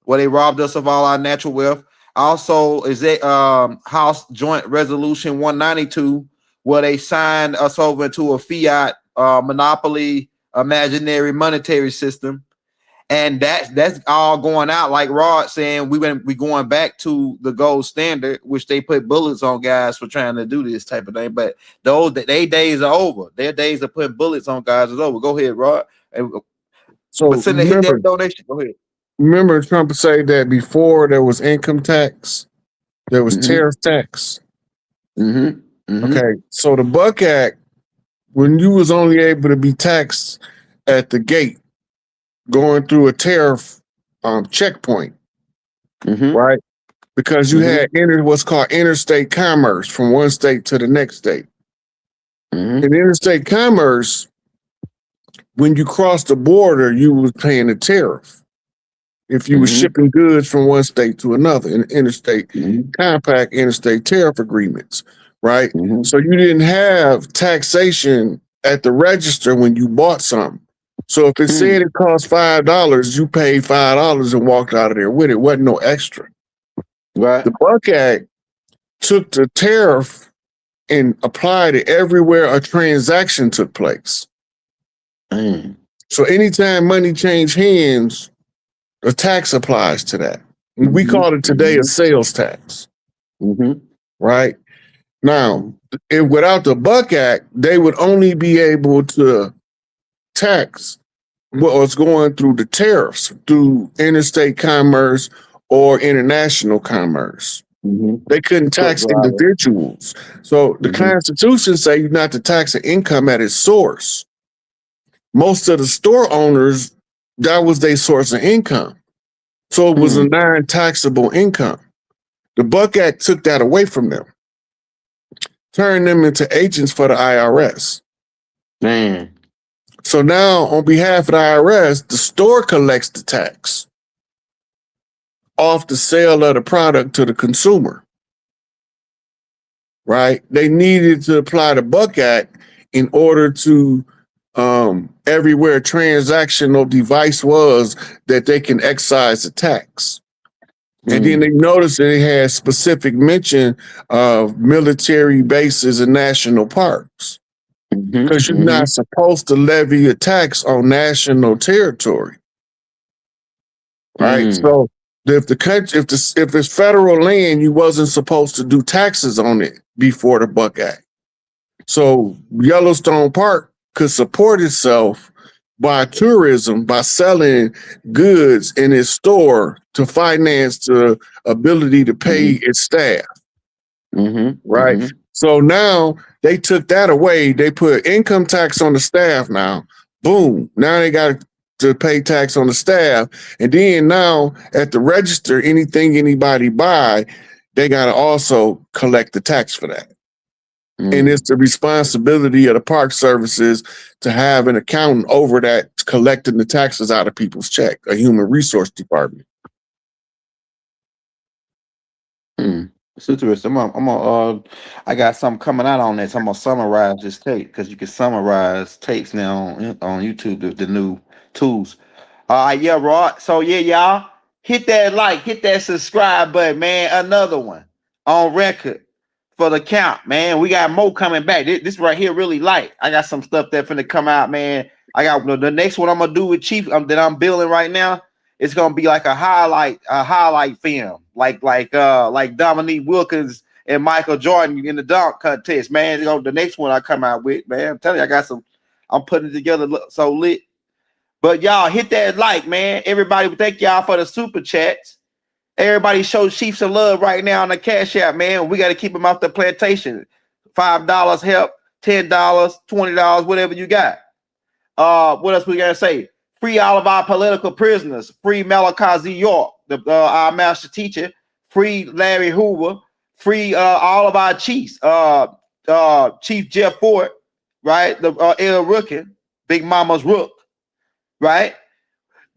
where they robbed us of all our natural wealth. Also, is it House Joint Resolution 192, where they signed us over into a fiat monopoly, imaginary monetary system. And that's all going out, like Rod saying, we going back to the gold standard, which they put bullets on guys for trying to do this type of thing. But their days are over. Their days of putting bullets on guys is over. Go ahead, Rod. So hit that donation. Go ahead. Remember Trump said that before there was income tax, there was tariff tax. Okay, so the Buck Act, when you was only able to be taxed at the gate, going through a tariff checkpoint, right? Because you had what's called interstate commerce from one state to the next state. In interstate commerce, when you crossed the border, you was paying a tariff. If you were shipping goods from one state to another in interstate compact, interstate tariff agreements, right? So you didn't have taxation at the register when you bought something. So if it said it cost $5, you paid $5 and walked out of there with it. Wasn't no extra. Right. The Buck Act took the tariff and applied it everywhere a transaction took place. So anytime money changed hands, a tax applies to that. We call it today a sales tax. Right? Now, without the Buck Act, they would only be able to tax what was going through the tariffs, through interstate commerce or international commerce. They couldn't tax individuals. So the Constitution say you're not to tax an income at its source. Most of the store owners, that was their source of income. So it was a non-taxable income. The Buck Act took that away from them, turned them into agents for the IRS. Man. So now, on behalf of the IRS, the store collects the tax off the sale of the product to the consumer. Right? They needed to apply the Buck Act in order to everywhere a transactional device was that they can excise the tax. And then they noticed that it had specific mention of military bases and national parks. Because you're not supposed to levy a tax on national territory. Right? So if the country, if it's federal land, you wasn't supposed to do taxes on it before the Buck Act. So Yellowstone Park could support itself by tourism, by selling goods in its store to finance the ability to pay its staff. Right? So now they took that away. They put income tax on the staff now. Boom. Now they got to pay tax on the staff. And then now at the register, anything anybody buy, they got to also collect the tax for that. And it's the responsibility of the park services to have an accountant over that, collecting the taxes out of people's check, a human resource department. It's interesting. I got something coming out on this. I'm gonna summarize this tape because you can summarize tapes now on YouTube, the new tools. Yeah, Rod. So yeah, y'all hit that like, hit that subscribe button, man. Another one on record for the count, man. We got more coming back. This right here really light. I got some stuff that finna come out, man. I got the next one I'm gonna do with Chief that I'm building right now. It's gonna be like a highlight film. like Dominique Wilkins and Michael Jordan in the dunk contest, man. You know, the next one I come out with, man. I'm telling you, I'm putting it together so lit. But y'all hit that like, man. Everybody, thank y'all for the super chats. Everybody show Chief some love right now on the Cash App, man. We got to keep them off the plantation. $5 help, $10, $20, whatever you got. What else we gotta say? Free all of our political prisoners. Free Malachi Z. York, our master teacher. Free Larry Hoover. Free all of our chiefs. Chief Jeff Ford, right? The El Rookin, Big Mama's Rook, right?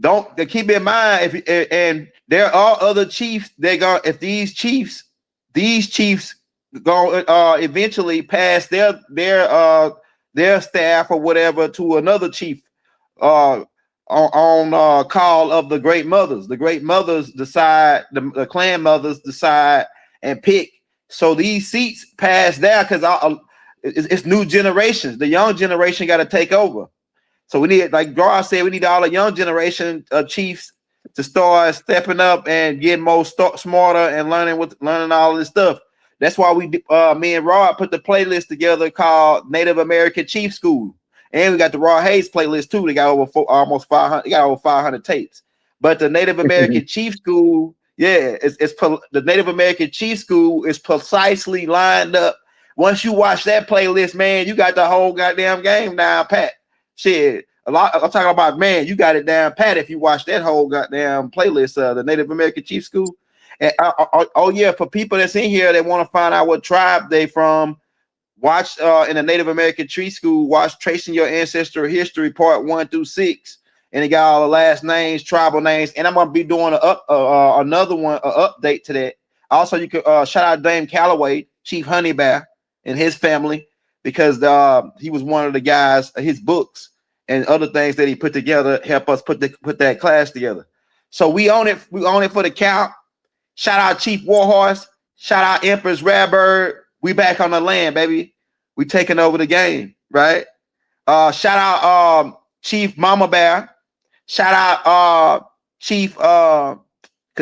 Don't keep in mind and there are other chiefs. If these chiefs go eventually pass their staff or whatever to another chief on call of the great mothers. The great mothers decide, the clan mothers decide and pick. So these seats pass there because it's new generations. The young generation got to take over. So we need, like Gar said, we need all the young generation of chiefs to start stepping up and getting more smarter and learning all this stuff. That's why me and Rod put the playlist together called Native American Chief School, and we got the Raw Hayes playlist too. They got almost 500. They got over 500 tapes. But the Native American Chief School, yeah, the Native American Chief School is precisely lined up. Once you watch that playlist, man, you got the whole goddamn game down pat. Shit, I'm talking about, man, you got it down pat if you watch that whole goddamn playlist of the Native American Chief School. And oh yeah, for people that's in here that want to find out what tribe they from, watch in the Native American Chief School, watch Tracing Your Ancestral History Part 1 through 6, and it got all the last names, tribal names, and I'm gonna be doing another one, update to that. Also, you could shout out Dame Calloway, Chief Honey Bear, and his family, because he was one of the guys. His books and other things that he put together help us put that class together. So we own it. We own it for the count. Shout out Chief Warhorse. Shout out Empress Radbird. We back on the land, baby. We taking over the game, right? Shout out Chief Mama Bear. Shout out Chief, cause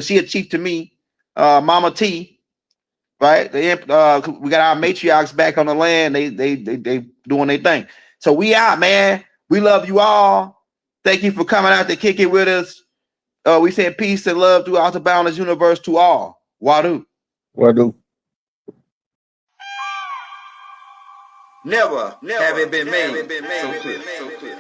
she a chief to me, Mama T. Right? We got our matriarchs back on the land. They doing their thing. So we out, man. We love you all. Thank you for coming out to kick it with us. We said peace and love throughout the boundless universe to all. Wadu. Wadu. Never have it been made so clear.